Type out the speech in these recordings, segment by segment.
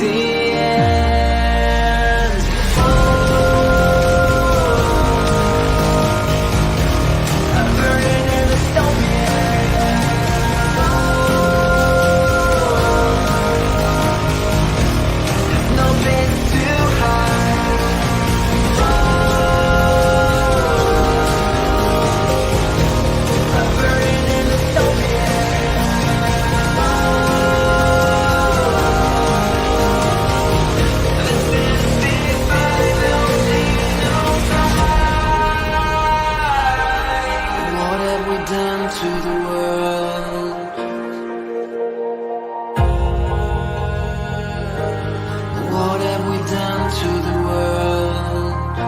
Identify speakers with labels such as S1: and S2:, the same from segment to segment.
S1: the end. I'm burning in the dystopia. There's no place to hide. I'm burning in the dystopia. What have we done to the world? What have we done to the world?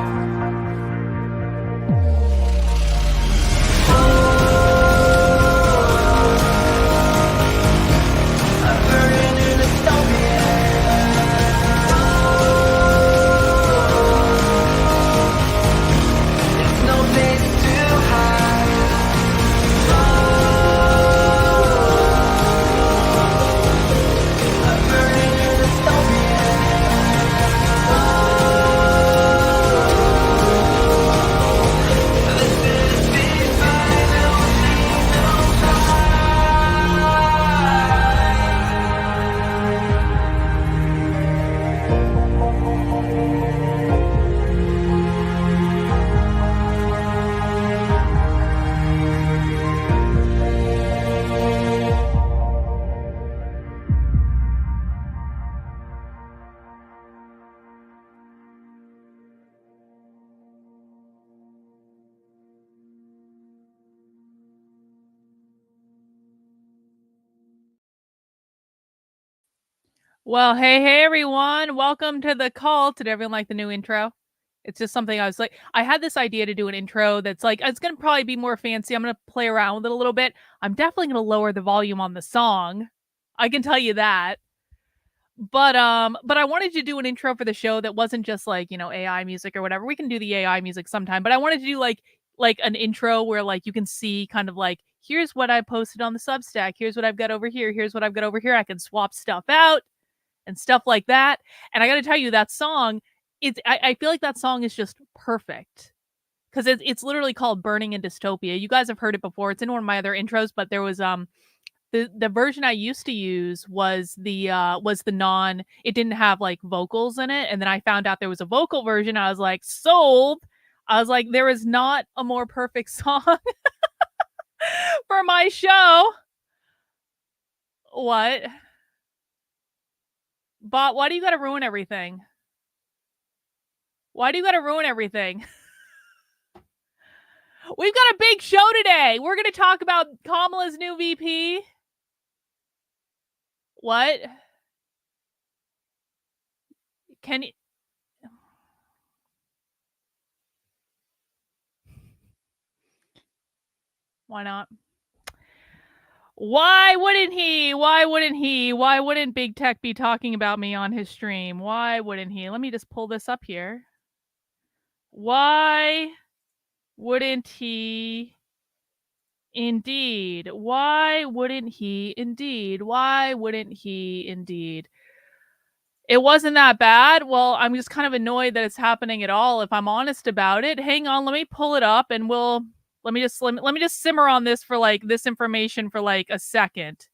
S1: I'm burning in the dystopia. There's no place to hide. I'm burning in the dystopia. This is the final scene of
S2: Well, hey, everyone. Welcome to the cult. Did everyone like the new intro? It's just something I was like, I had this idea to do an intro that's like, it's going to probably be more fancy. I'm going to play around with it a little bit. I'm definitely going to lower the volume on the song. I can tell you that. But I wanted to do an intro for the show that wasn't just like, AI music or whatever. We can do the AI music sometime, but I wanted to do like an intro where like you can see kind of like, here's what I posted on the Substack. Here's what I've got over here. Here's what I've got over here. I can swap stuff out and stuff like that. And I got to tell you, that song, I feel like that song is just perfect because it's literally called "Burning in Dystopia." You guys have heard it before. It's in one of my other intros, but there was the version I used to use was the non. It didn't have like vocals in it, and then I found out there was a vocal version. I was like, sold. I was like, there is not a more perfect song for my show. What? But why do you gotta ruin everything? Why do you gotta ruin everything? We've got a big show today. We're gonna talk about Kamala's new VP. What? Can you... Why not? Why wouldn't he? Why wouldn't he? Why wouldn't Big Tech be talking about me on his stream? Why wouldn't he? Let me just pull this up here. Why wouldn't he? Indeed. Why wouldn't he? Indeed. Why wouldn't he? Indeed. It wasn't that bad. Well, I'm just kind of annoyed that it's happening at all, if I'm honest about it. Hang on, let me pull it up and let me just simmer on this for like this information for like a second.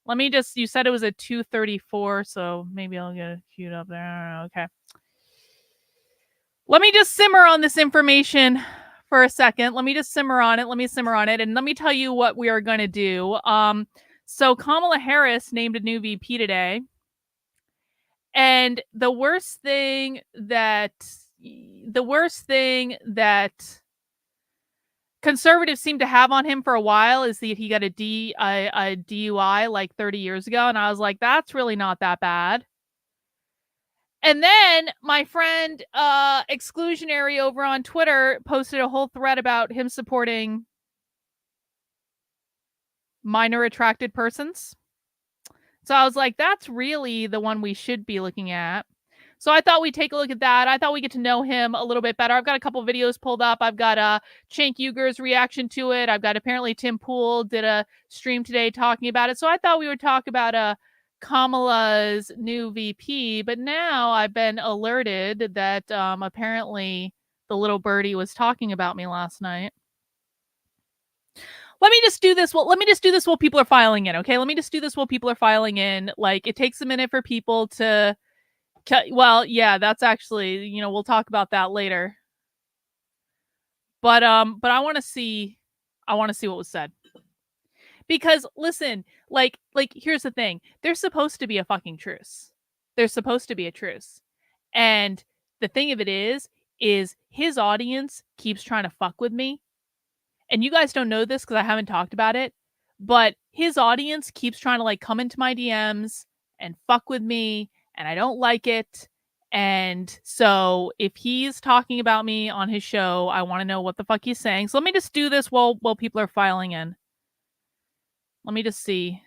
S2: You said it was at 2:34, so maybe I'll get it queued up there. Okay. Let me just simmer on this information for a second. Let me just simmer on it. Let me simmer on it. And let me tell you what we are going to do. So Kamala Harris named a new VP today. And the worst thing that conservatives seem to have on him for a while is that he got a DUI like 30 years ago. And I was like, that's really not that bad. And then my friend Exclusionary over on Twitter posted a whole thread about him supporting minor attracted persons. So I was like, that's really the one we should be looking at. So I thought we'd take a look at that. I thought we get to know him a little bit better. I've got a couple videos pulled up. I've got Cenk Uygur's reaction to it. I've got apparently Tim Pool did a stream today talking about it. So I thought we would talk about Kamala's new VP, but now I've been alerted that apparently the little birdie was talking about me last night. Let me just do this. Well, let me just do this while people are filing in. Okay, let me just do this while people are filing in. Like, it takes a minute for people to. Well, yeah, that's actually, we'll talk about that later. But I want to see. I want to see what was said. Because listen, like here's the thing. There's supposed to be a fucking truce. There's supposed to be a truce. And the thing of it is his audience keeps trying to fuck with me. And you guys don't know this because I haven't talked about it, but his audience keeps trying to like come into my DMs and fuck with me, and I don't like it. And so if he's talking about me on his show, I want to know what the fuck he's saying. So let me just do this while people are filing in. Let me just see.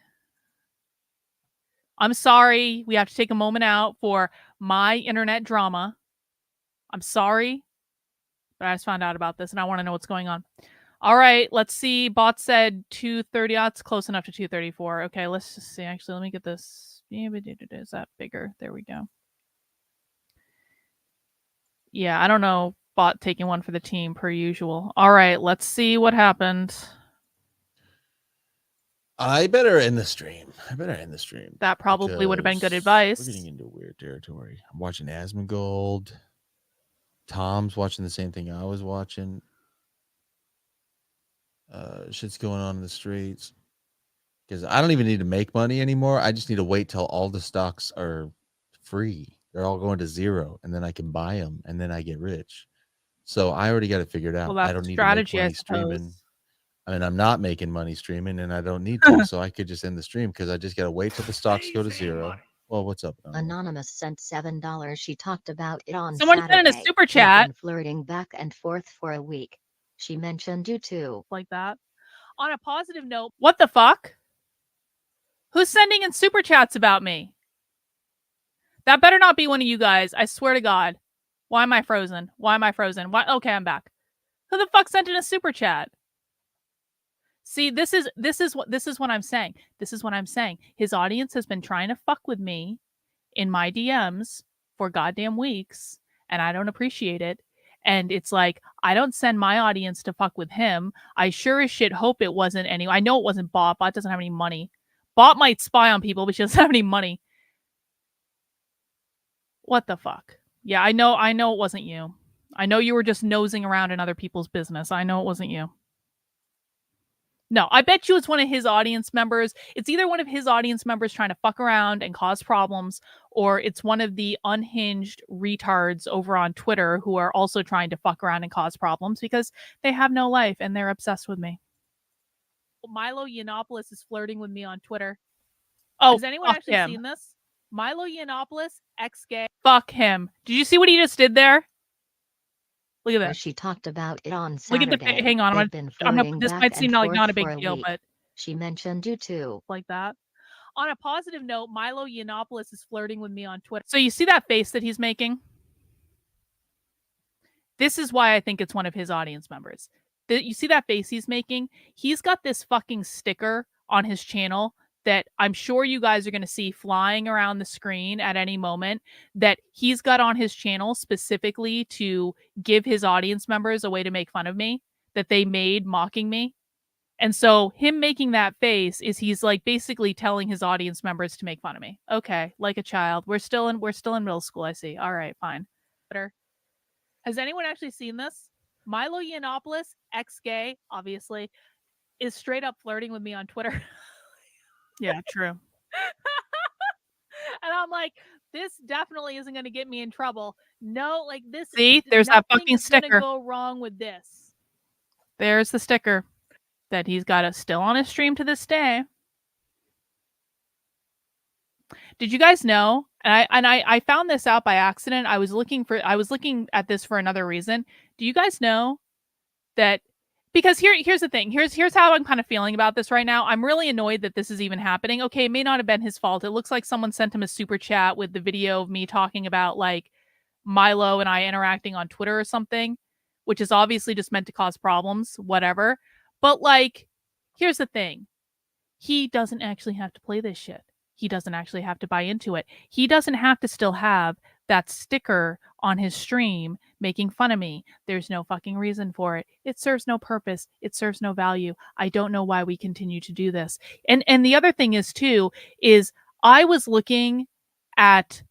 S2: I'm sorry. We have to take a moment out for my internet drama. I'm sorry, but I just found out about this and I want to know what's going on. All right, let's see. Bot said 230. It's close enough to 234. Okay, let's just see. Actually, let me get this. Is that bigger? There we go. Yeah, I don't know. Bot taking one for the team per usual. All right, let's see what happened.
S3: I better end the stream.
S2: That probably would have been good advice.
S3: We're getting into weird territory. I'm watching Asmongold. Tom's watching the same thing I was watching. Shit's going on in the streets. Because I don't even need to make money anymore. I just need to wait till all the stocks are free. They're all going to zero, and then I can buy them, and then I get rich. So I already got it figured out.
S2: Well, that's
S3: I don't need
S2: strategy,
S3: to make money streaming. I mean, I'm not making money streaming, and I don't need to. So I could just end the stream because I just got to wait till the stocks go to zero.
S4: Money.
S3: Well, what's up?
S5: Anonymous sent $7. She talked about it on
S2: Someone
S5: Saturday.
S2: sent in a super chat.
S5: Been flirting back and forth for a week. She mentioned you too.
S2: Like that. On a positive note, what the fuck? Who's sending in super chats about me? That better not be one of you guys. I swear to God. Why am I frozen? Why? Okay, I'm back. Who the fuck sent in a super chat? See, this is what I'm saying. This is what I'm saying. His audience has been trying to fuck with me in my DMs for goddamn weeks, and I don't appreciate it. And it's like, I don't send my audience to fuck with him. I sure as shit hope it wasn't any. I know it wasn't Bot. Bot doesn't have any money. Bot might spy on people, but she doesn't have any money. What the fuck? Yeah, I know it wasn't you. I know you were just nosing around in other people's business. I know it wasn't you. No, I bet you it's one of his audience members. It's either one of his audience members trying to fuck around and cause problems, or it's one of the unhinged retards over on Twitter who are also trying to fuck around and cause problems because they have no life and they're obsessed with me. Milo Yiannopoulos is flirting with me on Twitter. Oh, has anyone actually seen this? Milo Yiannopoulos, ex-gay. Fuck him. Did you see what he just did there? Look at that.
S5: She talked about it on Saturday.
S2: Look at the. Hang on, this might seem like not a big deal, but
S5: she mentioned you too.
S2: Like that. On a positive note, Milo Yiannopoulos is flirting with me on Twitter. So you see that face that he's making? This is why I think it's one of his audience members. You see that face he's making? He's got this fucking sticker on his channel that I'm sure you guys are going to see flying around the screen at any moment that he's got on his channel specifically to give his audience members a way to make fun of me that they made mocking me. And so him making that face is he's like basically telling his audience members to make fun of me. Okay, like a child. We're still in middle school, I see. All right, fine. Has anyone actually seen this? Milo Yiannopoulos, ex-gay, obviously, is straight up flirting with me on Twitter. Yeah, true. And I'm like, this definitely isn't going to get me in trouble. No, like this. See, there's that fucking sticker. Nothing is going to go wrong with this. There's the sticker that he's got still on his stream to this day. Did you guys know? And I found this out by accident. I was looking at this for another reason. Do you guys know that? Because here's the thing. Here's how I'm kind of feeling about this right now. I'm really annoyed that this is even happening. Okay, it may not have been his fault. It looks like someone sent him a super chat with the video of me talking about like Milo and I interacting on Twitter or something, which is obviously just meant to cause problems, whatever. But like, here's the thing. He doesn't actually have to play this shit. he doesn't actually have to buy into it. He doesn't have to still have that sticker on his stream making fun of me. There's no fucking reason for it. It serves no purpose. It serves no value. I don't know why we continue to do this. And the other thing is too, is I was looking at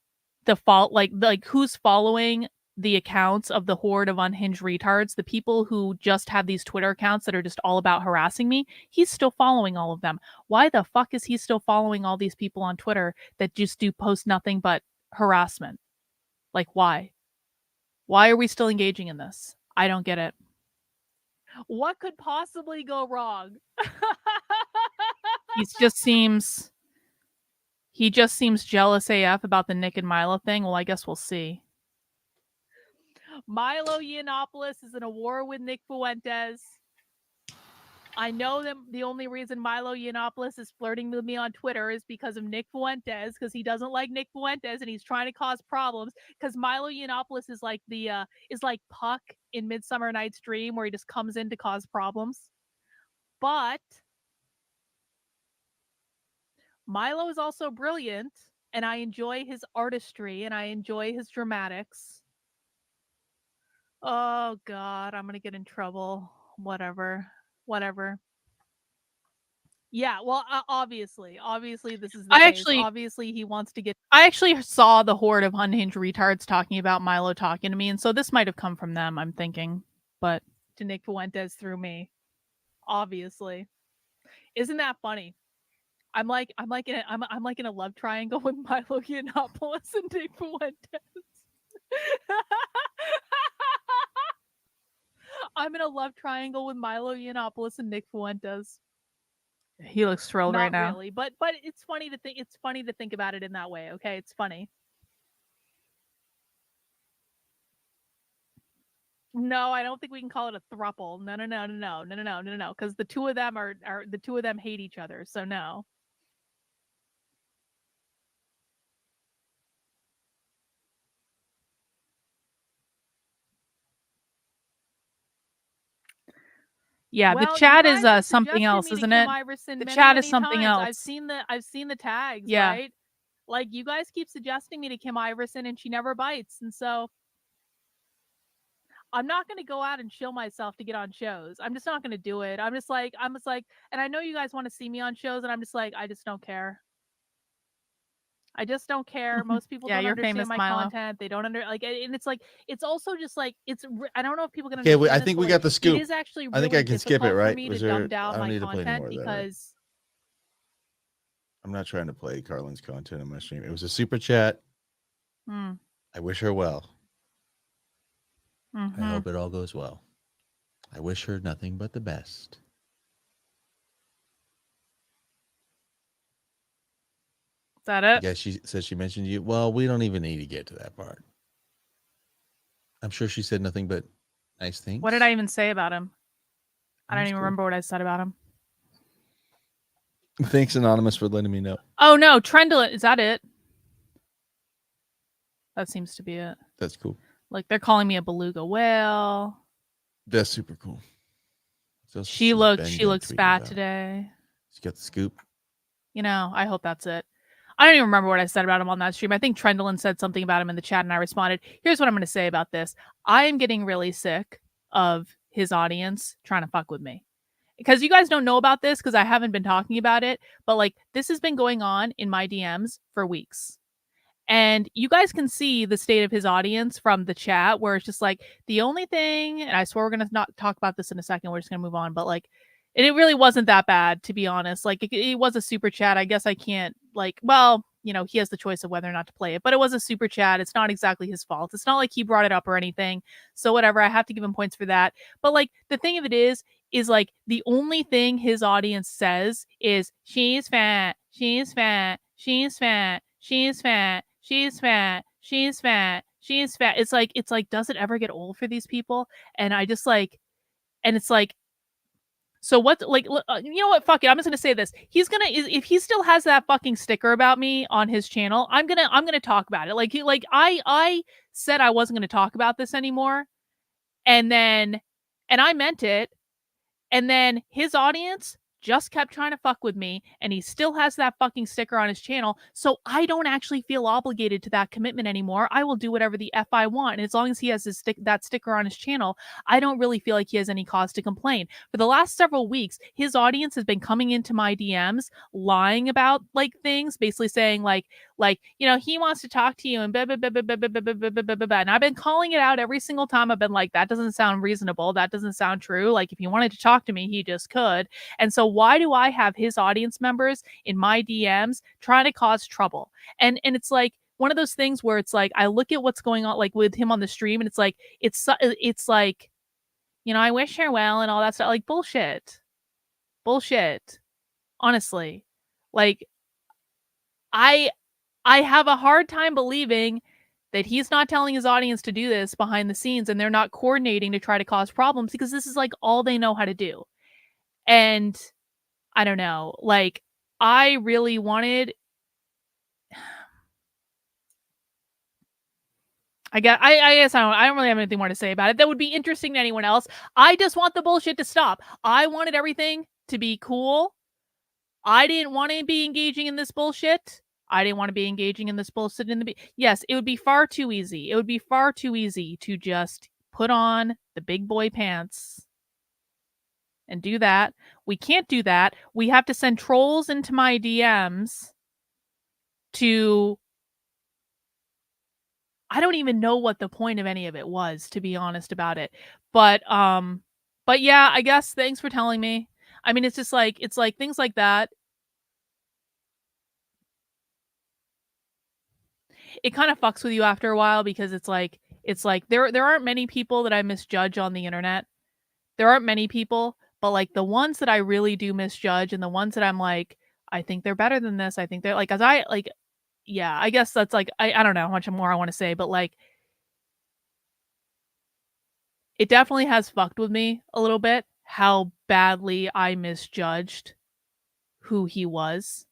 S2: the fault, like who's following the accounts of the horde of unhinged retards, the people who just have these Twitter accounts that are just all about harassing me. He's still following all of them. Why the fuck is he still following all these people on Twitter that just do post nothing but harassment? Like, why? Why are we still engaging in this? I don't get it. What could possibly go wrong? He just seems jealous AF about the Nick and Milo thing. Well, I guess we'll see. Milo Yiannopoulos is in a war with Nick Fuentes. I know that the only reason Milo Yiannopoulos is flirting with me on Twitter is because of Nick Fuentes, because he doesn't like Nick Fuentes and he's trying to cause problems. Because Milo Yiannopoulos is like Puck in Midsummer Night's Dream, where he just comes in to cause problems. But Milo is also brilliant, and I enjoy his artistry and I enjoy his dramatics. Oh God, I'm gonna get in trouble. Whatever. Yeah, well, obviously this is the case. Obviously he wants to get. I actually saw the horde of unhinged retards talking about Milo talking to me, and so this might have come from them, I'm thinking, but to Nick Fuentes through me, obviously. Isn't that funny? I'm like in a love triangle with Milo Yiannopoulos and Nick Fuentes. I'm in a love triangle with Milo Yiannopoulos and Nick Fuentes. He looks thrilled right now. Not really, but it's funny to think. It's funny to think about it in that way. Okay, it's funny. No, I don't think we can call it a throuple. No. Because the two of them are the two of them hate each other. So no. Yeah, well, the chat is something else, isn't it? The chat is something else. I've seen the tags, yeah. Right? Like, you guys keep suggesting me to Kim Iverson and she never bites. And so I'm not going to go out and chill myself to get on shows. I'm just not going to do it. I'm just like, and I know you guys want to see me on shows, and I'm just like, I just don't care. I just don't care. Most people don't understand my content. They don't and it's like, it's also just like, I don't know if people can understand.
S3: Okay, I think we got the scoop.
S2: It is actually really
S3: I think I can skip it, right?
S2: For me to dumb down my content because
S3: I'm not trying to play Carlin's content on my stream. It was a super chat. I wish her well. I hope it all goes well. I wish her nothing but the best.
S2: Is that it?
S3: Yeah, she said she mentioned you. Well, we don't even need to get to that part. I'm sure she said nothing but nice things.
S2: What did I even say about him? I don't even remember what I said about him.
S3: Thanks, Anonymous, for letting me know.
S2: Oh, no. Trendlet. Is that it? That seems to be it.
S3: That's cool.
S2: Like, they're calling me a beluga whale.
S3: That's super cool. So
S2: she looks fat today.
S3: She got the scoop.
S2: You know, I hope that's it. I don't even remember what I said about him on that stream. I think Trendlin said something about him in the chat and I responded. Here's what I'm going to say about this. I am getting really sick of his audience trying to fuck with me. Because you guys don't know about this because I haven't been talking about it. But like, this has been going on in my DMs for weeks. And you guys can see the state of his audience from the chat where it's just like the only thing, and I swear we're going to not talk about this in a second. We're just going to move on. But like, and it really wasn't that bad, to be honest. Like, it was a super chat. I guess I can't, like, well, you know, he has the choice of whether or not to play it. But it was a super chat. It's not exactly his fault. It's not like he brought it up or anything. So whatever, I have to give him points for that. But, like, the thing of it is like, the only thing his audience says is, she's fat, she's fat, she's fat, she's fat, she's fat, she's fat, she's fat. It's like, does it ever get old for these people? And I just, like, and it's like, so what, like, you know what, fuck it, I'm just gonna say this. He's gonna, if he still has that fucking sticker about me on his channel, I'm gonna talk about it. Like, I said I wasn't gonna talk about this anymore, and I meant it, and then his audience just kept trying to fuck with me, and he still has that fucking sticker on his channel, so I don't actually feel obligated to that commitment anymore. I will do whatever the F I want, and as long as he has that sticker on his channel, I don't really feel like he has any cause to complain. For the last several weeks, his audience has been coming into my DMs, lying about, like, things, basically saying, like, you know, he wants to talk to you, and blah, blah, blah, blah, blah, blah, blah, blah, blah, blah, blah. And I've been calling it out every single time. I've been like, that doesn't sound reasonable. That doesn't sound true. Like, if he wanted to talk to me, he just could. And so why do I have his audience members in my DMs trying to cause trouble? And it's like one of those things where it's like, I look at what's going on, like, with him on the stream, and it's like, it's like, you know, I wish her well and all that stuff. Like, bullshit. Honestly. Like, I have a hard time believing that he's not telling his audience to do this behind the scenes, and they're not coordinating to try to cause problems, because this is like all they know how to do. And I don't know, like, I really wanted, I guess I don't really have anything more to say about it that would be interesting to anyone else. I just want the bullshit to stop. I wanted everything to be cool. I didn't want to be engaging in this bullshit. Yes, it would be far too easy. It would be far too easy to just put on the big boy pants and do that. We can't do that. We have to send trolls into my DMs to, I don't even know what the point of any of it was, to be honest about it. But yeah, I guess thanks for telling me. I mean, it's just like, it's like things like that. It kind of fucks with you after a while, because it's like there aren't many people that I misjudge on the internet. There aren't many people, but like the ones that I really do misjudge, and the ones that I'm like, I think they're better than this. I think they're like, as I like, yeah, I guess that's like, I don't know how much more I want to say, but like, it definitely has fucked with me a little bit how badly I misjudged who he was.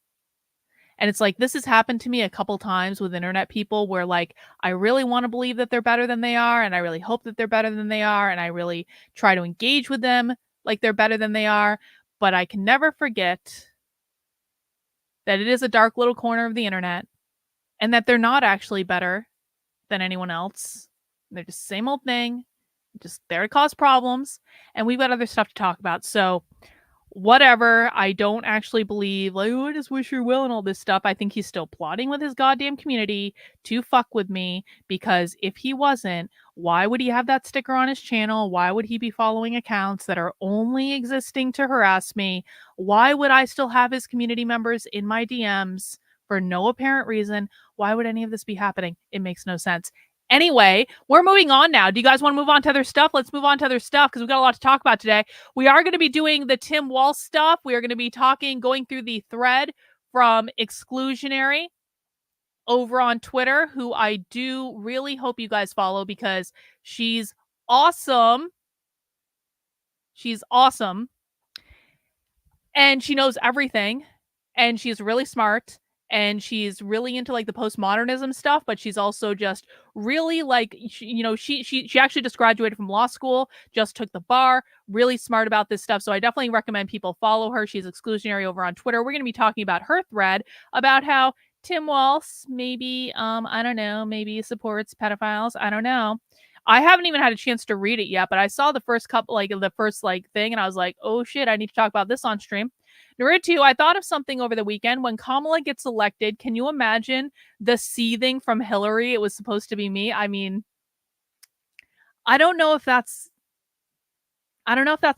S2: And it's like, this has happened to me a couple times with internet people, where like, I really want to believe that they're better than they are, and I really hope that they're better than they are, and I really try to engage with them like they're better than they are, but I can never forget that it is a dark little corner of the internet, and that they're not actually better than anyone else. They're just the same old thing, just there to cause problems, and we've got other stuff to talk about. So whatever, I don't actually believe, like, oh, I just wish her well and all this stuff. I think he's still plotting with his goddamn community to fuck with me, because if he wasn't, why would he have that sticker on his channel? Why would he be following accounts that are only existing to harass me? Why would I still have his community members in my DMs for no apparent reason? Why would any of this be happening? It makes no sense. Anyway, we're moving on now. Do you guys want to move on to other stuff? Let's move on to other stuff, because we've got a lot to talk about today. We are going to be doing the Tim Walz stuff. We are going to be going through the thread from Exclusionary over on Twitter, who I do really hope you guys follow, because she's awesome. She's awesome. And she knows everything. And she's really smart. And she's really into like the postmodernism stuff, but she's also just really like, she actually just graduated from law school, just took the bar, really smart about this stuff. So I definitely recommend people follow her. She's Exclusionary over on Twitter. We're going to be talking about her thread about how Tim Walz maybe, I don't know, maybe supports pedophiles. I don't know. I haven't even had a chance to read it yet, but I saw the first couple, like the first like thing, and I was like, oh shit, I need to talk about this on stream. Number two, I thought of something over the weekend. When Kamala gets elected, can you imagine the seething from Hillary? It was supposed to be me. I mean, I don't know if that's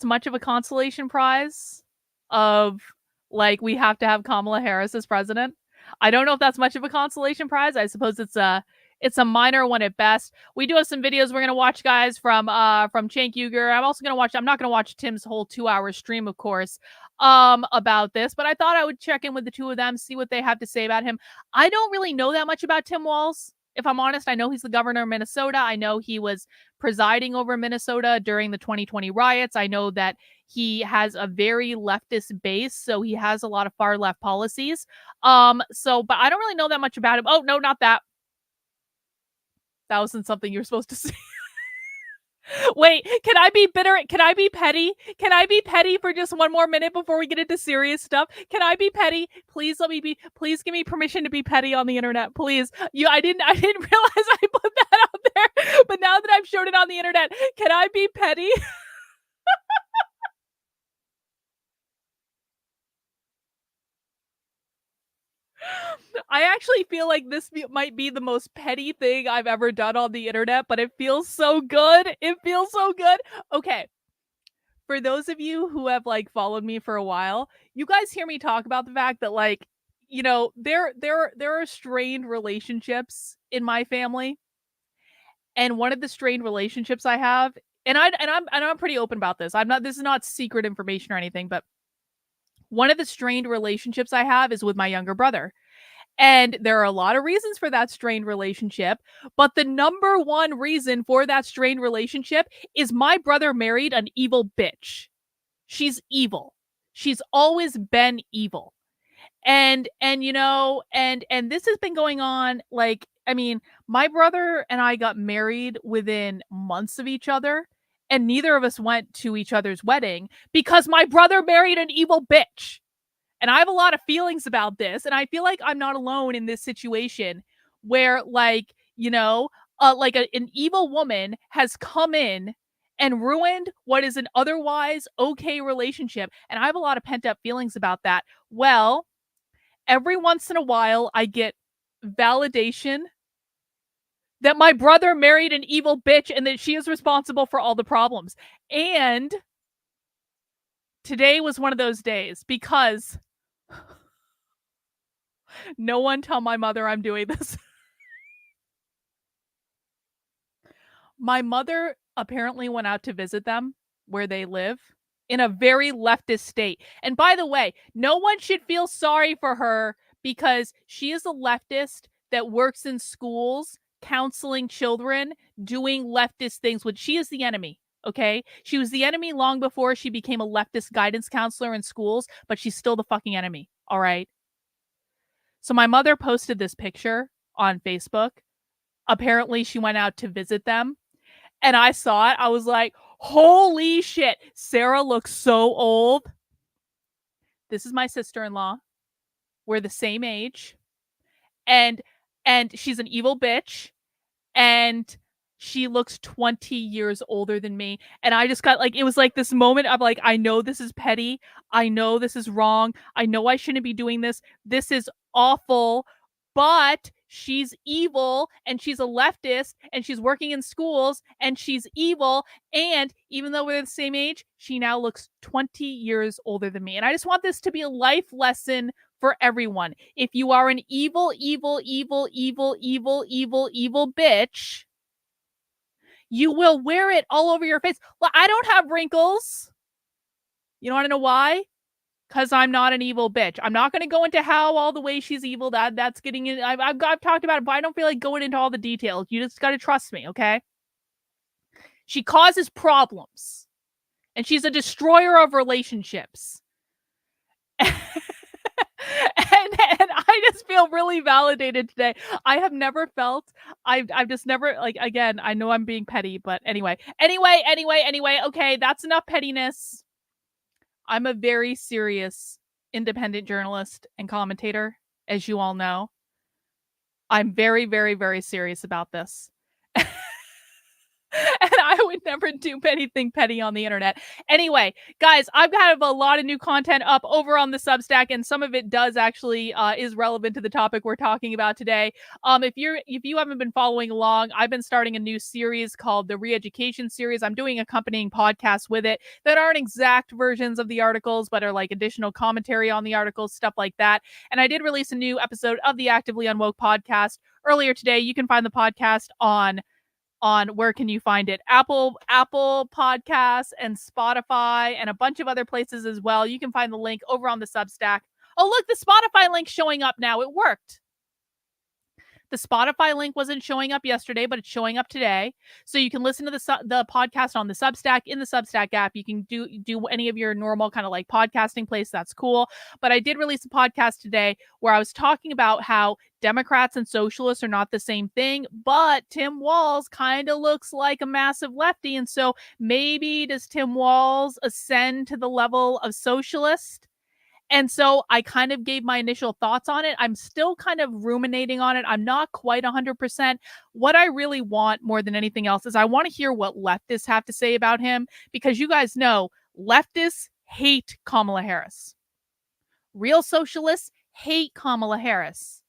S2: much of a consolation prize of like, we have to have Kamala Harris as president. I don't know if that's much of a consolation prize. I suppose it's a minor one at best. We do have some videos we're gonna watch, guys, from Cenk Uygur. I'm not gonna watch Tim's whole 2-hour stream, of course, about this, but I thought I would check in with the two of them, see what they have to say about him. I don't really know that much about Tim Walz, if I'm honest. I know he's the governor of Minnesota. I know he was presiding over Minnesota during the 2020 riots. I know that he has a very leftist base, so he has a lot of far left policies. But I don't really know that much about him. Oh, no, not that. That wasn't something you were supposed to say. Wait, can I be bitter? Can I be petty? Can I be petty for just one more minute before we get into serious stuff? Can I be petty? Please let me be. Please give me permission to be petty on the internet, please. I didn't realize I put that out there, but now that I've showed it on the internet, can I be petty? I actually feel like this might be the most petty thing I've ever done on the internet, but it feels so good. It feels so good. Okay. For those of you who have like followed me for a while, you guys hear me talk about the fact that like, there are strained relationships in my family. And one of the strained relationships I have, and I'm pretty open about this. This is not secret information or anything, but one of the strained relationships I have is with my younger brother. And there are a lot of reasons for that strained relationship, but the number one reason for that strained relationship is my brother married an evil bitch. She's evil. She's always been evil. And this has been going on like, I mean, my brother and I got married within months of each other, and neither of us went to each other's wedding because my brother married an evil bitch. And I have a lot of feelings about this, and I feel like I'm not alone in this situation where like, an evil woman has come in and ruined what is an otherwise okay relationship, and I have a lot of pent-up feelings about that. Well, every once in a while I get validation that my brother married an evil bitch and that she is responsible for all the problems. And today was one of those days because no one tell my mother I'm doing this. My mother apparently went out to visit them where they live in a very leftist state. And by the way, no one should feel sorry for her because she is a leftist that works in schools, counseling children, doing leftist things, which she is the enemy. Okay. She was the enemy long before she became a leftist guidance counselor in schools, but she's still the fucking enemy. All right. So my mother posted this picture on Facebook. Apparently she went out to visit them. And I saw it. I was like, holy shit. Sarah looks so old. This is my sister-in-law. We're the same age. And she's an evil bitch. And she looks 20 years older than me. And I just got like, it was like this moment of like, I know this is petty. I know this is wrong. I know I shouldn't be doing this. This is awful. But she's evil and she's a leftist and she's working in schools and she's evil. And even though we're the same age, she now looks 20 years older than me. And I just want this to be a life lesson for everyone. If you are an evil, evil, evil, evil, evil, evil, evil bitch, you will wear it all over your face. Well, I don't have wrinkles. You want to know why? Because I'm not an evil bitch. I'm not going to go into how all the ways she's evil. That's getting in. I've talked about it, but I don't feel like going into all the details. You just got to trust me, okay? She causes problems. And she's a destroyer of relationships. And I just feel really validated today. I have never felt, I've just never, like, again, I know I'm being petty, but anyway. Okay, that's enough pettiness. I'm a very serious independent journalist and commentator, as you all know. I'm very, very, very serious about this. And I would never do anything petty on the internet. Anyway, guys, I've got a lot of new content up over on the Substack, and some of it does actually is relevant to the topic we're talking about today. If you haven't been following along, I've been starting a new series called the Re-Education Series. I'm doing accompanying podcasts with it that aren't exact versions of the articles, but are like additional commentary on the articles, stuff like that. And I did release a new episode of the Actively Unwoke podcast earlier today. You can find the podcast on where can you find it? Apple Podcasts and Spotify and a bunch of other places as well. You can find the link over on the Substack. Oh, look, the Spotify link's showing up now. It worked. The The Spotify link wasn't showing up yesterday, but it's showing up today. So you can listen to the podcast on the Substack, in the Substack app. You can do any of your normal kind of like podcasting place. That's cool. But I did release a podcast today where I was talking about how Democrats and socialists are not the same thing, but Tim Walz kind of looks like a massive lefty. And so maybe does Tim Walz ascend to the level of socialist? And so I kind of gave my initial thoughts on it. I'm still kind of ruminating on it. I'm not quite 100%. What I really want more than anything else is I want to hear what leftists have to say about him, because you guys know leftists hate Kamala Harris. Real socialists hate Kamala Harris.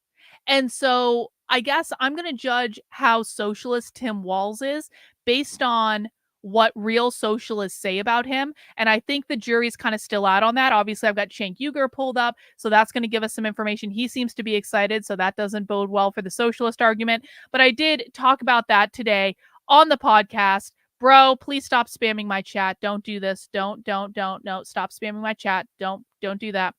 S2: And so I guess I'm going to judge how socialist Tim Walz is based on what real socialists say about him. And I think the jury's kind of still out on that. Obviously, I've got Cenk Uygur pulled up, so that's going to give us some information. He seems to be excited, so that doesn't bode well for the socialist argument. But I did talk about that today on the podcast. Bro, please stop spamming my chat. Don't do this. Don't. No, stop spamming my chat. Don't do that.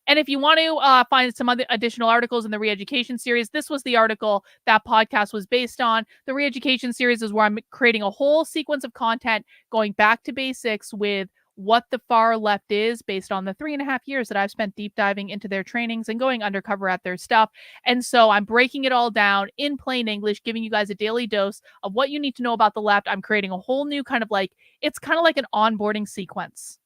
S2: And if you want to find some other additional articles in the re-education series, this was the article that podcast was based on. The re-education series is where I'm creating a whole sequence of content going back to basics with what the far left is based on the 3.5 years that I've spent deep diving into their trainings and going undercover at their stuff. And so I'm breaking it all down in plain English, giving you guys a daily dose of what you need to know about the left. I'm creating a whole new kind of like, it's kind of like an onboarding sequence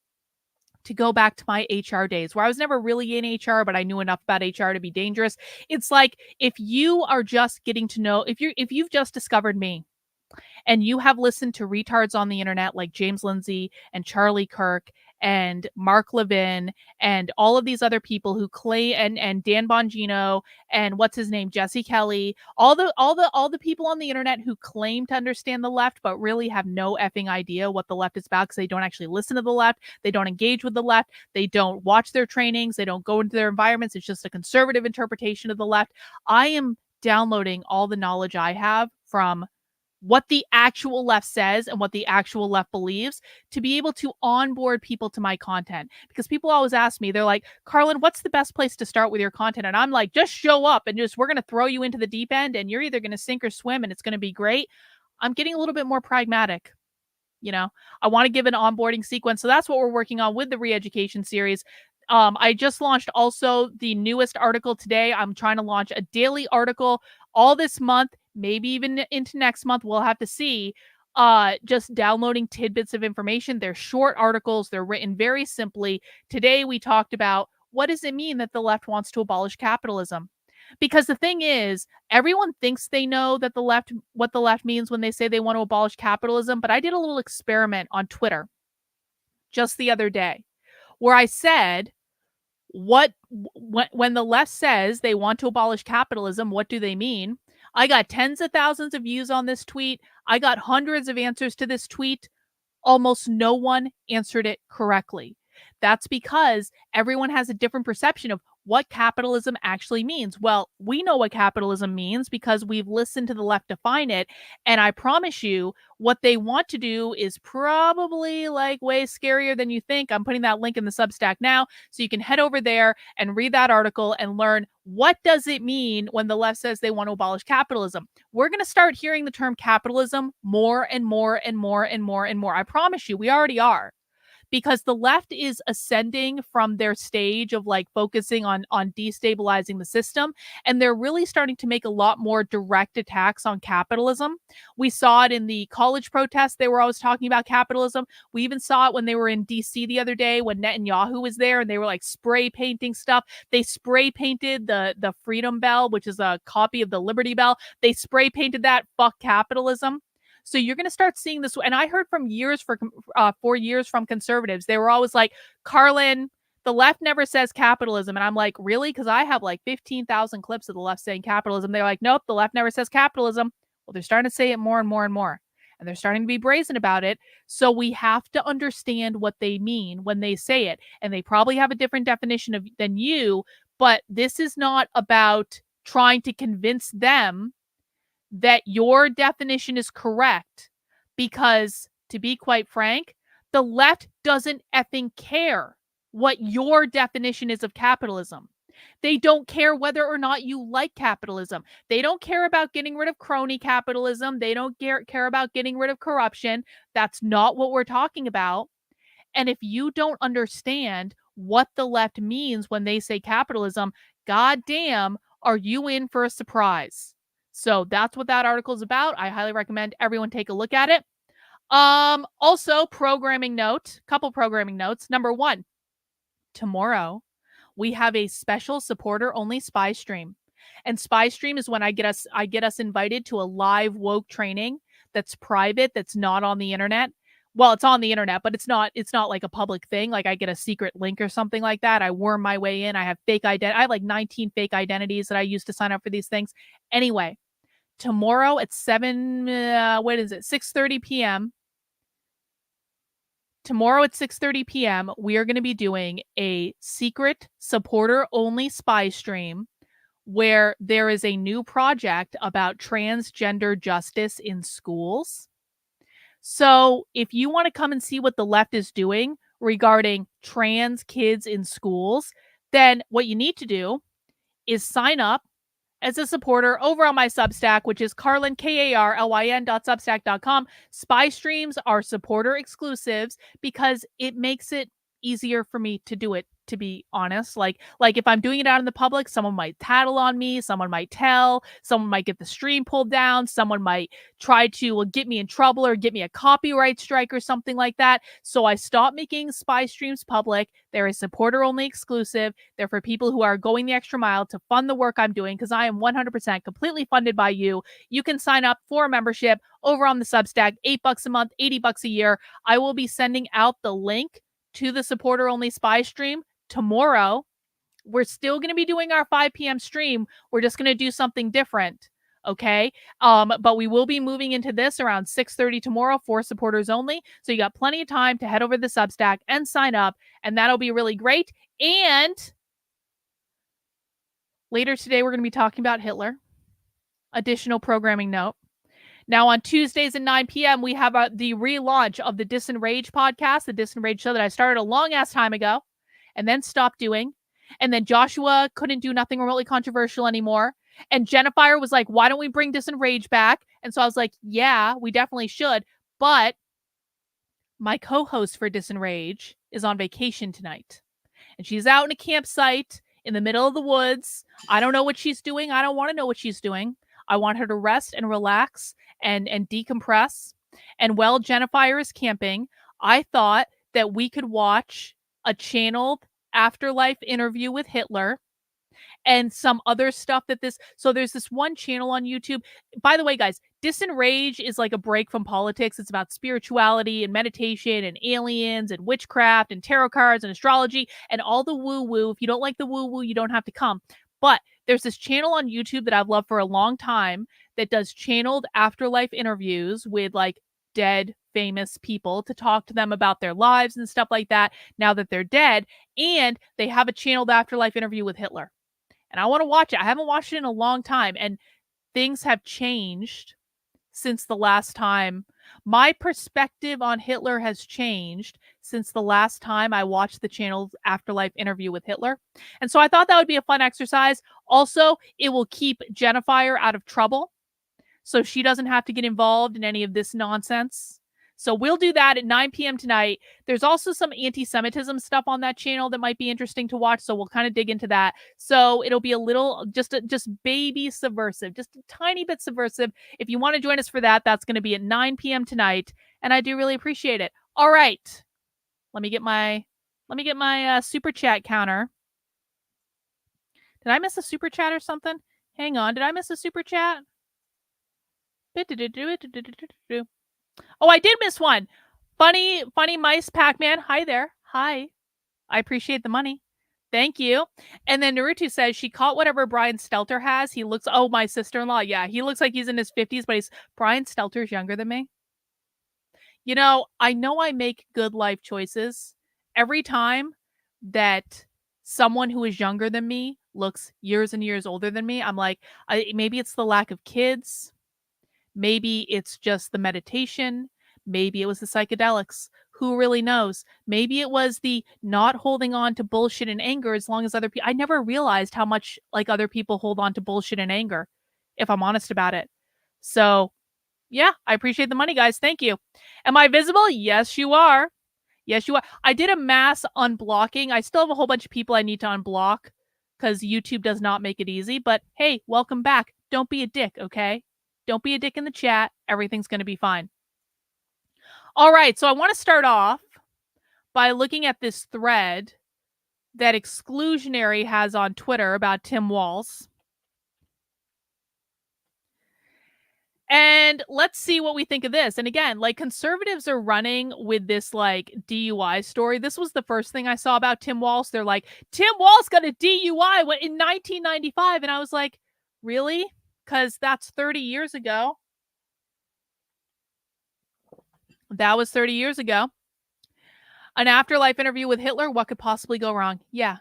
S2: to go back to my HR days where I was never really in HR, but I knew enough about HR to be dangerous. It's like, if you are just getting to know, if you've just discovered me and you have listened to retards on the internet like James Lindsay and Charlie Kirk and Mark Levin and all of these other people who claim, and Dan Bongino and what's his name, Jesse Kelly, all the people on the internet who claim to understand the left but really have no effing idea what the left is about, because they don't actually listen to the left, they don't engage with the left, they don't watch their trainings, they don't go into their environments. It's just a conservative interpretation of the left. I am downloading all the knowledge I have from what the actual left says and what the actual left believes to be able to onboard people to my content. Because people always ask me, they're like, Carlin, what's the best place to start with your content? And I'm like, just show up and we're going to throw you into the deep end and you're either going to sink or swim and it's going to be great. I'm getting a little bit more pragmatic. I want to give an onboarding sequence. So that's what we're working on with the re-education series. I just launched also the newest article today. I'm trying to launch a daily article all this month, maybe even into next month. We'll have to see. Just downloading tidbits of information. They're short articles. They're written very simply. Today, we talked about what does it mean that the left wants to abolish capitalism? Because the thing is, everyone thinks they know that what the left means when they say they want to abolish capitalism. But I did a little experiment on Twitter just the other day where I said, when the left says they want to abolish capitalism, what do they mean? I got tens of thousands of views on this tweet. I got hundreds of answers to this tweet. Almost no one answered it correctly. That's because everyone has a different perception of what capitalism actually means. Well, we know what capitalism means because we've listened to the left define it. And I promise you, what they want to do is probably like way scarier than you think. I'm putting that link in the Substack now, so you can head over there and read that article and learn what does it mean when the left says they want to abolish capitalism. We're going to start hearing the term capitalism more and more and more and more and more. I promise you, we already are. Because the left is ascending from their stage of like focusing on destabilizing the system. And they're really starting to make a lot more direct attacks on capitalism. We saw it in the college protests. They were always talking about capitalism. We even saw it when they were in DC the other day when Netanyahu was there and they were like spray painting stuff. They spray painted the Freedom Bell, which is a copy of the Liberty Bell. They spray painted that, fuck capitalism. So you're going to start seeing this. And I heard for years from conservatives, they were always like, Carlin, the left never says capitalism. And I'm like, really? Because I have like 15,000 clips of the left saying capitalism. They're like, nope, the left never says capitalism. Well, they're starting to say it more and more and more. And they're starting to be brazen about it. So we have to understand what they mean when they say it. And they probably have a different definition than you. But this is not about trying to convince them that your definition is correct, because to be quite frank, the left doesn't effing care what your definition is of capitalism. They don't care whether or not you like capitalism. They don't care about getting rid of crony capitalism. They don't care about getting rid of corruption. That's not what we're talking about. And if you don't understand what the left means when they say capitalism, goddamn, are you in for a surprise? So that's what that article is about. I highly recommend everyone take a look at it. Also, couple programming notes. Number 1, tomorrow we have a special supporter only spy stream. And spy stream is when I get us invited to a live woke training that's private, that's not on the internet. Well, it's on the internet, but it's not like a public thing. Like I get a secret link or something like that. I worm my way in. I have I have like 19 fake identities that I use to sign up for these things. Anyway, tomorrow at 6:30 p.m. Tomorrow at 6:30 p.m., we are going to be doing a secret supporter-only spy stream where there is a new project about transgender justice in schools. So if you want to come and see what the left is doing regarding trans kids in schools, then what you need to do is sign up as a supporter over on my Substack, which is Carlin, KARLYN.substack.com. Spy streams are supporter exclusives because it makes it easier for me to do it, to be honest. Like if I'm doing it out in the public, someone might tattle on me, someone might tell, someone might get the stream pulled down, someone might try to get me in trouble or get me a copyright strike or something like that. So I stopped making spy streams public. They're a supporter only exclusive. They're for people who are going the extra mile to fund the work I'm doing, because I am 100% completely funded by you. You can sign up for a membership over on the Substack, $8 a month, $80 a year. I will be sending out the link to the supporter only spy stream tomorrow. We're still going to be doing our 5 p.m. stream. We're just going to do something different. Okay. But we will be moving into this around 6:30 tomorrow for supporters only. So you got plenty of time to head over to the Substack and sign up, and that'll be really great. And later today, we're going to be talking about Hitler. Additional programming note. Now, on Tuesdays at 9 p.m., we have the relaunch of the Disenrage podcast, the Disenrage show that I started a long-ass time ago and then stopped doing. And then Joshua couldn't do nothing remotely controversial anymore. And Jennifer was like, why don't we bring Disenrage back? And so I was like, yeah, we definitely should. But my co-host for Disenrage is on vacation tonight. And she's out in a campsite in the middle of the woods. I don't know what she's doing. I don't want to know what she's doing. I want her to rest and relax and decompress. And while Jennifer is camping, I thought that we could watch a channeled afterlife interview with Hitler and some other stuff so there's this one channel on YouTube. By the way, guys, Disenrage is like a break from politics. It's about spirituality and meditation and aliens and witchcraft and tarot cards and astrology and all the woo-woo. If you don't like the woo-woo, you don't have to come. But there's this channel on YouTube that I've loved for a long time that does channeled afterlife interviews with like dead famous people to talk to them about their lives and stuff like that now that they're dead. And they have a channeled afterlife interview with Hitler. And I want to watch it. I haven't watched it in a long time. And things have changed since the last time. My perspective on Hitler has changed since the last time I watched the channel's afterlife interview with Hitler. And so I thought that would be a fun exercise. Also, it will keep Jennifer out of trouble, so she doesn't have to get involved in any of this nonsense. So we'll do that at 9 p.m. tonight. There's also some anti-Semitism stuff on that channel that might be interesting to watch, so we'll kind of dig into that. So it'll be a little, just baby subversive, just a tiny bit subversive. If you want to join us for that, that's going to be at 9 p.m. tonight, and I do really appreciate it. All right, let me get my super chat counter. Did I miss a super chat or something? Hang on, did I miss a super chat? Oh, I did miss one. Funny Mice Pac-Man. Hi there. Hi. I appreciate the money. Thank you. And then Naruto says she caught whatever Brian Stelter has. He looks, my sister-in-law. Yeah, he looks like he's in his 50s, but Brian Stelter's younger than me. You know I make good life choices. Every time that someone who is younger than me looks years and years older than me, I'm like, maybe it's the lack of kids. Maybe it's just the meditation. Maybe it was the psychedelics. Who really knows? Maybe it was the not holding on to bullshit and anger as long as other people. I never realized how much like other people hold on to bullshit and anger, if I'm honest about it. So, yeah, I appreciate the money, guys. Thank you. Am I visible? Yes, you are. Yes, you are. I did a mass unblocking. I still have a whole bunch of people I need to unblock because YouTube does not make it easy. But hey, welcome back. Don't be a dick, okay? Don't be a dick in the chat. Everything's going to be fine. All right, so I want to start off by looking at this thread that Exclusionary has on Twitter about Tim Walz. And let's see what we think of this. And again, like conservatives are running with this like DUI story. This was the first thing I saw about Tim Walz. They're like, Tim Walz got a DUI in 1995. And I was like, really? Because that's 30 years ago. That was 30 years ago. An afterlife interview with Hitler. What could possibly go wrong? Yeah.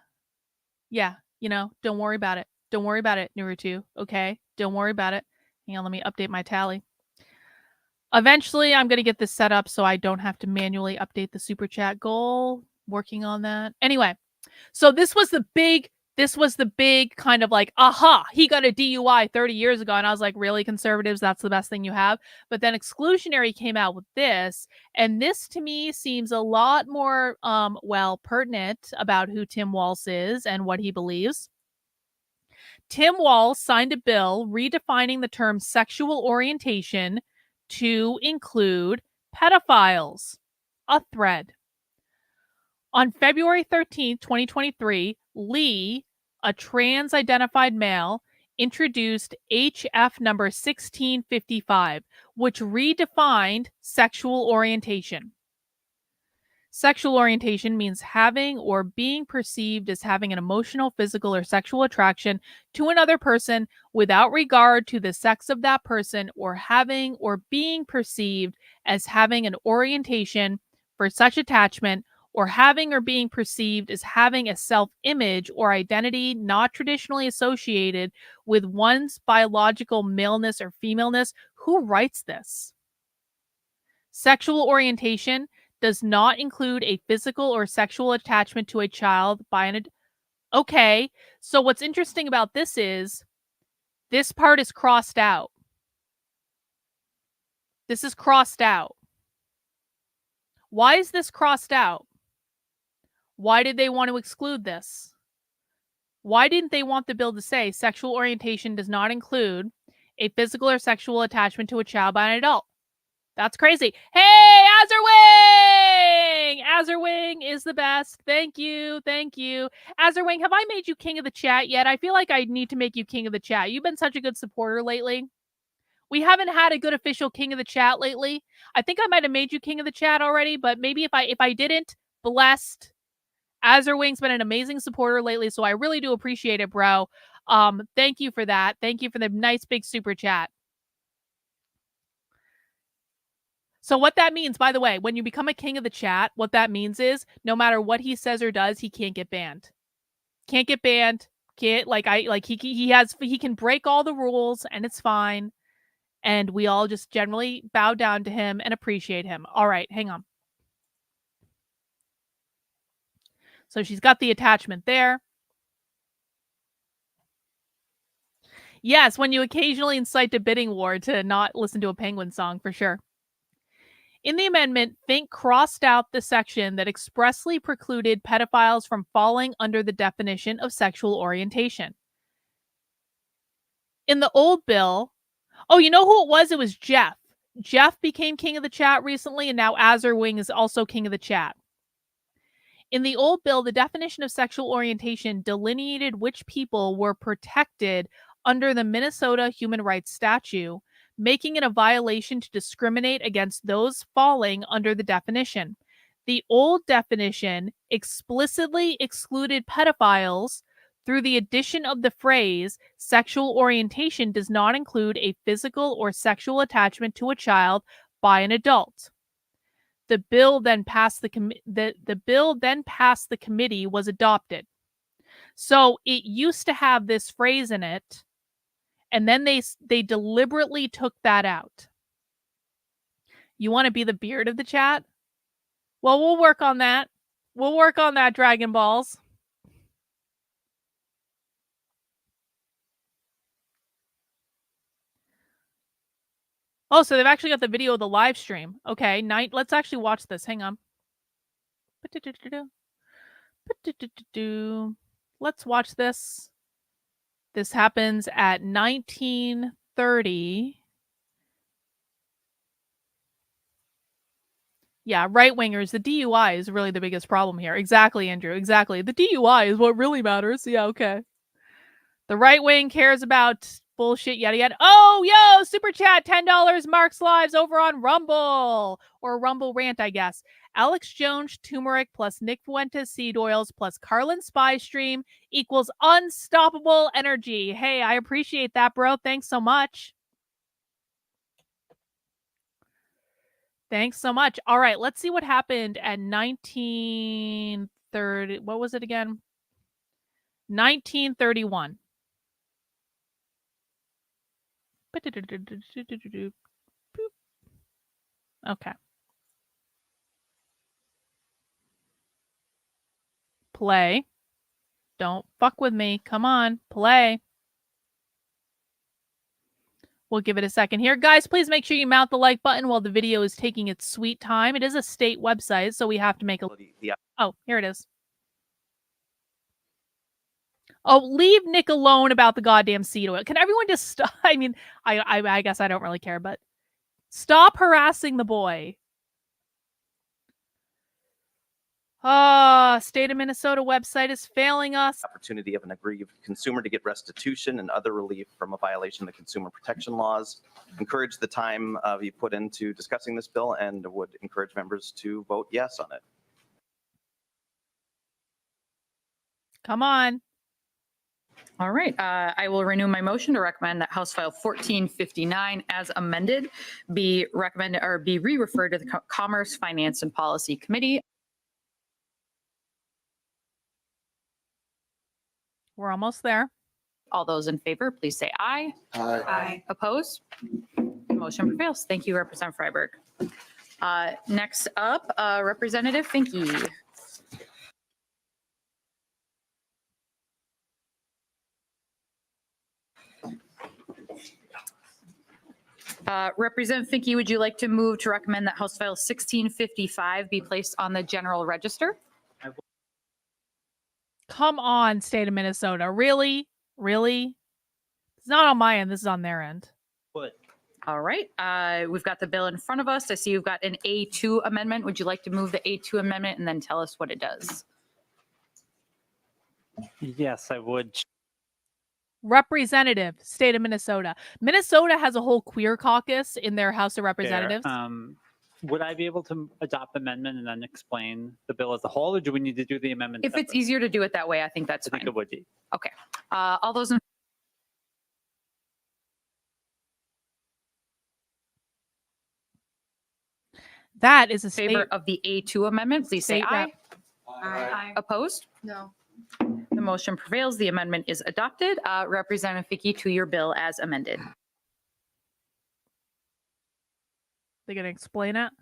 S2: Yeah. You know, don't worry about it. Don't worry about it, Naruto. Okay? Don't worry about it. Hang on, let me update my tally. Eventually, I'm going to get this set up so I don't have to manually update the super chat goal. Working on that. Anyway, so this was the big kind of like, aha, he got a DUI 30 years ago. And I was like, really, conservatives? That's the best thing you have? But then Exclusionary came out with this. And this to me seems a lot more, pertinent about who Tim Walz is and what he believes. Tim Walz signed a bill redefining the term sexual orientation to include pedophiles. A thread. On February 13th, 2023, Lee, a trans-identified male, introduced HF number 1655, which redefined sexual orientation. Sexual orientation means having or being perceived as having an emotional, physical, or sexual attraction to another person without regard to the sex of that person, or having or being perceived as having an orientation for such attachment, or having or being perceived as having a self-image or identity not traditionally associated with one's biological maleness or femaleness. Who writes this? Sexual orientation does not include a physical or sexual attachment to a child by an Okay, so what's interesting about this is this part is crossed out. This is crossed out. Why is this crossed out? Why did they want to exclude this? Why didn't they want the bill to say sexual orientation does not include a physical or sexual attachment to a child by an adult? That's crazy. Hey, Azerwing! Azerwing is the best. Thank you. Thank you. Azerwing, have I made you king of the chat yet? I feel like I need to make you king of the chat. You've been such a good supporter lately. We haven't had a good official king of the chat lately. I think I might have made you king of the chat already, but maybe if I didn't, blessed. Azerwing's been an amazing supporter lately, so I really do appreciate it, bro. Thank you for that. Thank you for the nice big super chat. So what that means, by the way, when you become a king of the chat, what that means is no matter what he says or does, he can't get banned. Can't get banned. Can't he can break all the rules and it's fine. And we all just generally bow down to him and appreciate him. All right, hang on. So she's got the attachment there. Yes, when you occasionally incite a bidding war to not listen to a Penguin song, for sure. In the amendment, Fink crossed out the section that expressly precluded pedophiles from falling under the definition of sexual orientation. In the old bill, oh, you know who it was? It was Jeff. Jeff became king of the chat recently, and now Azerwing is also king of the chat. In the old bill, the definition of sexual orientation delineated which people were protected under the Minnesota Human Rights Statute, making it a violation to discriminate against those falling under the definition. The old definition explicitly excluded pedophiles through the addition of the phrase, sexual orientation does not include a physical or sexual attachment to a child by an adult. The bill then passed the committee was adopted. So it used to have this phrase in it, and then they deliberately took that out. You want to be the beard of the chat? Well, we'll work on that. We'll work on that, Dragon Balls. Oh, so they've actually got the video of the live stream. Okay, let's actually watch this. Hang on. Let's watch this. This happens at 1930. Yeah, right-wingers. The DUI is really the biggest problem here. Exactly, Andrew. Exactly. The DUI is what really matters. Yeah, okay. The right wing cares about bullshit, yada yada. Oh, yo, super chat, $10. Mark's Lives over on Rumble, or Rumble Rant, I guess. Alex Jones, turmeric plus Nick Fuentes seed oils plus Carlin Spy Stream equals unstoppable energy. Hey, I appreciate that, bro. Thanks so much. Thanks so much. All right, let's see what happened at 1930. What was it again? 1931. Okay. Play. Don't fuck with me. Come on, play. We'll give it a second here. Guys, please make sure you mount the like button while the video is taking its sweet time. It is a state website, so we have to make a... Oh, here it is. Oh, leave Nick alone about the goddamn seed oil. Can everyone just stop? I mean, I guess I don't really care, but stop harassing the boy. State of Minnesota website is failing us.
S4: Opportunity of an aggrieved consumer to get restitution and other relief from a violation of the consumer protection laws. Encourage the time you put into discussing this bill and would encourage members to vote yes on it.
S2: Come on.
S6: All right, I will renew my motion to recommend that House File 1459 as amended be recommended or be re-referred to the Commerce, Finance, and Policy Committee.
S2: We're almost there.
S6: All those in favor, please say aye.
S7: Aye.
S6: Aye. Opposed? Motion prevails. Thank you, Representative Freiberg. Next up, Representative Finke. Representative Finke, would you like to move to recommend that House File 1655 be placed on the general register?
S2: Come on, state of Minnesota. Really? Really? It's not on my end. This is on their end.
S7: What?
S6: All right. We've got the bill in front of us. I see you've got an A2 amendment. Would you like to move the A2 amendment and then tell us what it does?
S7: Yes, I would.
S2: Representative, state of Minnesota. Minnesota has a whole queer caucus in their House of Representatives.
S7: Would I be able to adopt the amendment and then explain the bill as a whole, or do we need to do the amendment?
S6: If it's easier to do it that way, I think that's
S7: I think
S6: fine.
S7: it would be.
S6: Okay. All those in
S2: That is a state
S6: favor of the A2 amendment, please say
S2: state
S6: aye.
S2: rep.
S6: Aye. Opposed?
S8: No.
S6: The motion prevails. The amendment is adopted. Representative Finke, to your bill as amended.
S2: They're going to explain it.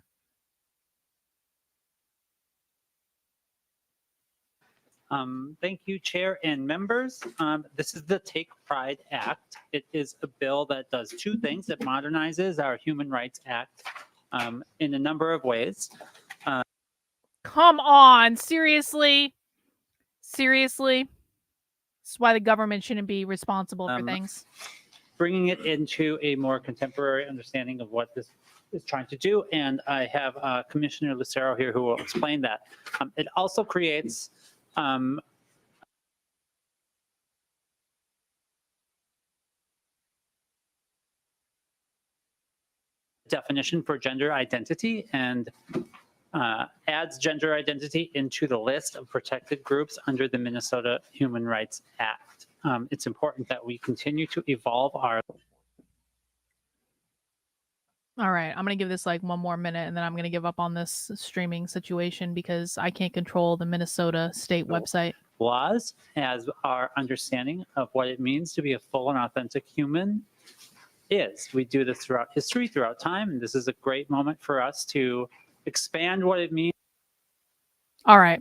S7: Thank you, Chair and members. This is the Take Pride Act. It is a bill that does two things. It modernizes our Human Rights Act in a number of ways.
S2: Come on. Seriously? Seriously? This is why the government shouldn't be responsible for things.
S7: Bringing it into a more contemporary understanding of what this is trying to do. And I have Commissioner Lucero here who will explain that. It also creates definition for gender identity and adds gender identity into the list of protected groups under the Minnesota Human Rights Act. It's important that we continue to evolve our...
S2: All right, I'm going to give this like one more minute and then I'm going to give up on this streaming situation because I can't control the Minnesota state website.
S7: laws as our understanding of what it means to be a full and authentic human is. We do this throughout history, throughout time, and this is a great moment for us to expand what it means
S2: All right.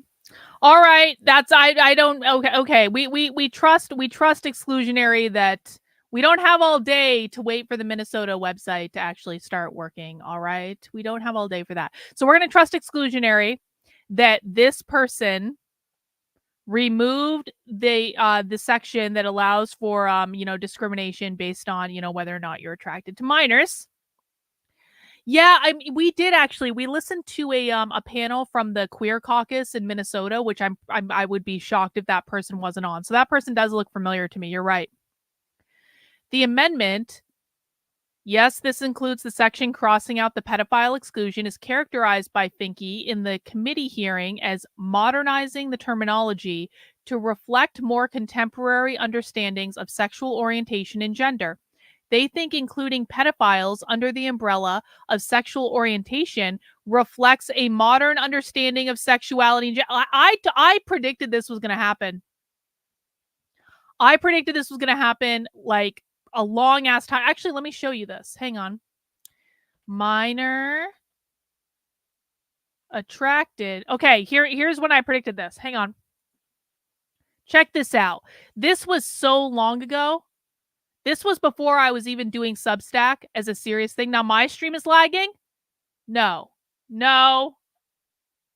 S2: All right. That's I don't okay. We trust exclusionary that we don't have all day to wait for the Minnesota website to actually start working. All right. We don't have all day for that. So we're gonna trust exclusionary that this person removed the section that allows for discrimination based on whether or not you're attracted to minors. Yeah, I mean, we did actually. We listened to a panel from the Queer Caucus in Minnesota, which I would be shocked if that person wasn't on. So that person does look familiar to me. You're right. The amendment, yes, this includes the section crossing out the pedophile exclusion, is characterized by Finke in the committee hearing as modernizing the terminology to reflect more contemporary understandings of sexual orientation and gender. They think including pedophiles under the umbrella of sexual orientation reflects a modern understanding of sexuality. I predicted this was going to happen. I predicted this was going to happen like a long ass time. Actually, let me show you this. Hang on. Minor attracted. Okay, here's when I predicted this. Hang on. Check this out. This was so long ago. This was before I was even doing Substack as a serious thing. Now my stream is lagging? No. No.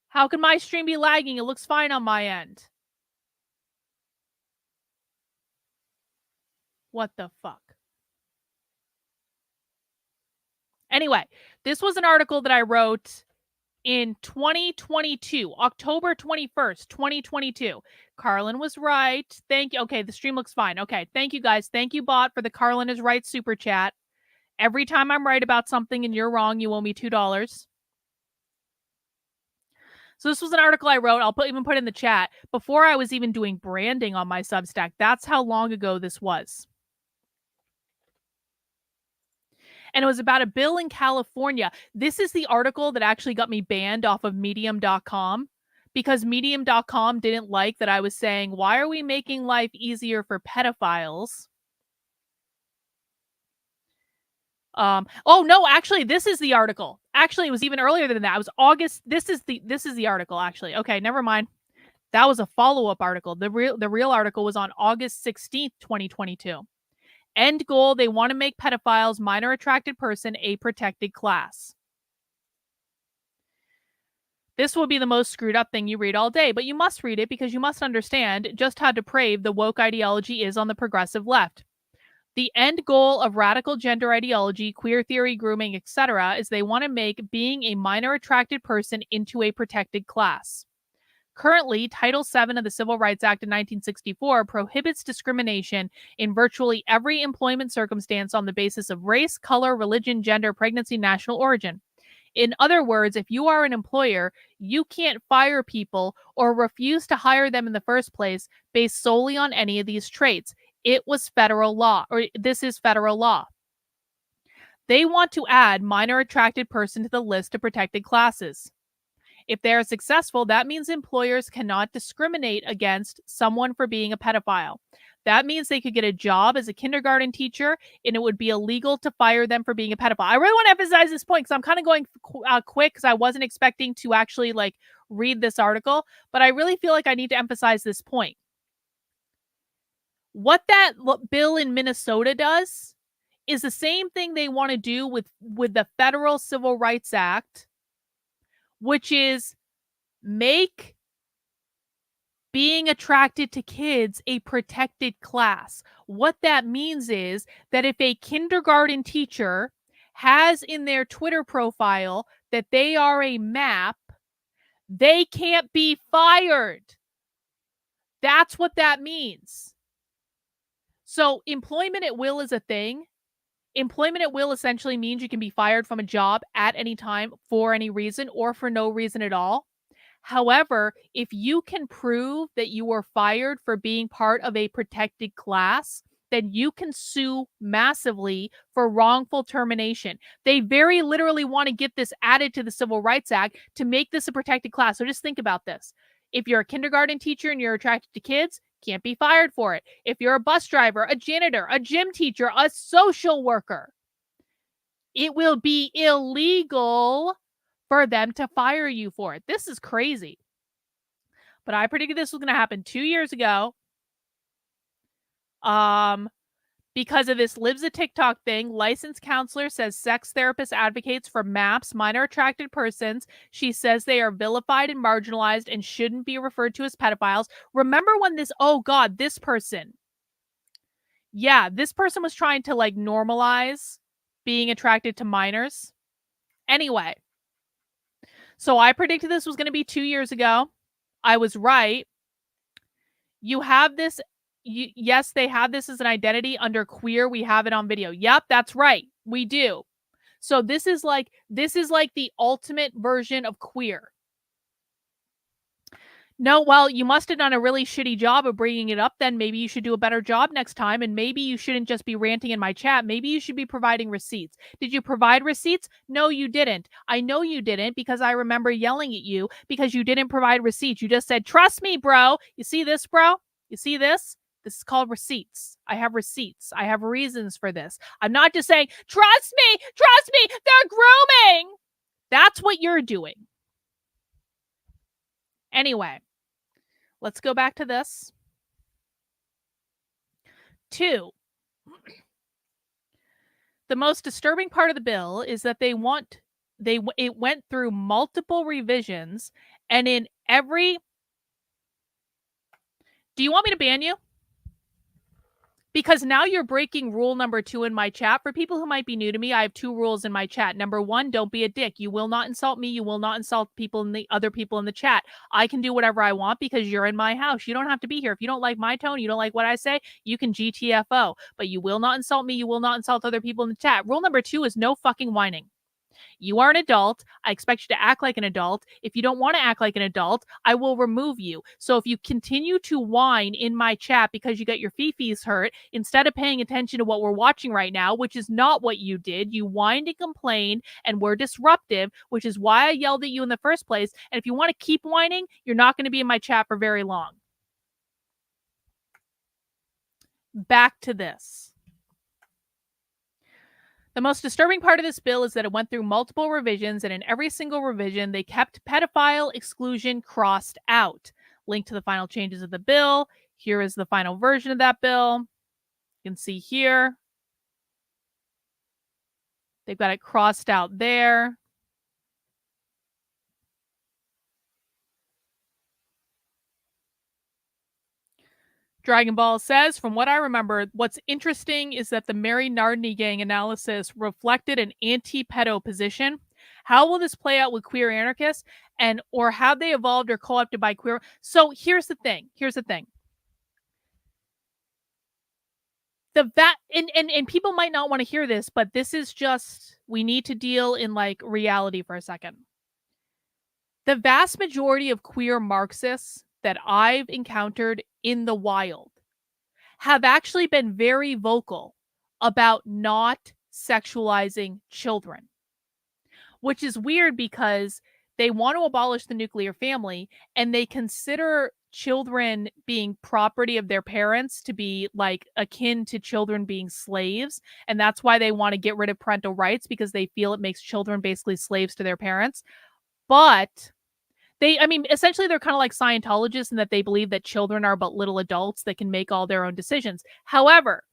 S2: How can my stream be lagging? It looks fine on my end. What the fuck? Anyway, this was an article that I wrote in 2022, October 21st, 2022. Carlin was right. Thank you. Okay, the stream looks fine. Okay, thank you guys. Thank you, bot, for the Carlin is right super chat. Every time I'm right about something and you're wrong, you owe me $2. So this was an article I wrote. I'll even put it in the chat before I was even doing branding on my Substack. That's how long ago this was. And it was about a bill in California. This is the article that actually got me banned off of medium.com because medium.com didn't like that I was saying, why are we making life easier for pedophiles? Oh no, actually, this is the article. Actually, it was even earlier than that. It was August. This is the article, actually. Okay, never mind. That was a follow-up article. The real article was on August 16th, 2022. End goal, they want to make pedophiles, minor attracted person, a protected class. This will be the most screwed up thing you read all day, but you must read it because you must understand just how depraved the woke ideology is on the progressive left. The end goal of radical gender ideology, queer theory, grooming, etc., is they want to make being a minor attracted person into a protected class. Currently, Title VII of the Civil Rights Act of 1964 prohibits discrimination in virtually every employment circumstance on the basis of race, color, religion, gender, pregnancy, national origin. In other words, if you are an employer, you can't fire people or refuse to hire them in the first place based solely on any of these traits. It was federal law, or this is federal law. They want to add minor attracted person to the list of protected classes. If they are successful, that means employers cannot discriminate against someone for being a pedophile. That means they could get a job as a kindergarten teacher and it would be illegal to fire them for being a pedophile. I really want to emphasize this point because I'm kind of going quick because I wasn't expecting to actually read this article, but I really feel like I need to emphasize this point. What that bill in Minnesota does is the same thing they want to do with the Federal Civil Rights Act, which is make being attracted to kids a protected class. What that means is that if a kindergarten teacher has in their Twitter profile that they are a MAP, they can't be fired. That's what that means. So employment at will is a thing. Employment at will essentially means you can be fired from a job at any time for any reason or for no reason at all. However, if you can prove that you were fired for being part of a protected class, then you can sue massively for wrongful termination. They very literally want to get this added to the Civil Rights Act to make this a protected class. So just think about this. If you're a kindergarten teacher and you're attracted to kids, can't be fired for it. If you're a bus driver, a janitor, a gym teacher, a social worker, it will be illegal for them to fire you for it. This is crazy. but I predicted this was going to happen 2 years ago. Because of this lives a TikTok thing, licensed counselor says sex therapist advocates for MAPS, minor attracted persons. She says they are vilified and marginalized and shouldn't be referred to as pedophiles. Remember when this, oh God, this person. Yeah, this person was trying to like normalize being attracted to minors. Anyway, so I predicted this was going to be 2 years ago. I was right. You have this. Yes, they have this as an identity under queer. We have it on video. Yep, that's right. We do. So this is like the ultimate version of queer. No, well, you must have done a really shitty job of bringing it up. Then maybe you should do a better job next time. And maybe you shouldn't just be ranting in my chat. Maybe you should be providing receipts. Did you provide receipts? No, you didn't. I know you didn't because I remember yelling at you because you didn't provide receipts. You just said, trust me, bro. You see this, bro? You see this? This is called receipts. I have receipts. I have reasons for this. I'm not just saying, trust me, they're grooming. That's what you're doing. Anyway, let's go back to this. 2. The most disturbing part of the bill is that it went through multiple revisions, and in every... Do you want me to ban you? Because now you're breaking rule number 2 in my chat. For people who might be new to me, I have 2 rules in my chat. Number 1, don't be a dick. You will not insult me. You will not insult other people in the chat. I can do whatever I want because you're in my house. You don't have to be here. If you don't like my tone, you don't like what I say, you can GTFO. But you will not insult me. You will not insult other people in the chat. Rule number 2 is no fucking whining. You are an adult. I expect you to act like an adult. If you don't want to act like an adult, I will remove you. So if you continue to whine in my chat because you got your fifis hurt, instead of paying attention to what we're watching right now, which is not what you did, you whined and complained and were disruptive, which is why I yelled at you in the first place. And if you want to keep whining, you're not going to be in my chat for very long. Back to this. The most disturbing part of this bill is that it went through multiple revisions, and in every single revision, they kept pedophile exclusion crossed out. Link to the final changes of the bill. Here is the final version of that bill. You can see here. They've got it crossed out there. Dragon Ball says, from what I remember, what's interesting is that the Mary Nardini gang analysis reflected an anti-pedo position. How will this play out with queer anarchists, or have they evolved or co-opted by queer? So here's the thing. And people might not want to hear this, but this is just, we need to deal in like reality for a second. The vast majority of queer Marxists that I've encountered in the wild have actually been very vocal about not sexualizing children, which is weird because they want to abolish the nuclear family and they consider children being property of their parents to be like akin to children being slaves. And that's why they want to get rid of parental rights, because they feel it makes children basically slaves to their parents. But essentially they're kind of like Scientologists in that they believe that children are but little adults that can make all their own decisions. However,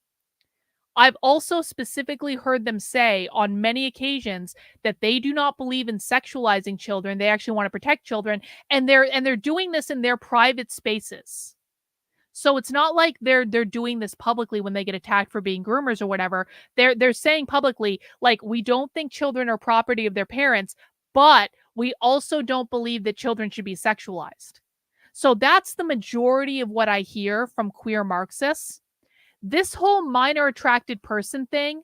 S2: I've also specifically heard them say on many occasions that they do not believe in sexualizing children. They actually want to protect children, and they're doing this in their private spaces. So it's not like they're doing this publicly when they get attacked for being groomers or whatever. They're saying publicly, like, we don't think children are property of their parents, but we also don't believe that children should be sexualized. So that's the majority of what I hear from queer Marxists. This whole minor attracted person thing,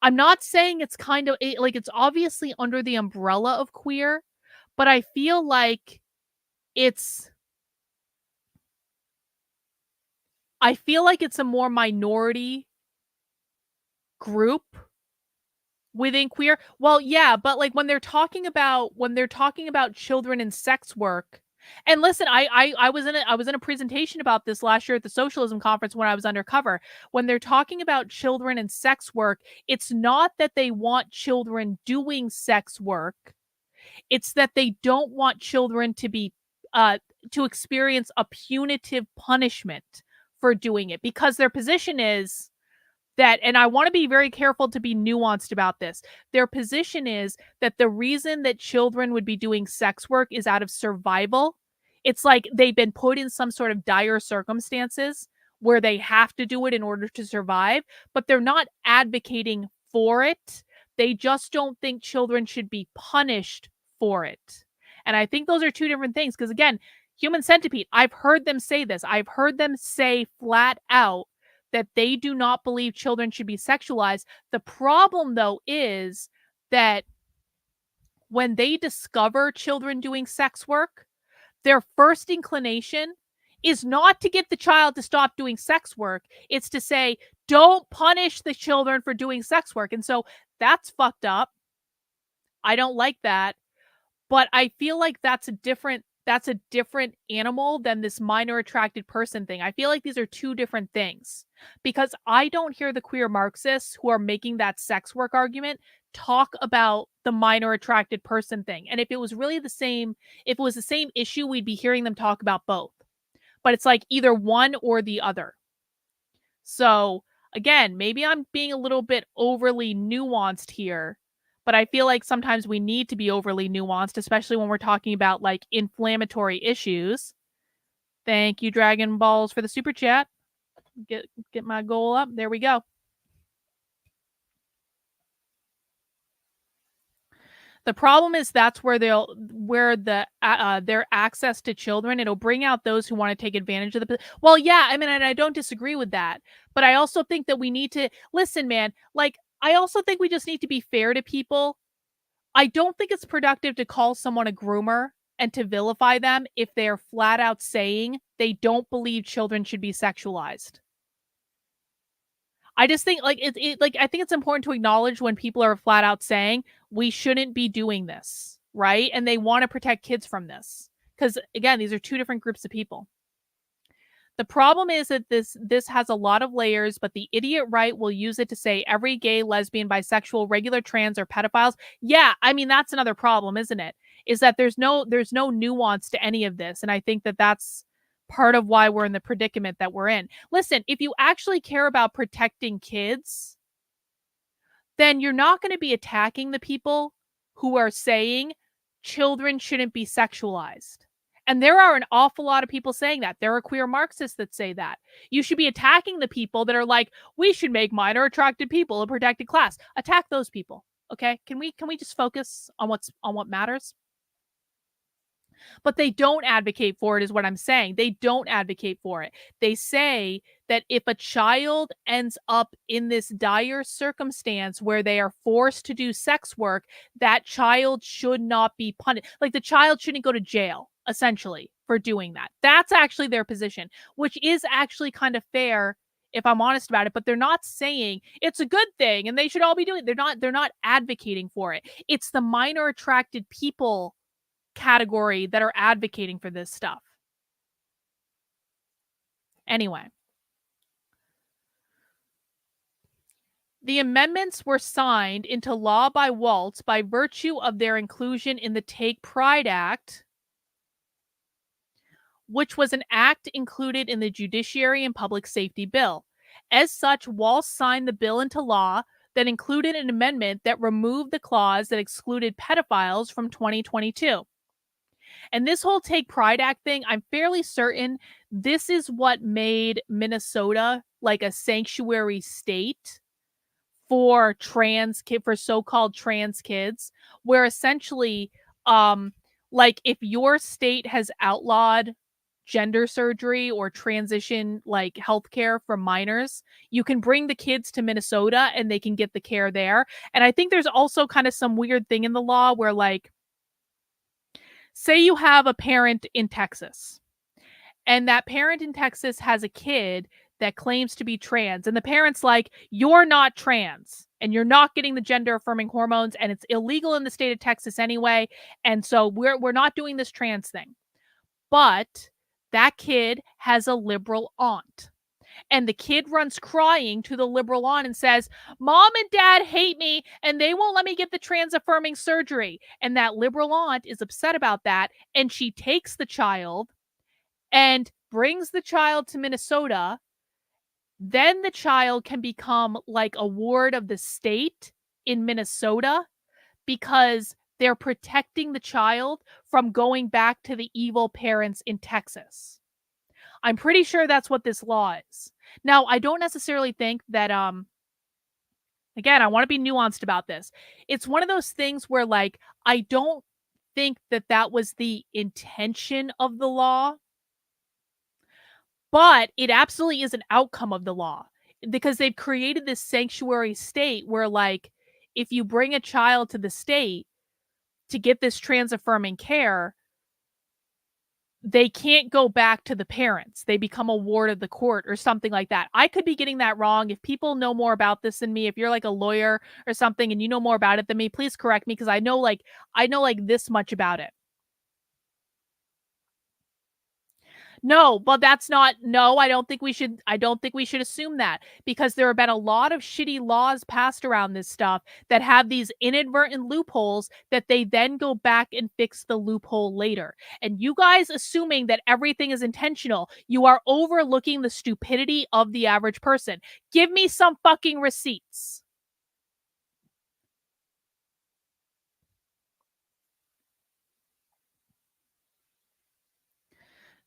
S2: I'm not saying it's kind of like it's obviously under the umbrella of queer, but I feel like it's a more minority group within queer. Well, yeah, but like when they're talking about children in sex work, and listen, I was in a presentation about this last year at the Socialism Conference when I was undercover. When they're talking about children and sex work, it's not that they want children doing sex work. It's that they don't want children to be to experience a punitive punishment for doing it, because their position is that, and I want to be very careful to be nuanced about this, their position is that the reason that children would be doing sex work is out of survival. It's like they've been put in some sort of dire circumstances where they have to do it in order to survive, but they're not advocating for it. They just don't think children should be punished for it. And I think those are two different things, because again, Human Centipede, I've heard them say this. I've heard them say flat out that they do not believe children should be sexualized. The problem, though, is that when they discover children doing sex work, their first inclination is not to get the child to stop doing sex work. It's to say, don't punish the children for doing sex work. And so that's fucked up. I don't like that. But I feel like that's a different animal than this minor attracted person thing. I feel like these are two different things, because I don't hear the queer Marxists who are making that sex work argument talk about the minor attracted person thing. And if it was really the same issue, we'd be hearing them talk about both. But it's like either one or the other. So again, maybe I'm being a little bit overly nuanced here, but I feel like sometimes we need to be overly nuanced, especially when we're talking about like inflammatory issues. Thank you, Dragon Balls, for the super chat. Get my goal up. There we go. The problem is that's where their access to children, it'll bring out those who want to take advantage of the. Well, yeah, I mean, and I don't disagree with that, but I also think that we need to listen, man. Like, I also think we just need to be fair to people. I don't think it's productive to call someone a groomer and to vilify them if they are flat out saying they don't believe children should be sexualized. I just think like I think it's important to acknowledge when people are flat out saying we shouldn't be doing this, right? And they want to protect kids from this. Because again, these are two different groups of people. The problem is that this has a lot of layers, but the idiot right will use it to say every gay, lesbian, bisexual, regular trans are pedophiles. Yeah, I mean, that's another problem, isn't it? Is that there's no nuance to any of this. And I think that that's part of why we're in the predicament that we're in. Listen, if you actually care about protecting kids, then you're not going to be attacking the people who are saying children shouldn't be sexualized. And there are an awful lot of people saying that. There are queer Marxists that say that. You should be attacking the people that are like, we should make minor attracted people a protected class. Attack those people. Okay? Can we just focus on what matters? But they don't advocate for it, is what I'm saying. They don't advocate for it. They say that if a child ends up in this dire circumstance where they are forced to do sex work, that child should not be punished. Like, the child shouldn't go to jail, essentially, for doing that. That's actually their position, which is actually kind of fair if I'm honest about it, but they're not saying it's a good thing and they should all be doing it. They're not advocating for it. It's the minor attracted people category that are advocating for this stuff. Anyway, the amendments were signed into law by Walz by virtue of their inclusion in the Take Pride Act, which was an act included in the Judiciary and Public Safety Bill. As such, Walz signed the bill into law that included an amendment that removed the clause that excluded pedophiles from 2022. And this whole Take Pride Act thing, I'm fairly certain this is what made Minnesota like a sanctuary state for so-called trans kids, where essentially, like, if your state has outlawed gender surgery or transition like healthcare for minors, you can bring the kids to Minnesota and they can get the care there. And I think there's also kind of some weird thing in the law where, like, say you have a parent in Texas, and that parent in Texas has a kid that claims to be trans, and the parent's like, you're not trans, and you're not getting the gender affirming hormones, and it's illegal in the state of Texas anyway, and so we're not doing this trans thing. But that kid has a liberal aunt. And the kid runs crying to the liberal aunt and says, Mom and Dad hate me and they won't let me get the trans affirming surgery. And that liberal aunt is upset about that. And she takes the child and brings the child to Minnesota, then the child can become like a ward of the state in Minnesota because they're protecting the child from going back to the evil parents in Texas. I'm pretty sure that's what this law is. Now, I don't necessarily think that, again, I want to be nuanced about this. It's one of those things where, like, I don't think that that was the intention of the law, but it absolutely is an outcome of the law because they've created this sanctuary state where, like, if you bring a child to the state to get this trans affirming care, they can't go back to the parents. They become a ward of the court or something like that. I could be getting that wrong. If people know more about this than me, if you're like a lawyer or something and you know more about it than me, please correct me because I know like this much about it. No, but that's not, no, I don't think we should assume that because there have been a lot of shitty laws passed around this stuff that have these inadvertent loopholes that they then go back and fix the loophole later. And you guys assuming that everything is intentional, you are overlooking the stupidity of the average person. Give me some fucking receipts.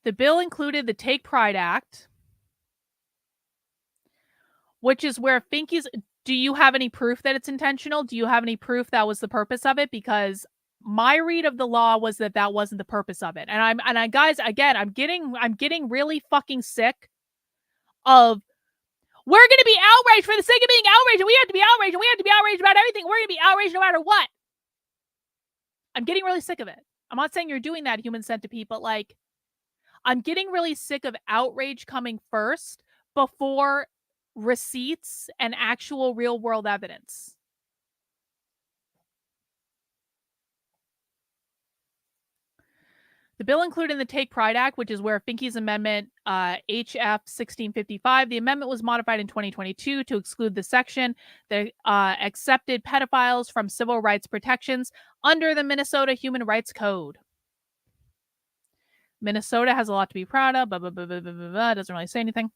S2: The bill included the Take Pride Act, which is where Finky's... Do you have any proof that it's intentional? Do you have any proof that was the purpose of it? Because my read of the law was that that wasn't the purpose of it. And I guys, again, I'm getting really fucking sick of we're going to be outraged for the sake of being outraged, and we have to be outraged, and we have to be outraged about everything. We're going to be outraged no matter what. I'm getting really sick of it. I'm not saying you're doing that, human centipede, but like, I'm getting really sick of outrage coming first before receipts and actual real world evidence. The bill included in the Take Pride Act, which is where Finky's amendment, HF 1655, the amendment was modified in 2022 to exclude the section that accepted pedophiles from civil rights protections under the Minnesota Human Rights Code. Minnesota has a lot to be proud of. Blah, blah, blah, blah, blah, blah, blah. Doesn't really say anything.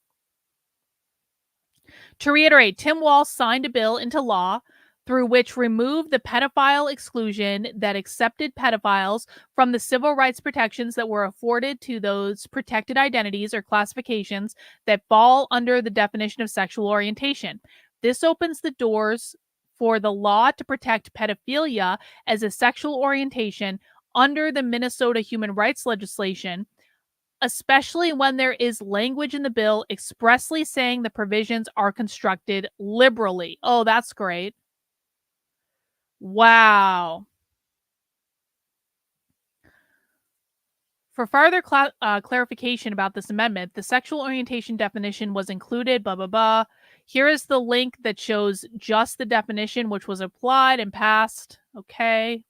S2: To reiterate, Tim Walz signed a bill into law through which removed the pedophile exclusion that accepted pedophiles from the civil rights protections that were afforded to those protected identities or classifications that fall under the definition of sexual orientation. This opens the doors for the law to protect pedophilia as a sexual orientation under the Minnesota human rights legislation, especially when there is language in the bill expressly saying the provisions are constructed liberally. Oh, that's great. Wow. For further clarification about this amendment, the sexual orientation definition was included, blah, blah, blah. Here is the link that shows just the definition, which was applied and passed. Okay.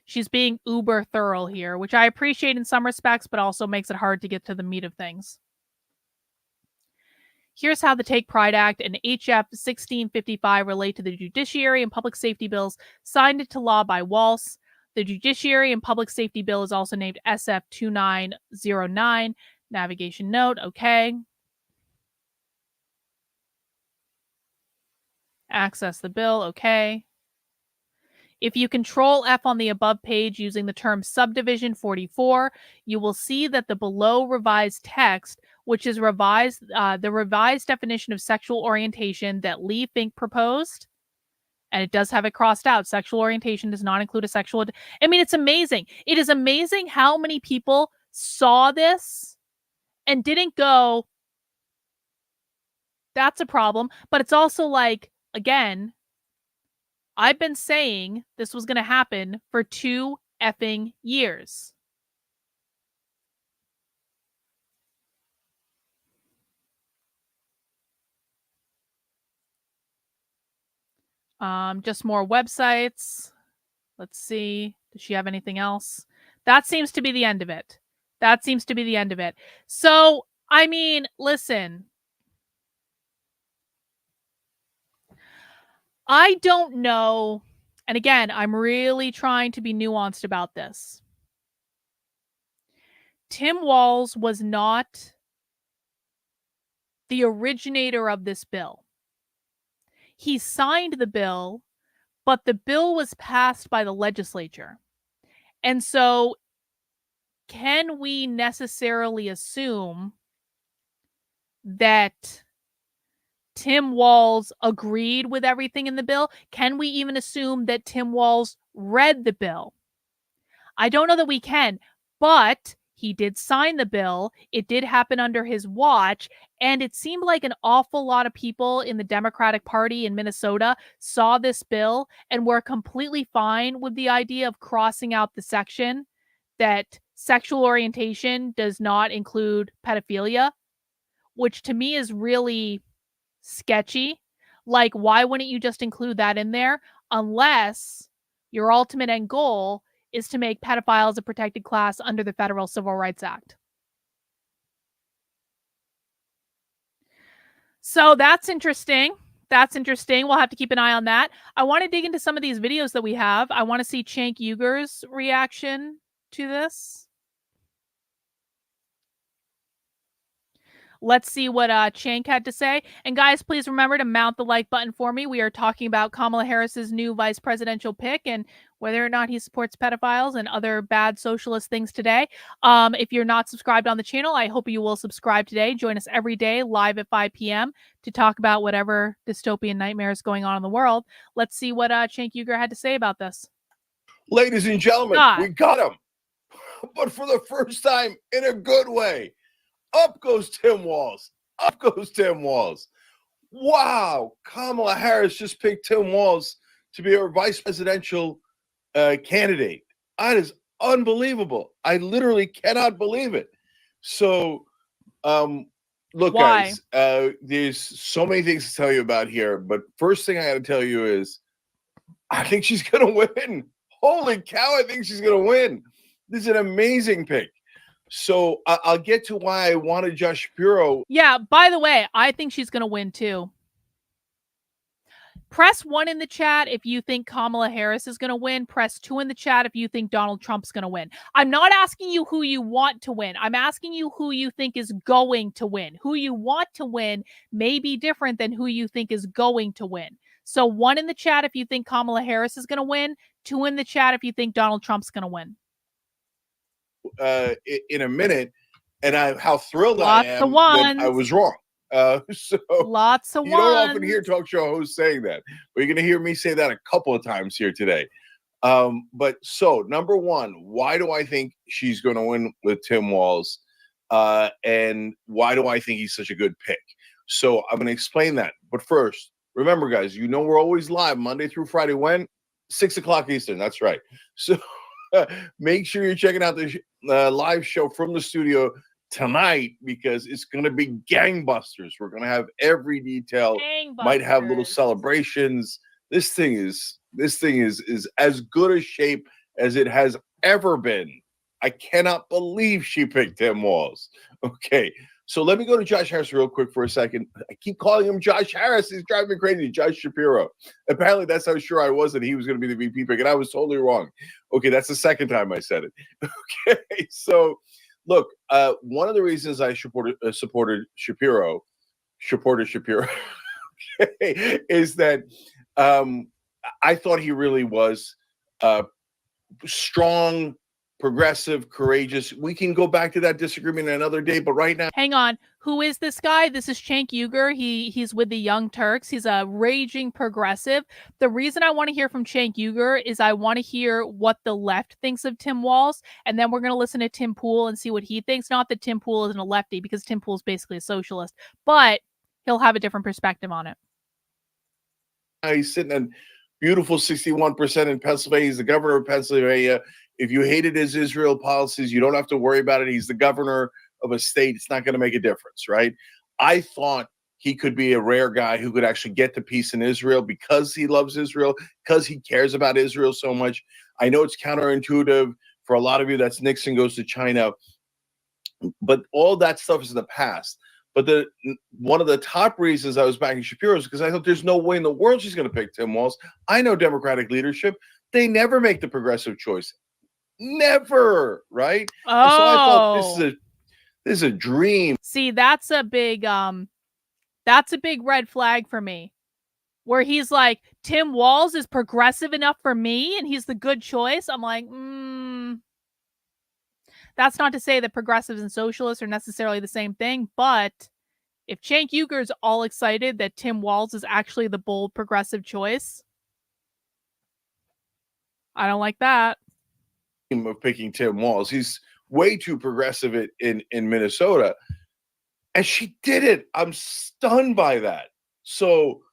S2: She's being uber thorough here, which I appreciate in some respects, but also makes it hard to get to the meat of things. Here's how the Take Pride Act and HF 1655 relate to the Judiciary and Public Safety bills signed into law by Walz. The Judiciary and Public Safety bill is also named SF 2909. Navigation note, okay. Access the bill, okay. If you Control F on the above page using the term subdivision 44, you will see that the below revised text, which is the revised definition of sexual orientation that Lee Fink proposed, and it does have it crossed out. Sexual orientation does not include a sexual... I mean, it's amazing. It is amazing how many people saw this and didn't go, that's a problem. But it's also like, again, I've been saying this was going to happen for 2 effing years. Just more websites. Let's see. Does she have anything else? That seems to be the end of it. That seems to be the end of it. So, I mean, listen. I don't know. And again, I'm really trying to be nuanced about this. Tim Walz was not the originator of this bill. He signed the bill, but the bill was passed by the legislature. And so, can we necessarily assume that Tim Walz agreed with everything in the bill? Can we even assume that Tim Walz read the bill? I don't know that we can, but he did sign the bill. It did happen under his watch, and it seemed like an awful lot of people in the Democratic Party in Minnesota saw this bill and were completely fine with the idea of crossing out the section that sexual orientation does not include pedophilia, which to me is really sketchy. Like, why wouldn't you just include that in there unless your ultimate end goal is to make pedophiles a protected class under the Federal Civil Rights Act? So that's interesting. That's interesting. We'll have to keep an eye on that. I want to dig into some of these videos that we have. I want to see Cenk Uygur's reaction to this. Let's see what Cenk had to say. And guys, please remember to mount the like button for me. We are talking about Kamala Harris's new vice presidential pick and whether or not he supports pedophiles and other bad socialist things today. If you're not subscribed on the channel, I hope you will subscribe today. Join us every day live at 5 p.m. to talk about whatever dystopian nightmare is going on in the world. Let's see what Cenk Uygur had to say about this.
S8: Ladies and gentlemen, we got him. But for the first time in a good way. Up goes Tim Walz. Up goes Tim Walz. Wow. Kamala Harris just picked Tim Walz to be her vice presidential candidate. That is unbelievable. I literally cannot believe it. So, look,
S2: Why?
S8: guys, there's so many things to tell you about here. But first thing I got to tell you is I think she's going to win. Holy cow, I think she's going to win. This is an amazing pick. So I'll get to why I wanted Josh Shapiro.
S2: Yeah, by the way, I think she's going to win too. Press 1 in the chat if you think Kamala Harris is going to win. Press 2 in the chat if you think Donald Trump's going to win. I'm not asking you who you want to win. I'm asking you who you think is going to win. Who you want to win may be different than who you think is going to win. So 1 in the chat if you think Kamala Harris is going to win. 2 in the chat if you think Donald Trump's going to win.
S8: In a minute, and how thrilled
S2: Lots
S8: I am
S2: of ones.
S8: that I was wrong. So
S2: Lots of
S8: you
S2: ones.
S8: don't often hear talk show hosts saying that, but you're going to hear me say that a couple of times here today. But so number one, why do I think she's going to win with Tim Walz? And why do I think he's such a good pick? So I'm going to explain that. But first, remember, guys, you know we're always live Monday through Friday. When? 6 o'clock Eastern. That's right. So make sure you're checking out the live show from the studio tonight because it's going to be gangbusters. We're going to have every detail. Might have little celebrations. This thing is as good a shape as it has ever been. I cannot believe she picked Tim Walz. Okay, so let me go to Josh Harris real quick for a second. I keep calling him Josh Harris. He's driving me crazy. Josh Shapiro. Apparently, that's how sure I was that he was going to be the VP pick, and I was totally wrong. Okay, that's the second time I said it. Okay, so look, one of the reasons I supported Shapiro, okay, is that I thought he really was strong, progressive, courageous. We can go back to that disagreement another day, but right now.
S2: Hang on. Who is this guy? This is Cenk Uygur. He's with the Young Turks. He's a raging progressive. The reason I want to hear from Cenk Uygur is I want to hear what the left thinks of Tim Walz, and then we're going to listen to Tim Pool and see what he thinks. Not that Tim Pool isn't a lefty, because Tim Pool is basically a socialist, but he'll have a different perspective on it.
S8: He's sitting at beautiful 61% in Pennsylvania. He's the governor of Pennsylvania. If you hated his Israel policies, you don't have to worry about it. He's the governor of a state. It's not going to make a difference, right? I thought he could be a rare guy who could actually get to peace in Israel because he loves Israel, because he cares about Israel so much. I know it's counterintuitive for a lot of you. That's Nixon goes to China. But all that stuff is in the past. But one of the top reasons I was backing Shapiro is because I thought there's no way in the world she's going to pick Tim Walz. I know Democratic leadership. They never make the progressive choice. Never, right? And so I thought this is a dream.
S2: See, that's a big red flag for me. Where he's like, Tim Walz is progressive enough for me and he's the good choice. I'm like, that's not to say that progressives and socialists are necessarily the same thing, but if Cenk Uygur's all excited that Tim Walz is actually the bold progressive choice, I don't like that.
S8: Of picking Tim Walz. He's way too progressive in Minnesota. And she did it. I'm stunned by that. So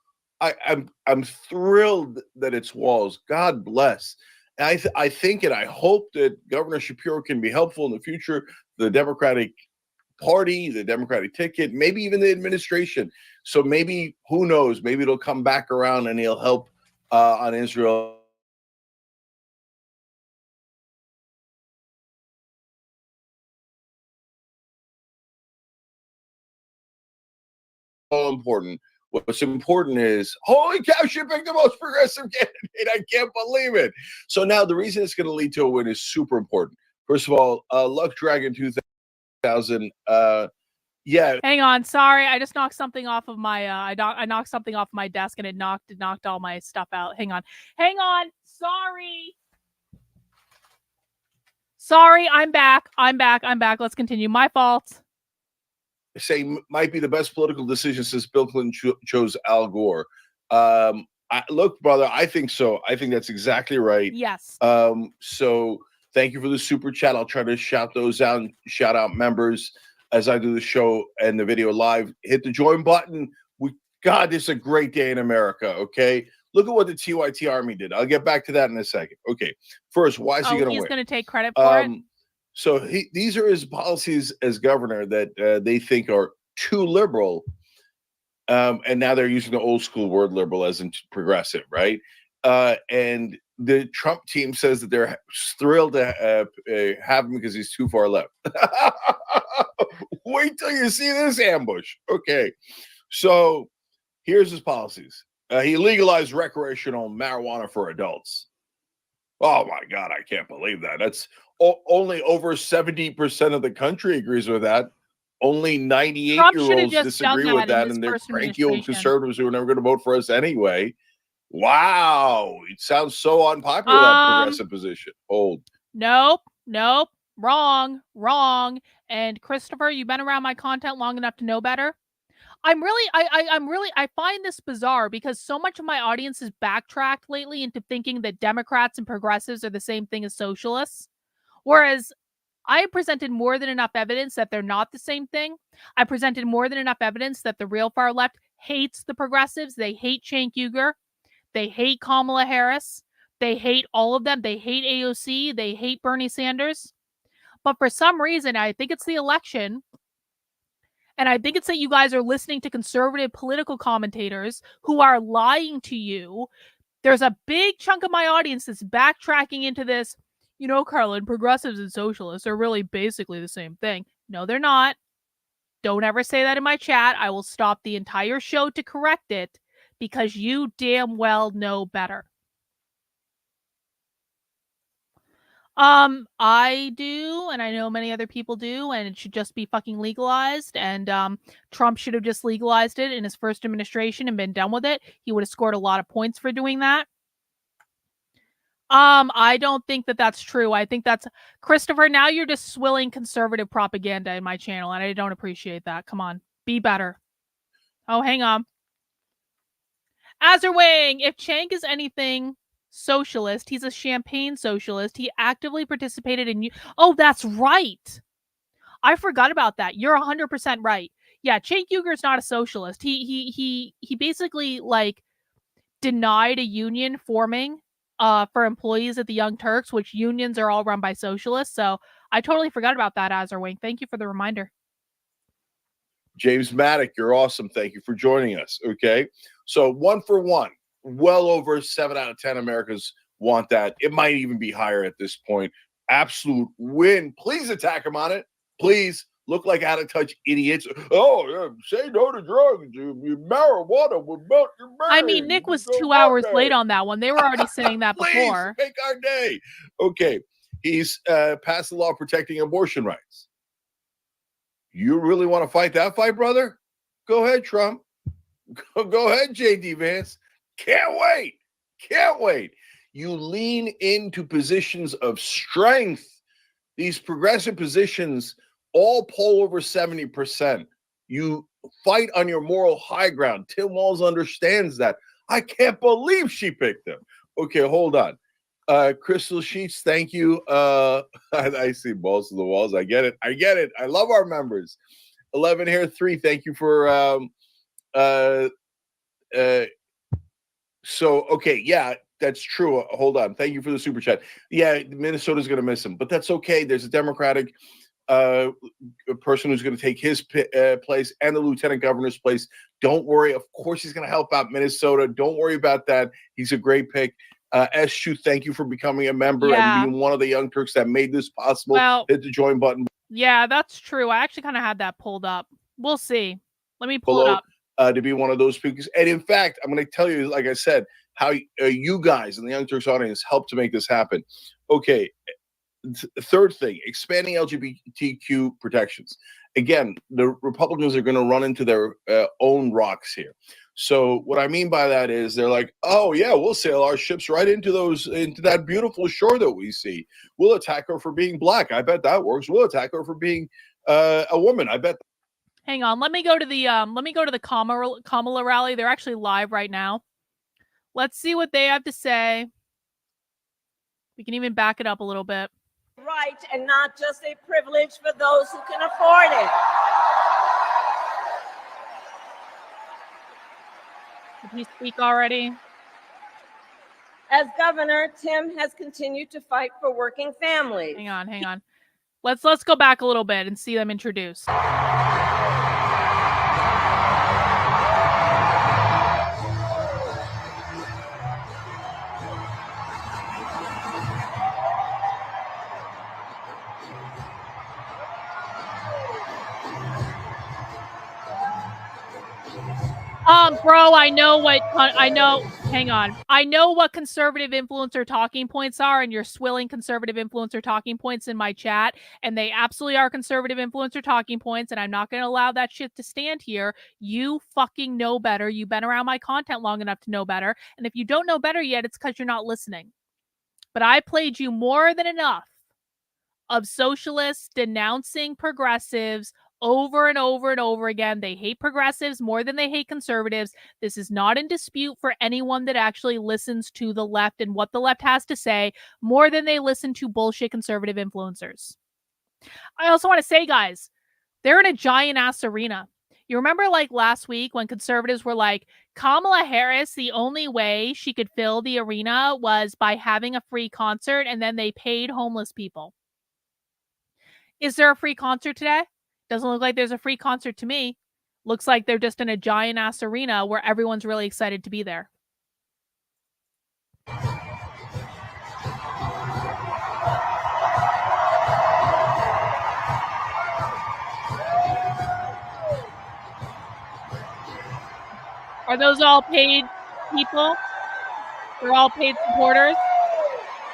S8: I'm thrilled that it's Walz. God bless. And I think and I hope that Governor Shapiro can be helpful in the future. The Democratic Party, the Democratic ticket, maybe even the administration. So maybe, who knows, maybe it'll come back around and he'll help on Israel. So important. What's important is, holy cow, she picked the most progressive candidate. I can't believe it. So now the reason it's going to lead to a win is super important. First of all, Luck Dragon 2000. Yeah.
S2: Hang on, sorry, I just knocked something off of my I knocked something off my desk and it knocked all my stuff out. Hang on, sorry, I'm back. Let's continue. My fault.
S8: Say might be the best political decision since Bill Clinton chose Al Gore. Look, brother, I think so. I think that's exactly right.
S2: Yes.
S8: So thank you for the super chat. I'll try to shout those out and shout out members as I do the show and the video live. Hit the join button. God, this is a great day in America. Okay. Look at what the TYT Army did. I'll get back to that in a second. Okay. First, why is he going to win?
S2: He's going to take credit for it.
S8: So these are his policies as governor that they think are too liberal. And now they're using the old school word liberal as in progressive, right? And the Trump team says that they're thrilled to have him because he's too far left. Wait till you see this ambush. Okay. So here's his policies. He legalized recreational marijuana for adults. Oh my God, I can't believe that. That's only over 70% of the country agrees with that. Only 98-year-olds disagree with that, and they're cranky old conservatives who are never going to vote for us anyway. Wow, it sounds so unpopular, that progressive position. Old.
S2: Nope. Wrong. And Christopher, you've been around my content long enough to know better. I find this bizarre because so much of my audience has backtracked lately into thinking that Democrats and progressives are the same thing as socialists. Whereas I presented more than enough evidence that they're not the same thing. I presented more than enough evidence that the real far left hates the progressives. They hate Cenk Uygur. They hate Kamala Harris. They hate all of them. They hate AOC. They hate Bernie Sanders. But for some reason, I think it's the election. And I think it's that you guys are listening to conservative political commentators who are lying to you. There's a big chunk of my audience that's backtracking into this. You know, Carlin, progressives and socialists are really basically the same thing. No, they're not. Don't ever say that in my chat. I will stop the entire show to correct it because you damn well know better. I do, and I know many other people do, and it should just be fucking legalized. And Trump should have just legalized it in his first administration and been done with it. He would have scored a lot of points for doing that. I don't think that that's true. I think that's Christopher. Now you're just swilling conservative propaganda in my channel, and I don't appreciate that. Come on, be better. Oh, hang on. Azerwang, if Cenk is anything socialist, he's a champagne socialist. He actively participated in. Oh, that's right. I forgot about that. You're 100% right. Yeah, Cenk Uygur is not a socialist. He basically like denied a union forming for employees at the Young Turks, which unions are all run by socialists. So I totally forgot about that, Azerwang. Thank you for the reminder.
S8: James Maddock, you're awesome. Thank you for joining us. Okay. So 1 for 1, well over 7 out of 10 Americans want that. It might even be higher at this point. Absolute win. Please attack him on it. Please look like out of touch idiots. Oh, yeah, say no to drugs. Marijuana will melt your brain.
S2: I mean, Nick was 2 hours late on that one. They were already saying that before.
S8: Make our day. Okay. He's passed a law protecting abortion rights. You really want to fight that fight, brother? Go ahead, Trump. Go ahead, J.D. Vance. Can't wait. Can't wait. You lean into positions of strength. These progressive positions all poll over 70%. You fight on your moral high ground. Tim Walz understands that. I can't believe she picked him. Okay, hold on. Crystal Sheets, thank you. I see balls to the walls. I get it. I love our members. 11 here, 3. Thank you for so okay, yeah, that's true. Hold on. Thank you for the super chat. Yeah, Minnesota's going to miss him, but that's okay. There's a Democratic person who's going to take his place and the lieutenant governor's place. Don't worry. Of course, he's going to help out Minnesota. Don't worry about that. He's a great pick. S2, thank you for becoming a member and being one of the Young Turks that made this possible.
S2: Well,
S8: hit the join button.
S2: Yeah, that's true. I actually kind of had that pulled up. We'll see. Let me pull it up.
S8: To be one of those speakers. And in fact, I'm going to tell you, like I said, how you guys in the Young Turks audience helped to make this happen. Okay. Third thing, expanding LGBTQ protections. Again, the Republicans are going to run into their own rocks here. So what I mean by that is they're like, oh yeah, we'll sail our ships right into that beautiful shore that we see. We'll attack her for being black. I bet that works. We'll attack her for being a woman. I bet.
S2: Hang on. Let me go to the Kamala rally. They're actually live right now. Let's see what they have to say. We can even back it up a little bit.
S9: Right, and not just a privilege for those who can afford it.
S2: Did he speak already?
S9: As governor, Tim has continued to fight for working families.
S2: Hang on. Let's go back a little bit and see them introduced. Bro, I know. Hang on. I know what conservative influencer talking points are, and you're swilling conservative influencer talking points in my chat, and they absolutely are conservative influencer talking points, and I'm not going to allow that shit to stand here. You fucking know better. You've been around my content long enough to know better, and if you don't know better yet, it's because you're not listening. But I played you more than enough of socialists denouncing progressives over and over and over again. They hate progressives more than they hate conservatives. This is not in dispute for anyone that actually listens to the left and what the left has to say more than they listen to bullshit conservative influencers. I also want to say, guys, they're in a giant ass arena. You remember like last week when conservatives were like, Kamala Harris, the only way she could fill the arena was by having a free concert, and then they paid homeless people. Is there a free concert today? Doesn't look like there's a free concert to me. Looks like they're just in a giant ass arena where everyone's really excited to be there. Are those all paid people? They're all paid supporters?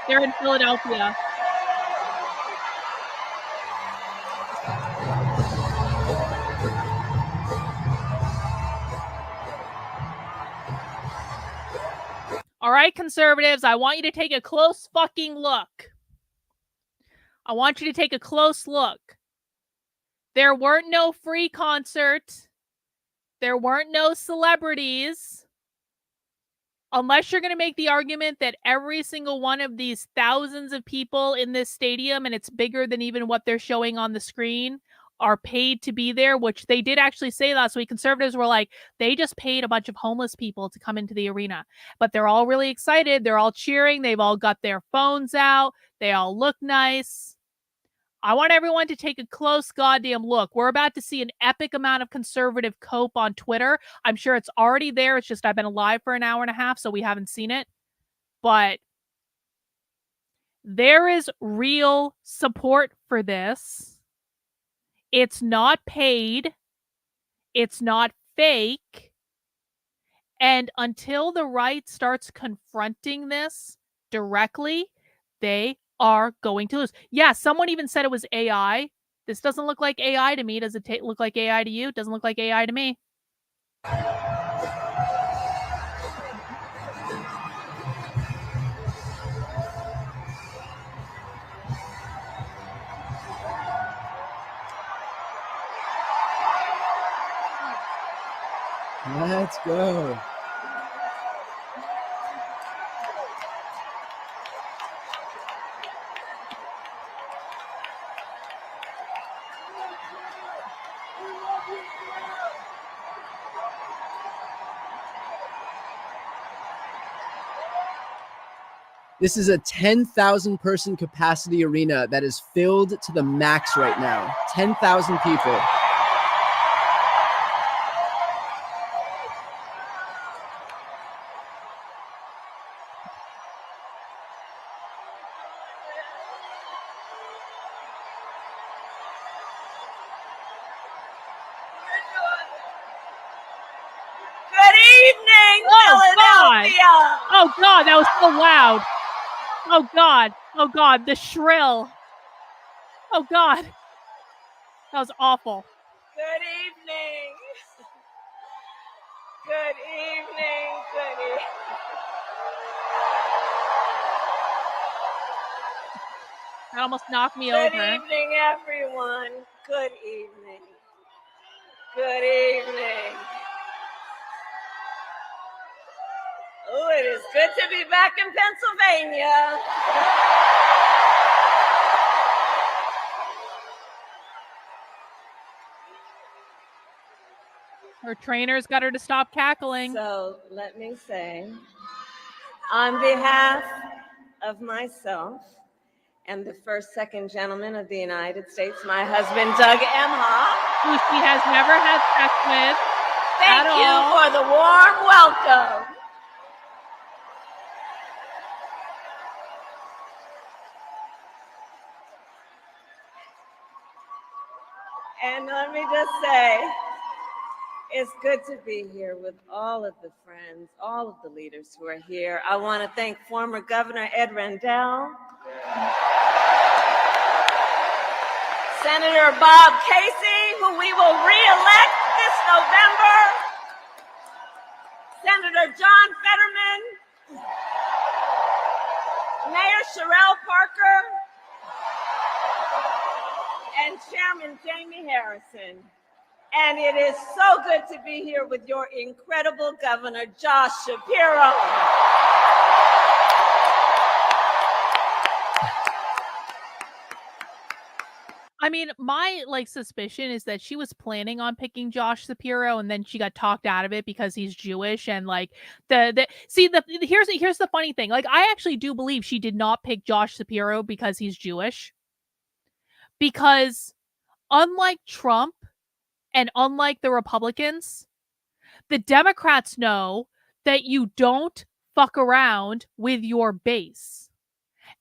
S2: They're in Philadelphia. All right, conservatives, I want you to take a close fucking look. I want you to take a close look. There weren't no free concerts. There weren't no celebrities. Unless you're going to make the argument that every single one of these thousands of people in this stadium, and it's bigger than even what they're showing on the screen, are paid to be there, which they did actually say last week. Conservatives were like, they just paid a bunch of homeless people to come into the arena. But they're all really excited. They're all cheering. They've all got their phones out. They all look nice. I want everyone to take a close goddamn look. We're about to see an epic amount of conservative cope on Twitter. I'm sure it's already there. It's just I've been alive for an hour and a half, so we haven't seen it. But there is real support for this. It's not paid. It's not fake. And until the right starts confronting this directly, they are going to lose. Yeah, someone even said it was AI. This doesn't look like AI to me. Does it look like AI to you? It doesn't look like AI to me.
S10: Let's go. This is a 10,000 person capacity arena that is filled to the max right now. 10,000 people.
S9: Good evening, Philadelphia.
S2: Oh God, that was so loud. Oh God, the shrill. Oh God, that was awful.
S9: Good evening. Good evening. Good evening.
S2: That almost knocked me
S9: Good
S2: over.
S9: evening, everyone. Good evening. Good evening. Oh, it is good to be back in Pennsylvania.
S2: Her trainers got her to stop cackling.
S9: So let me say, on behalf of myself and the first, second gentleman of the United States, my husband, Doug Emhoff,
S2: Who she has never had sex with.
S9: thank
S2: At
S9: you
S2: all.
S9: for the warm welcome. And let me just say, it's good to be here with all of the friends, all of the leaders who are here. I want to thank former Governor Ed Rendell, Senator Bob Casey, who we will re-elect this November, Senator John Fetterman, Mayor Sherelle Parker, and Chairman Jamie Harrison. And it is so good to be here with your incredible Governor, Josh Shapiro.
S2: I mean, my suspicion is that she was planning on picking Josh Shapiro, and then she got talked out of it because he's Jewish. And here's the funny thing. I actually do believe she did not pick Josh Shapiro because he's Jewish. Because unlike Trump and unlike the Republicans, the Democrats know that you don't fuck around with your base.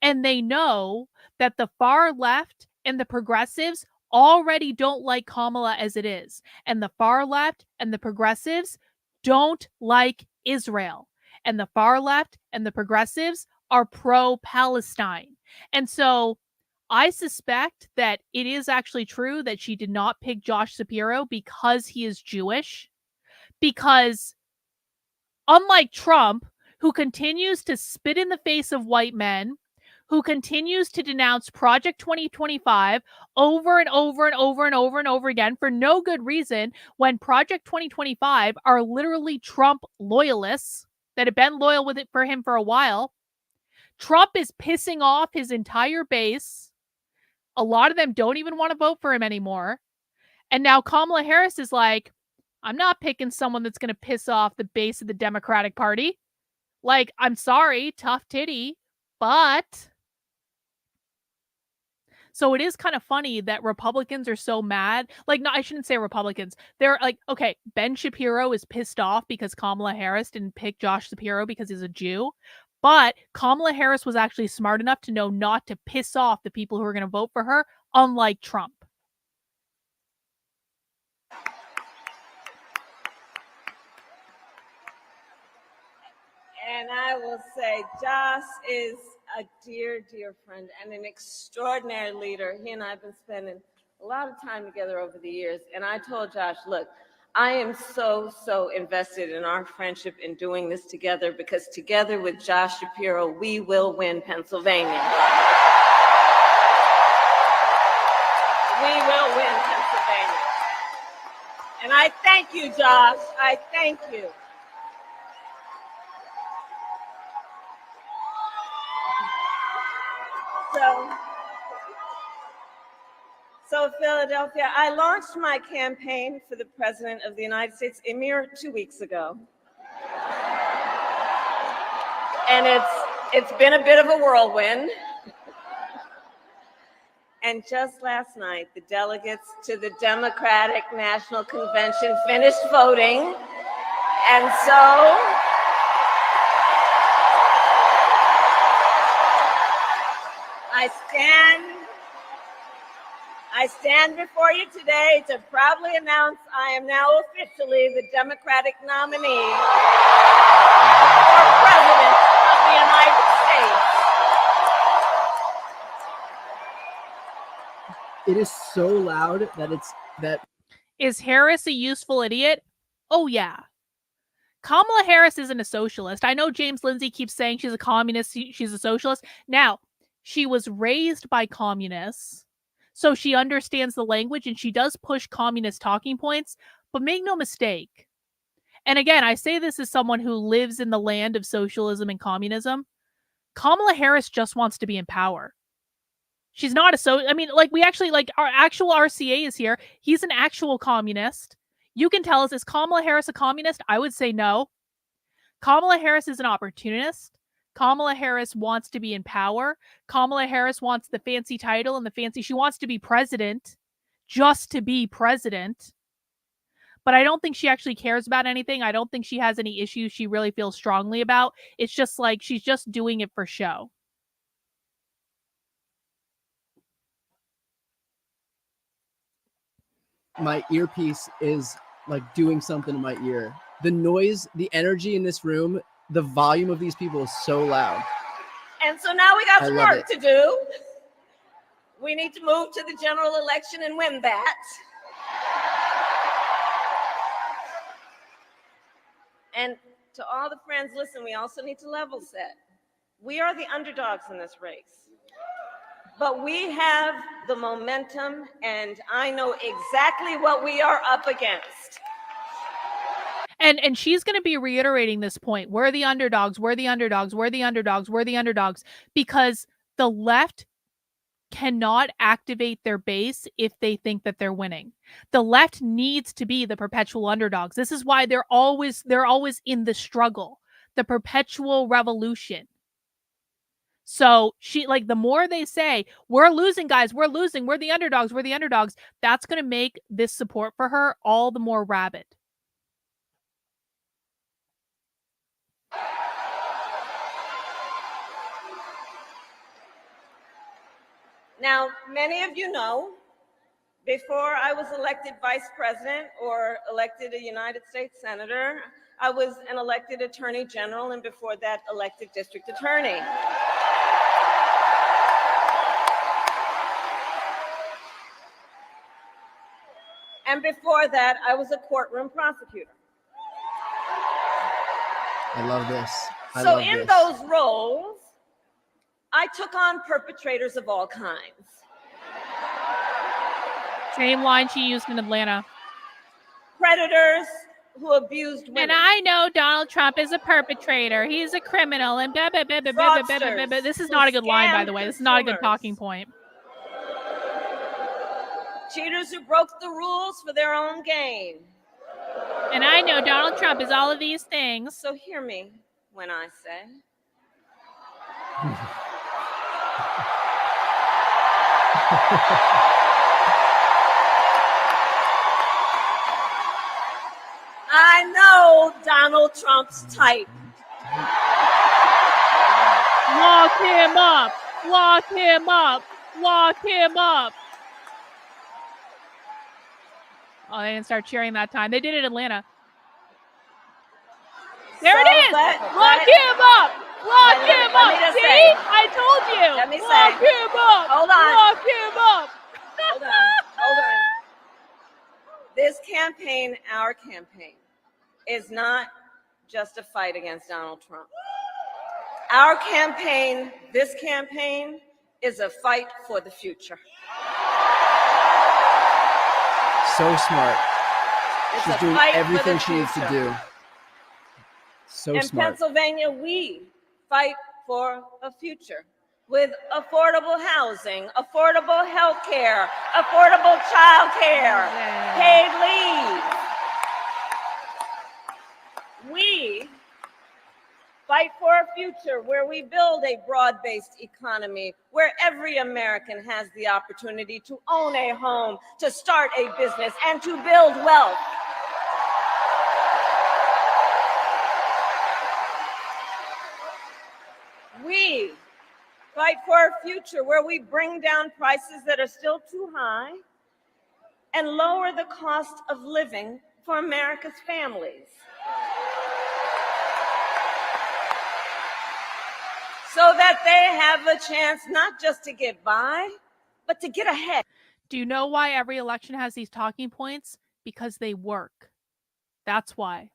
S2: And they know that the far left and the progressives already don't like Kamala as it is. And the far left and the progressives don't like Israel. And the far left and the progressives are pro-Palestine. And so I suspect that it is actually true that she did not pick Josh Shapiro because he is Jewish. Because unlike Trump, who continues to spit in the face of white men, who continues to denounce Project 2025 over and over and over and over and over again for no good reason, when Project 2025 are literally Trump loyalists that have been loyal with it for him for a while. Trump is pissing off his entire base. A lot of them don't even want to vote for him anymore. And now Kamala Harris is like, I'm not picking someone that's going to piss off the base of the Democratic Party. I'm sorry, tough titty, but... So it is kind of funny that Republicans are so mad. No, I shouldn't say Republicans. They're okay, Ben Shapiro is pissed off because Kamala Harris didn't pick Josh Shapiro because he's a Jew. But Kamala Harris was actually smart enough to know not to piss off the people who are going to vote for her, unlike Trump.
S9: And I will say, Josh is a dear, dear friend and an extraordinary leader. He and I have been spending a lot of time together over the years. And I told Josh, look, I am so invested in our friendship in doing this together, because together with Josh Shapiro, we will win Pennsylvania. We will win Pennsylvania. And I thank you, Josh. I thank you. So Philadelphia, I launched my campaign for the President of the United States a mere 2 weeks ago. And it's been a bit of a whirlwind. And just last night, the delegates to the Democratic National Convention finished voting. And so I stand before you today to proudly announce I am now officially the Democratic nominee for President of the United States.
S10: It is so loud that
S2: Is Harris a useful idiot? Oh, yeah. Kamala Harris isn't a socialist. I know James Lindsay keeps saying she's a communist, she's a socialist. Now, she was raised by communists, so she understands the language and she does push communist talking points, but make no mistake. And again, I say this as someone who lives in the land of socialism and communism. Kamala Harris just wants to be in power. She's not we actually, our actual RCA is here. He's an actual communist. You can tell us, is Kamala Harris a communist? I would say no. Kamala Harris is an opportunist. Kamala Harris wants to be in power. Kamala Harris wants the fancy title and she wants to be president just to be president. But I don't think she actually cares about anything. I don't think she has any issues she really feels strongly about. It's just like she's just doing it for show.
S10: my earpiece is like doing something in my ear. The noise, the energy in this room, the volume of these people is so loud.
S9: And so now we got some
S10: love
S9: work to do. We need to move to the general election and win that. And to all the friends, listen, we also need to level set. We are the underdogs in this race, but we have the momentum, and I know exactly what we are up against.
S2: And she's going to be reiterating this point. We're the underdogs. We're the underdogs. We're the underdogs. We're the underdogs. Because the left cannot activate their base if they think that they're winning. The left needs to be the perpetual underdogs. This is why they're always in the struggle, the perpetual revolution. So the more they say, we're losing, guys, we're losing, we're the underdogs, that's going to make this support for her all the more rabid.
S9: Now, many of you know, before I was elected vice president or elected a United States senator, I was an elected attorney general, and before that, elected district attorney. And before that, I was a courtroom prosecutor.
S10: I love this.
S9: So in those roles, I took on perpetrators of all kinds.
S2: Same line she used in Atlanta.
S9: Predators who abused women.
S2: And I know Donald Trump is a perpetrator. He's a criminal. And blah, blah, blah, blah, blah, blah, blah, blah. This is not a good line, by the way. This is not a good talking point.
S9: Cheaters who broke the rules for their own gain.
S2: And I know Donald Trump is all of these things.
S9: So hear me when I say. I know Donald Trump's type.
S2: Lock him up. Lock him up. Lock him up. Oh, they didn't start cheering that time. They did it in Atlanta. There it is. Lock him up. Lock
S9: Let me-
S2: him
S9: let me
S2: up.
S9: just
S2: See?
S9: say-
S2: I told you.
S9: Let me
S2: Lock
S9: say-
S2: him up.
S9: Hold on.
S2: Lock him up.
S9: Hold on. This campaign, our campaign, is not just a fight against Donald Trump. Our campaign, this campaign, is a fight for the future.
S10: So smart.
S9: It's
S10: She's
S9: a
S10: doing
S9: fight for
S10: everything
S9: the
S10: she needs to
S9: future.
S10: do. So
S9: In
S10: smart.
S9: Pennsylvania, we fight for a future with affordable housing, affordable health care, affordable child care, paid leave. We fight for a future where we build a broad-based economy, where every American has the opportunity to own a home, to start a business, and to build wealth. We fight for a future where we bring down prices that are still too high and lower the cost of living for America's families. So that they have a chance not just to get by, but to get ahead.
S2: Do you know why every election has these talking points? Because they work. That's why.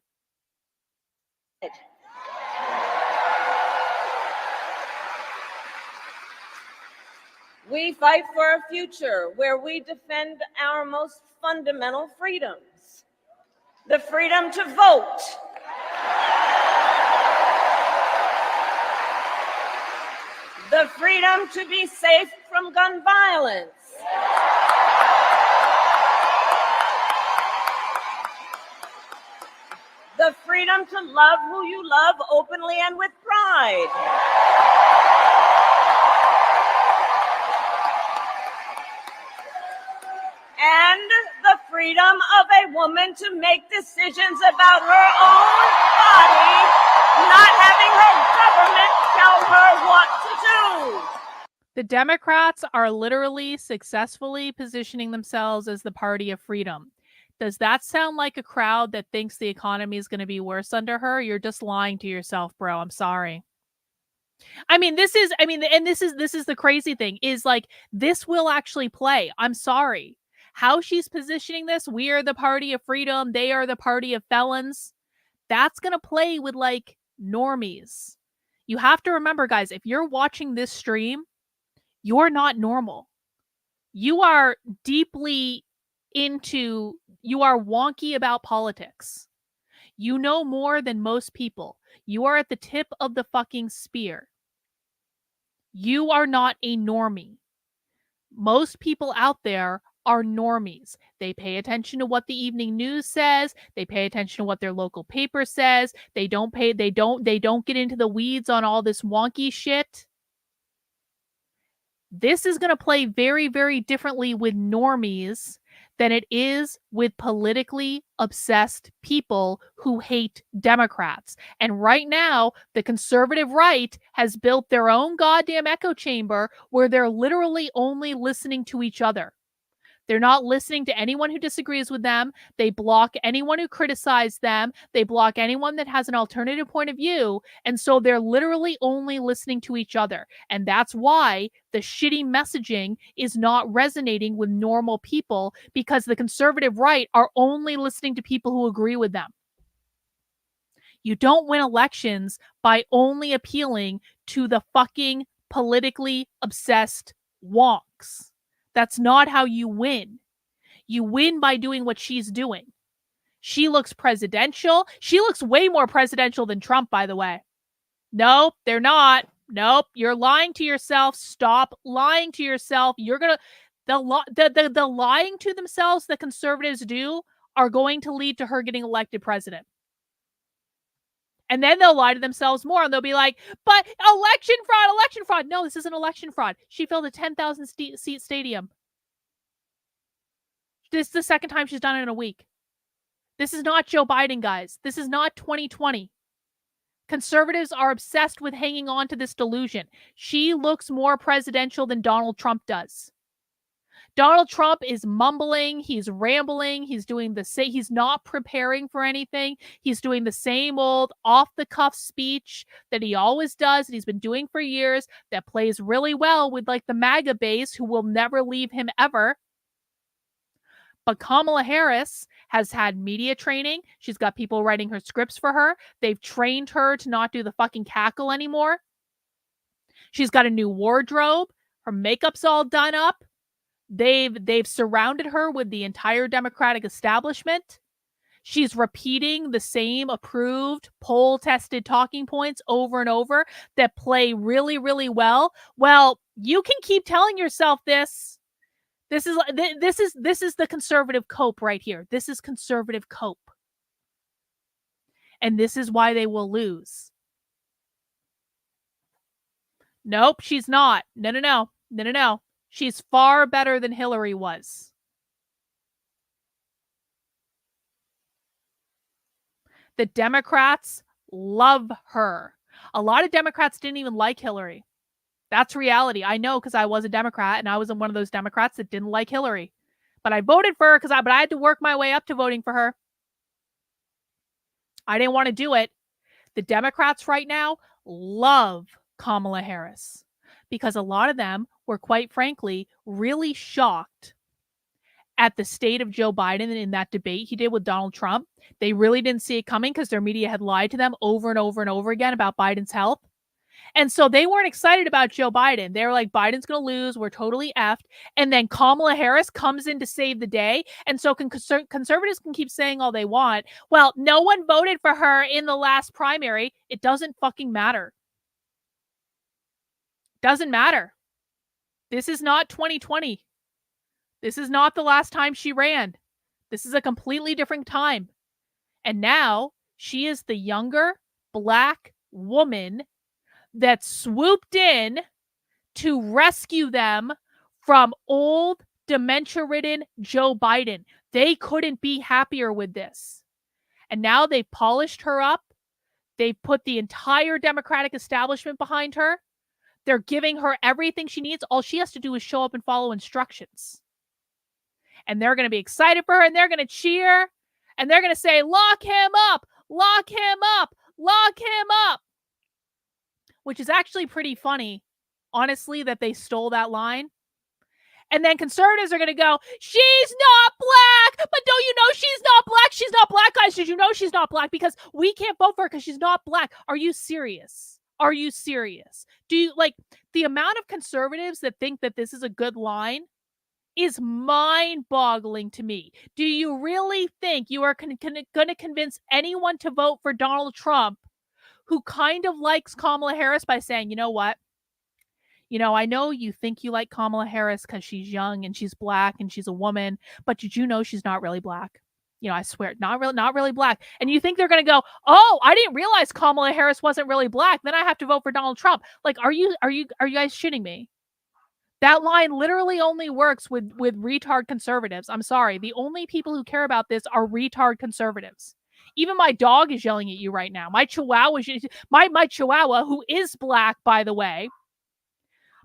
S9: We fight for a future where we defend our most fundamental freedoms. The freedom to vote. The freedom to be safe from gun violence. The freedom to love who you love openly and with pride. And the freedom of a woman to make decisions about her own body, not having her government tell her what to do.
S2: The Democrats are literally successfully positioning themselves as the party of freedom. Does that sound like a crowd that thinks the economy is going to be worse under her? You're just lying to yourself, bro. I'm sorry. This is the crazy thing is like, this will actually play. I'm sorry. How she's positioning this, we are the party of freedom, they are the party of felons. That's going to play with like normies. You have to remember, guys, if you're watching this stream, you're not normal. You are deeply you are wonky about politics. You know more than most people. You are at the tip of the fucking spear. You are not a normie. Most people out there are normies. They pay attention to what the evening news says. They pay attention to what their local paper says. They don't get into the weeds on all this wonky shit. This is going to play very, very differently with normies than it is with politically obsessed people who hate Democrats. And right now, the conservative right has built their own goddamn echo chamber where they're literally only listening to each other. They're not listening to anyone who disagrees with them. They block anyone who criticizes them. They block anyone that has an alternative point of view. And so they're literally only listening to each other. And that's why the shitty messaging is not resonating with normal people, because the conservative right are only listening to people who agree with them. You don't win elections by only appealing to the fucking politically obsessed wonks. That's not how you win. You win by doing what she's doing. She looks presidential. She looks way more presidential than Trump, by the way. Nope, they're not. Nope, you're lying to yourself. Stop lying to yourself. You're gonna the lying to themselves that conservatives do are going to lead to her getting elected president. And then they'll lie to themselves more and they'll be like, but election fraud. No, this isn't election fraud. She filled a 10,000 seat stadium. This is the second time she's done it in a week. This is not Joe Biden, guys. This is not 2020. Conservatives are obsessed with hanging on to this delusion. She looks more presidential than Donald Trump does. Donald Trump is mumbling, he's rambling, he's doing the same, he's not preparing for anything. He's doing the same old off-the-cuff speech that he always does, that he's been doing for years, that plays really well with like the MAGA base who will never leave him ever. But Kamala Harris has had media training. She's got people writing her scripts for her. They've trained her to not do the fucking cackle anymore. She's got a new wardrobe. Her makeup's all done up. They've surrounded her with the entire Democratic establishment. She's repeating the same approved, poll-tested talking points over and over that play really, really well. Well, you can keep telling yourself this. This is the conservative cope right here. This is conservative cope. And this is why they will lose. Nope, she's not. No. She's far better than Hillary was. The Democrats love her. A lot of Democrats didn't even like Hillary. That's reality. I know because I was a Democrat and I was one of those Democrats that didn't like Hillary. But I voted for her but I had to work my way up to voting for her. I didn't want to do it. The Democrats right now love Kamala Harris because a lot of them were, quite frankly, really shocked at the state of Joe Biden in that debate he did with Donald Trump. They really didn't see it coming because their media had lied to them over and over and over again about Biden's health. And so they weren't excited about Joe Biden. They were like, Biden's going to lose. We're totally effed. And then Kamala Harris comes in to save the day. And so conservatives can keep saying all they want. Well, no one voted for her in the last primary. It doesn't fucking matter. Doesn't matter. This is not 2020. This is not the last time she ran. This is a completely different time. And now she is the younger Black woman that swooped in to rescue them from old, dementia-ridden Joe Biden. They couldn't be happier with this. And now they've polished her up. They've put the entire Democratic establishment behind her. They're giving her everything she needs. All she has to do is show up and follow instructions. And they're going to be excited for her, and they're going to cheer, and they're going to say, lock him up, lock him up, lock him up. Which is actually pretty funny, honestly, that they stole that line. And then conservatives are going to go, she's not Black, but don't you know she's not Black? She's not Black, guys. Did you know she's not Black? Because we can't vote for her because she's not Black. Are you serious? Are you serious? Do you, like, the amount of conservatives that think that this is a good line is mind-boggling to me. Do you really think you are going to convince anyone to vote for Donald Trump who kind of likes Kamala Harris by saying, you know what? You know, I know you think you like Kamala Harris because she's young and she's Black and she's a woman, but did you know she's not really Black? You know, I swear, not really Black. And you think they're going to go, oh, I didn't realize Kamala Harris wasn't really Black. Then I have to vote for Donald Trump. Like, are you guys shitting me? That line literally only works with retard conservatives. I'm sorry. The only people who care about this are retard conservatives. Even my dog is yelling at you right now. My chihuahua, my chihuahua, who is Black, by the way,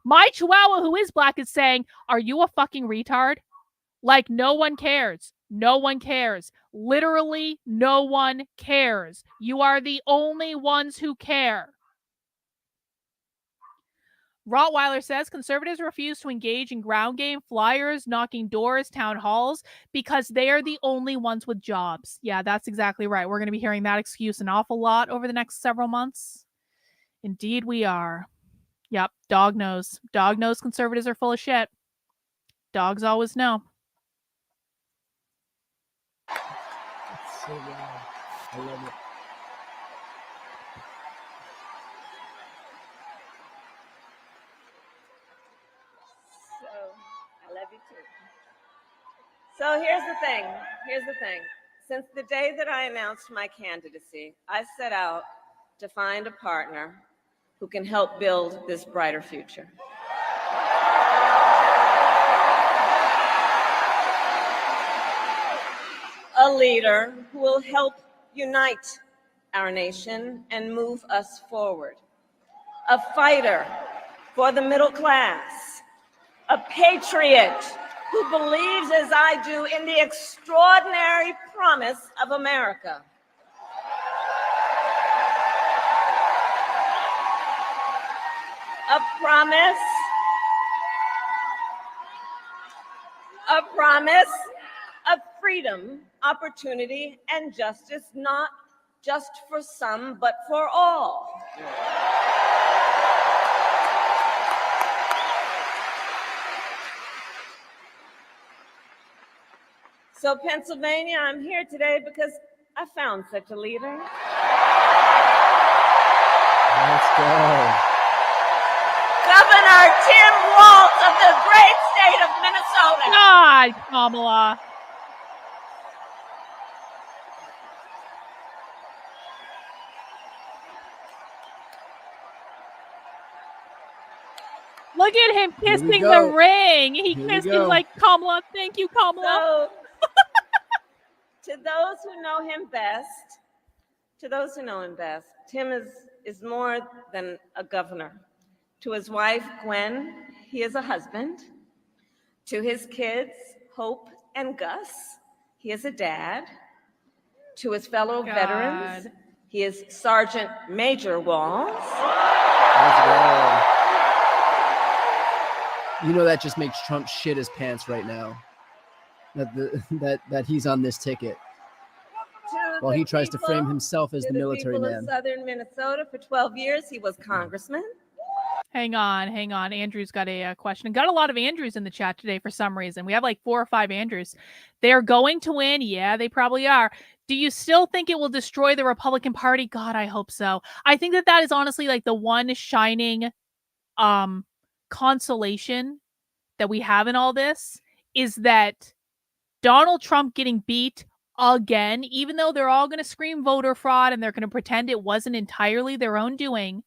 S2: my chihuahua who is Black is saying, are you a fucking retard? Like, no one cares. No one cares. Literally, no one cares. You are the only ones who care. Rottweiler says conservatives refuse to engage in ground game, flyers, knocking doors, town halls, because they are the only ones with jobs. Yeah, that's exactly right. We're going to be hearing that excuse an awful lot over the next several months. Indeed, we are. Yep, dog knows. Dog knows conservatives are full of shit. Dogs always know.
S10: That's so loud. I love it.
S9: I love you too. So here's the thing. Since the day that I announced my candidacy, I set out to find a partner who can help build this brighter future. A leader who will help unite our nation and move us forward. A fighter for the middle class. A patriot who believes as I do in the extraordinary promise of America. A promise of freedom, opportunity, and justice, not just for some, but for all. So Pennsylvania, I'm here today because I found such a leader.
S10: Let's go.
S9: Governor Tim Walz of the great state of Minnesota.
S2: God, Kamala. Look at him
S10: Here we
S2: kissing the
S10: go.
S2: ring. He
S10: Here we
S2: kissed him
S10: go.
S2: like, Kamala, thank you, Kamala.
S9: So, to those who know him best, Tim is more than a governor. To his wife, Gwen, he is a husband. To his kids, Hope and Gus, he is a dad. To his fellow veterans, he is Sergeant Major Walz.
S10: Let's go. You know that just makes Trump shit his pants right now. That he's on this ticket while he tries to frame himself as the military
S9: people
S10: man.
S9: of Southern Minnesota for 12 years, he was congressman.
S2: Hang on. Andrew's got a question. Got a lot of Andrews in the chat today for some reason. We have like 4 or 5 Andrews. They're going to win. Yeah, they probably are. Do you still think it will destroy the Republican Party? God, I hope so. I think that is honestly like the one shining consolation that we have in all this is that Donald Trump getting beat again, even though they're all going to scream voter fraud and they're going to pretend it wasn't entirely their own doing,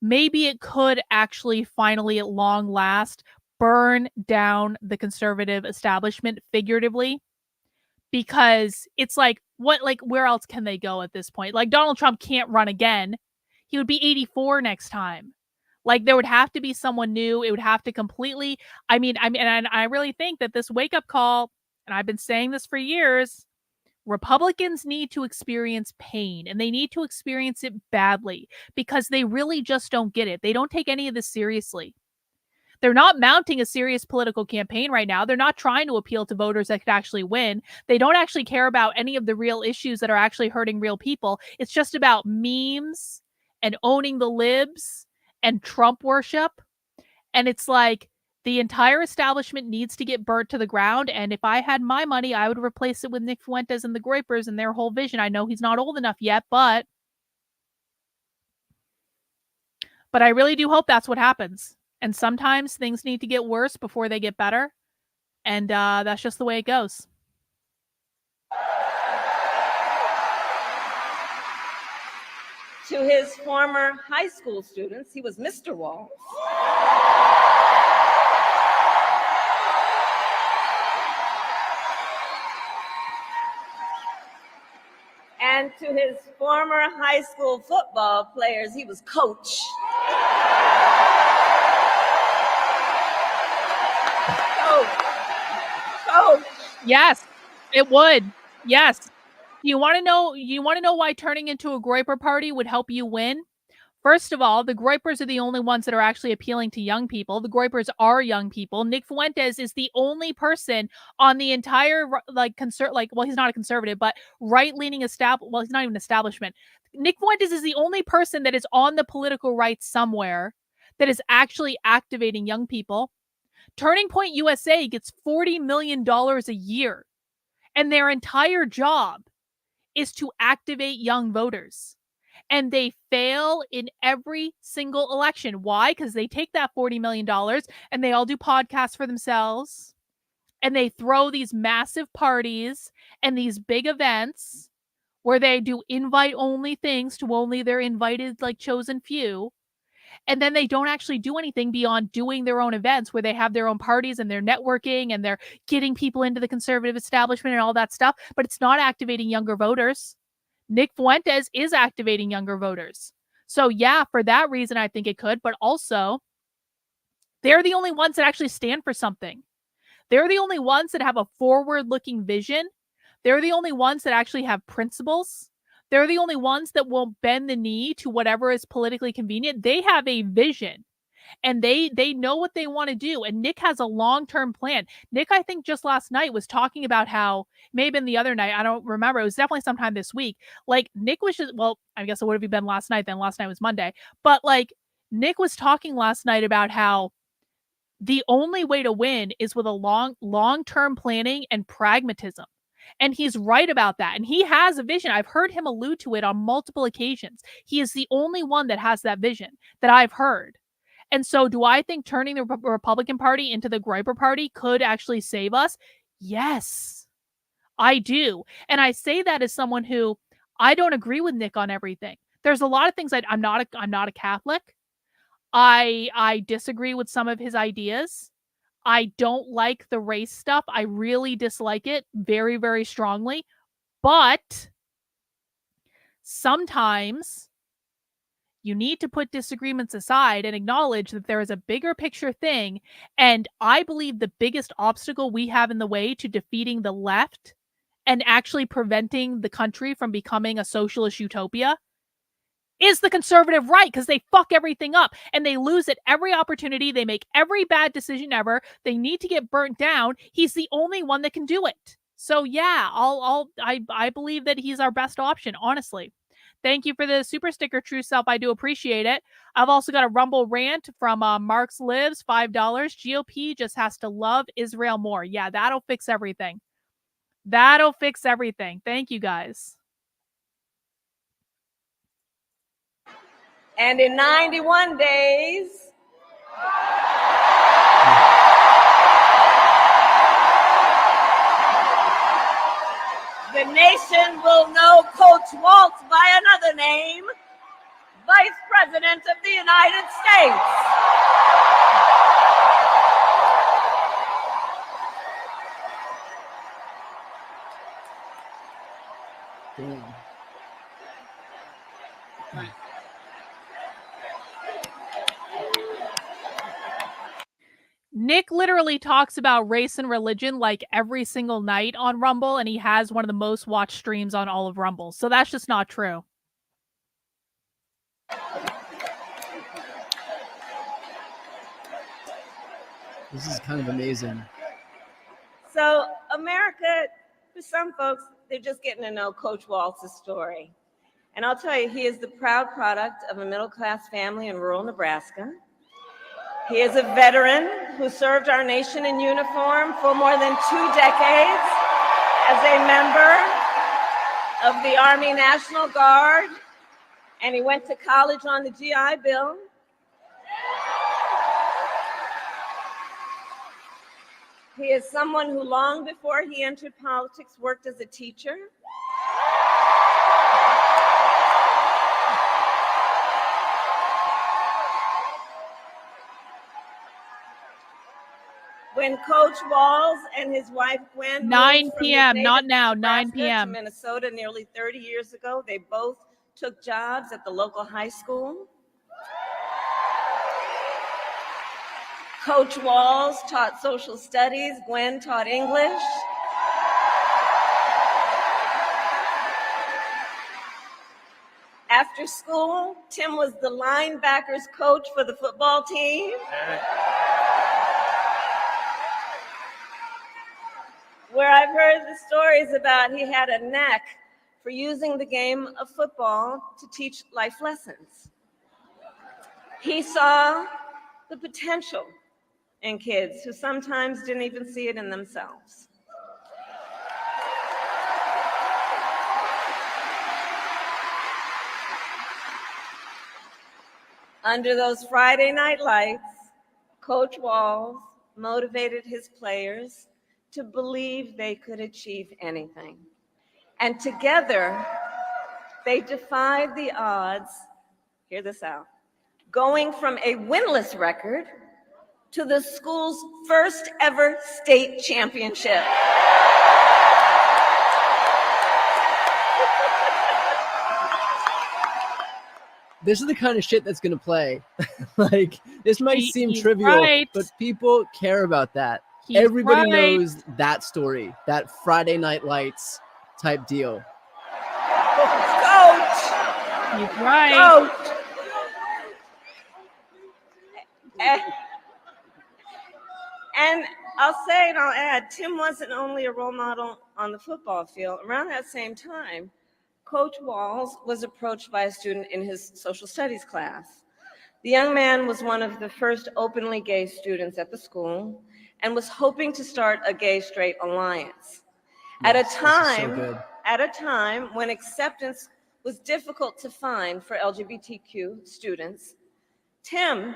S2: maybe it could actually finally at long last burn down the conservative establishment figuratively, because it's like, where else can they go at this point? Like, Donald Trump can't run again. He would be 84 next time. Like, there would have to be someone new. It would have to completely, and I really think that this wake-up call, and I've been saying this for years, Republicans need to experience pain, and they need to experience it badly, because they really just don't get it. They don't take any of this seriously. They're not mounting a serious political campaign right now. They're not trying to appeal to voters that could actually win. They don't actually care about any of the real issues that are actually hurting real people. It's just about memes and owning the libs and Trump worship. And it's like, the entire establishment needs to get burnt to the ground. And if I had my money, I would replace it with Nick Fuentes and the Groypers and their whole vision. I know he's not old enough yet, but I really do hope that's what happens. And sometimes things need to get worse before they get better. And that's just the way it goes.
S9: To his former high school students, he was Mr. Walz. And to his former high school football players, he was coach. Coach.
S2: Yes, it would. Yes. You want to know why turning into a Groyper party would help you win? First of all, the Groypers are the only ones that are actually appealing to young people. The Groypers are young people. Nick Fuentes is the only person on the entire he's not a conservative, but right-leaning he's not even establishment. Nick Fuentes is the only person that is on the political right somewhere that is actually activating young people. Turning Point USA gets $40 million a year, and their entire job is to activate young voters. And they fail in every single election. Why? Because they take that $40 million and they all do podcasts for themselves. And they throw these massive parties and these big events where they do invite-only things to only their invited, chosen few. And then they don't actually do anything beyond doing their own events where they have their own parties and they're networking and they're getting people into the conservative establishment and all that stuff. But it's not activating younger voters. Nick Fuentes is activating younger voters. So yeah, for that reason, I think it could. But also, they're the only ones that actually stand for something. They're the only ones that have a forward-looking vision. They're the only ones that actually have principles. They're the only ones that won't bend the knee to whatever is politically convenient. They have a vision and they know what they want to do. And Nick has a long-term plan. Nick, I think just last night was talking about how, maybe been the other night, I don't remember. It was definitely sometime this week. Like Nick was just, well, I guess it would have been last night then. Last night was Monday. But like Nick was talking last night about how the only way to win is with a long-term planning and pragmatism. And he's right about that. And he has a vision. I've heard him allude to it on multiple occasions. He is the only one that has that vision that I've heard. And so do I think turning the Republican Party into the Griper Party could actually save us? Yes, I do. And I say that as someone who, I don't agree with Nick on everything. There's a lot of things I'm not a Catholic. I disagree with some of his ideas. I don't like the race stuff. I really dislike it very, very strongly. But sometimes you need to put disagreements aside and acknowledge that there is a bigger picture thing. And I believe the biggest obstacle we have in the way to defeating the left and actually preventing the country from becoming a socialist utopia is the conservative right, because they fuck everything up and they lose at every opportunity. They make every bad decision ever. They need to get burnt down. He's the only one that can do it. So yeah, I believe that he's our best option, honestly. Thank you for the super sticker, True Self. I do appreciate it. I've also got a Rumble rant from Marks Lives, $5. GOP just has to love Israel more. Yeah, that'll fix everything. That'll fix everything. Thank you, guys.
S9: And in 91 days, the nation will know Coach Walz by another name, Vice President of the United States.
S10: Damn.
S2: Nick literally talks about race and religion like every single night on Rumble, and he has one of the most watched streams on all of Rumble. So that's just not true.
S10: This is kind of amazing.
S9: So America, for some folks, they're just getting to know Coach Walz's story. And I'll tell you, he is the proud product of a middle-class family in rural Nebraska. He is a veteran who served our nation in uniform for more than 2 decades as a member of the Army National Guard, and he went to college on the GI Bill. He is someone who long before he entered politics worked as a teacher. When Coach Walz and his wife Gwen
S2: 9
S9: moved from his
S2: p.m.,
S9: native
S2: not now, 9
S9: Nebraska
S2: p.m.
S9: to Minnesota nearly 30 years ago, they both took jobs at the local high school. Coach Walz taught social studies, Gwen taught English. After school, Tim was the linebackers coach for the football team. Where I've heard the stories about he had a knack for using the game of football to teach life lessons. He saw the potential in kids who sometimes didn't even see it in themselves. Under those Friday night lights, Coach Walz motivated his players to believe they could achieve anything. And together, they defied the odds, hear this out, going from a winless record to the school's first ever state championship.
S10: This is the kind of shit that's going to play. Like, this might seem
S2: He's
S10: trivial,
S2: right.
S10: but people care about that.
S2: He's
S10: Everybody
S2: right.
S10: knows that story, that Friday Night Lights type deal.
S9: Coach!
S2: He's right.
S9: Coach! And I'll say and I'll add, Tim wasn't only a role model on the football field. Around that same time, Coach Walz was approached by a student in his social studies class. The young man was one of the first openly gay students at the school and was hoping to start a gay-straight alliance. At a
S10: Yes, this is so
S9: time,
S10: good.
S9: when acceptance was difficult to find for LGBTQ students, Tim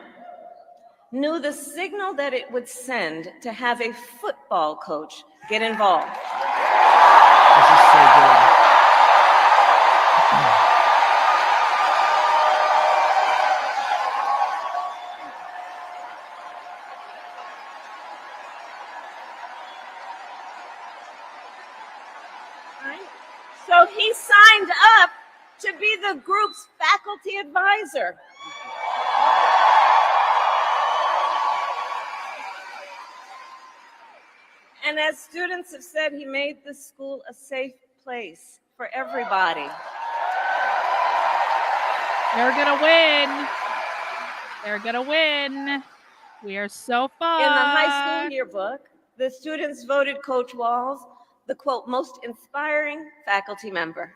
S9: knew the signal that it would send to have a football coach get involved.
S10: This is so good.
S9: So he signed up to be the group's faculty advisor. And as students have said, he made the school a safe place for everybody.
S2: They're gonna win. They're gonna win. We are so far.
S9: In the high school yearbook, the students voted Coach Walz the, quote, most inspiring faculty member.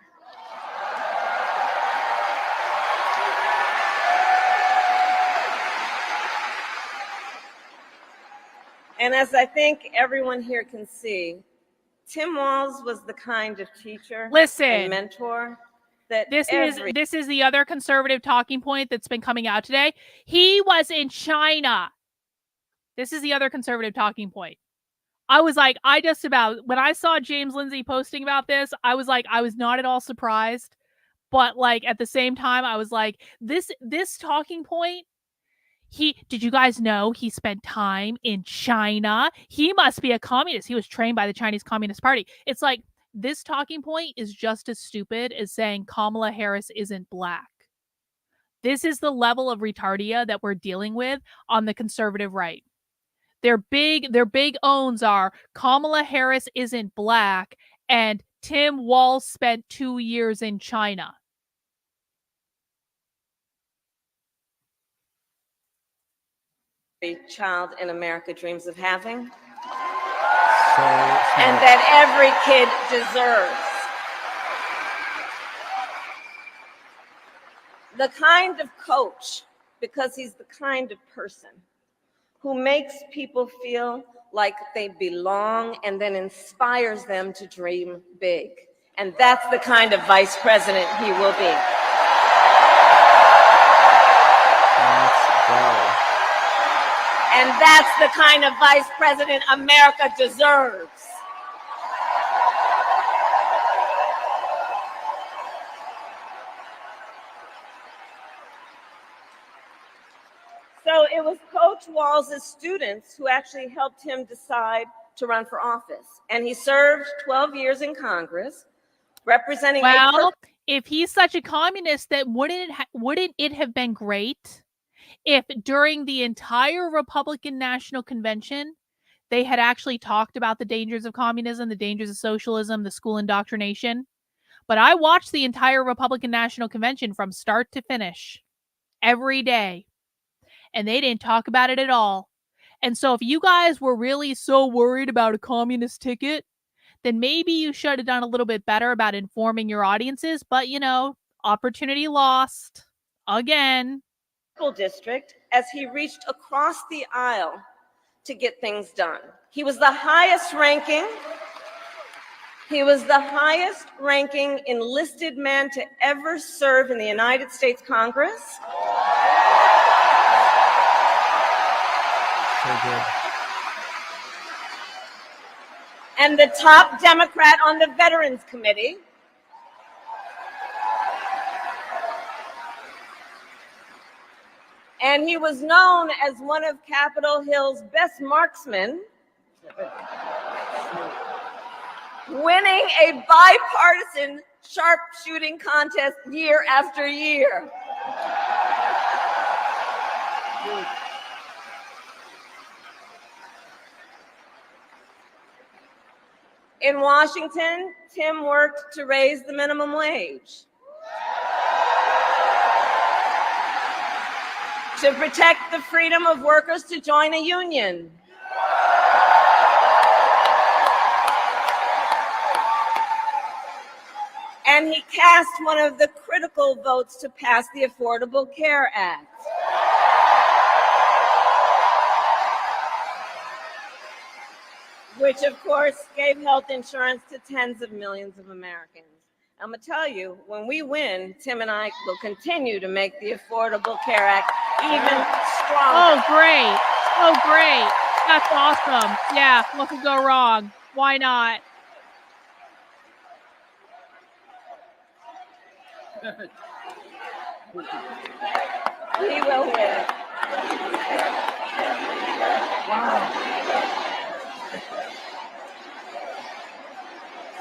S9: And as I think everyone here can see, Tim Walz was the kind of teacher and mentor that
S2: this is the other conservative talking point that's been coming out today. He was in China. This is the other conservative talking point. I was like, when I saw James Lindsay posting about this, I was like, I was not at all surprised. But like at the same time, I was like, this talking point, did you guys know he spent time in China? He must be a communist. He was trained by the Chinese Communist Party. It's like, this talking point is just as stupid as saying Kamala Harris isn't black. This is the level of retardia that we're dealing with on the conservative right. Their big owns are Kamala Harris isn't black and Tim Walz spent 2 years in China.
S9: every child in America dreams of having.
S10: And
S9: that every kid deserves. The kind of coach, because he's the kind of person who makes people feel like they belong and then inspires them to dream big. And that's the kind of vice president he will be.
S10: let's go.
S9: And that's the kind of vice president America deserves. So it was Coach Walz's students who actually helped him decide to run for office. And he served 12 years in Congress, representing
S2: if he's such a communist, then wouldn't it have been great if during the entire Republican National Convention, they had actually talked about the dangers of communism, the dangers of socialism, the school indoctrination? But I watched the entire Republican National Convention from start to finish every day. And they didn't talk about it at all. And so if you guys were really so worried about a communist ticket, then maybe you should have done a little bit better about informing your audiences. But, you know, opportunity lost again.
S9: District as he reached across the aisle to get things done. He was the highest ranking enlisted man to ever serve in the United States Congress.
S10: So good.
S9: And the top Democrat on the Veterans Committee. And he was known as one of Capitol Hill's best marksmen, winning a bipartisan sharpshooting contest year after year. In Washington, Tim worked to raise the minimum wage, to protect the freedom of workers to join a union, and he cast one of the critical votes to pass the Affordable Care Act. Which, of course, gave health insurance to tens of millions of Americans. I'm going to tell you, when we win, Tim and I will continue to make the Affordable Care Act even stronger.
S2: Oh, great. Oh, great. That's awesome. Yeah, what could go wrong? Why not?
S9: He will win.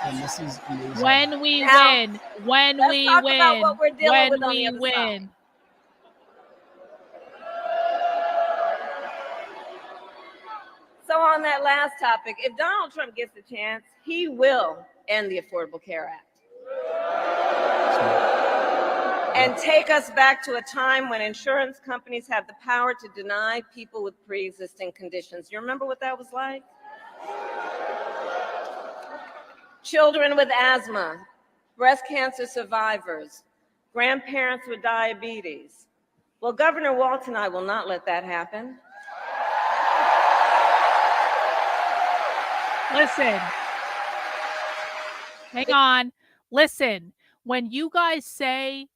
S10: And this is amazing.
S2: When we
S9: Now,
S2: win. When
S9: let's
S2: we
S9: talk
S2: win.
S9: about what we're dealing
S2: When
S9: with on the
S2: we
S9: other
S2: win.
S9: side. So on that last topic, if Donald Trump gets the chance, he will end the Affordable Care Act and take us back to a time when insurance companies had the power to deny people with pre-existing conditions. You remember what that was like? Children with asthma, breast cancer survivors, grandparents with diabetes. Well, Governor Walz and I will not let that happen.
S2: Listen. Hang on. Listen. When you guys say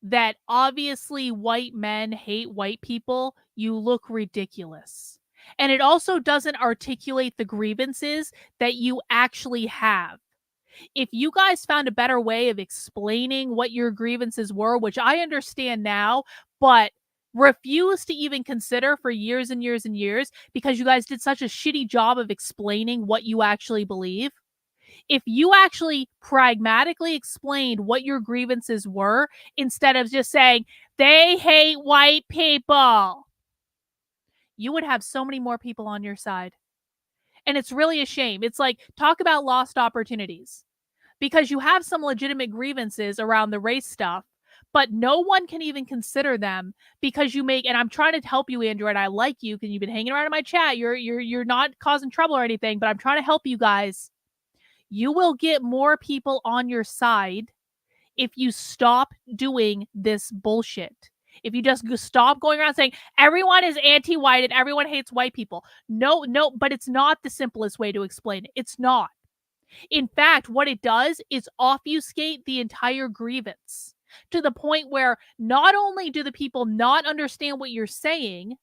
S2: that obviously white men hate white people, you look ridiculous. And it also doesn't articulate the grievances that you actually have. If you guys found a better way of explaining what your grievances were, which I understand now, but refuse to even consider for years and years and years because you guys did such a shitty job of explaining what you actually believe. If you actually pragmatically explained what your grievances were instead of just saying, they hate white people, you would have so many more people on your side. And it's really a shame. It's like, talk about lost opportunities. Because you have some legitimate grievances around the race stuff, but no one can even consider them because you make, and I'm trying to help you, Andrew, and I like you because you've been hanging around in my chat. You're not causing trouble or anything, but I'm trying to help you guys. You will get more people on your side if you stop doing this bullshit. If you just stop going around saying everyone is anti-white and everyone hates white people. No, but it's not the simplest way to explain it. It's not. In fact, what it does is obfuscate the entire grievance to the point where not only do the people not understand what you're saying,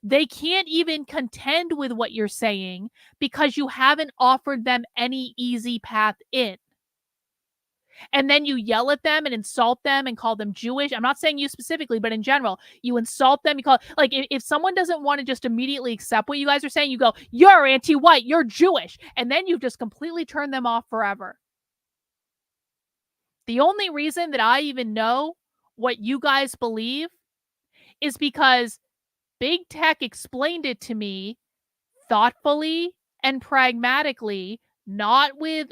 S2: they can't even contend with what you're saying because you haven't offered them any easy path in. And then you yell at them and insult them and call them Jewish. I'm not saying you specifically, but in general, you insult them. You call, like, if someone doesn't want to just immediately accept what you guys are saying, you go, you're anti-white, you're Jewish. And then you've just completely turned them off forever. The only reason that I even know what you guys believe is because Big Tech explained it to me thoughtfully and pragmatically, not with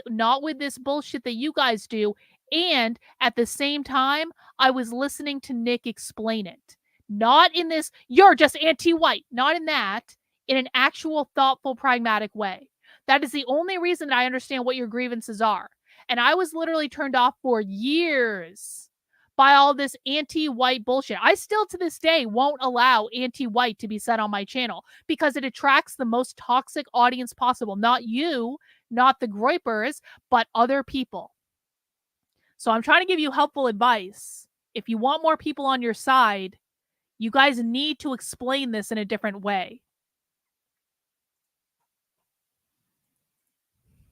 S2: this bullshit that you guys do. And at the same time, I was listening to Nick explain it. Not in this, you're just anti-white. Not in that. In an actual, thoughtful, pragmatic way. That is the only reason that I understand what your grievances are. And I was literally turned off for years by all this anti-white bullshit. I still, to this day, won't allow anti-white to be said on my channel because it attracts the most toxic audience possible. Not you, not the groypers, but other people. So I'm trying to give you helpful advice. If you want more people on your side, you guys need to explain this in a different way.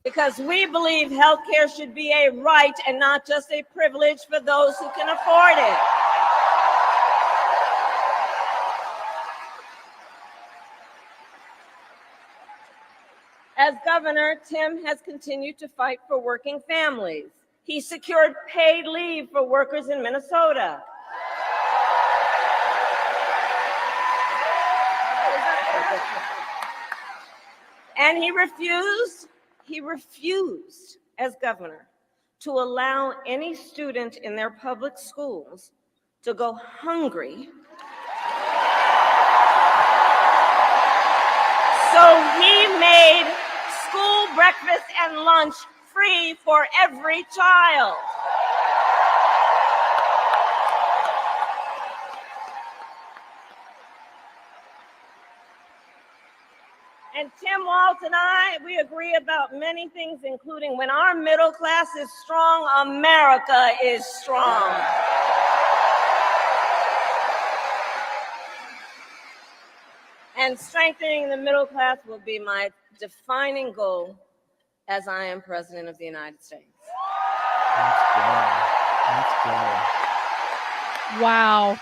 S9: Because we believe healthcare should be a right and not just a privilege for those who can afford it. As governor, Tim has continued to fight for working families. He secured paid leave for workers in Minnesota. And he refused he refused as governor to allow any student in their public schools to go hungry. So he made school breakfast and lunch free for every child. And Tim Walz and I, we agree about many things, including when our middle class is strong, America is strong. And strengthening the middle class will be my defining goal as I am President of the United States.
S10: Let's go.
S2: Wow.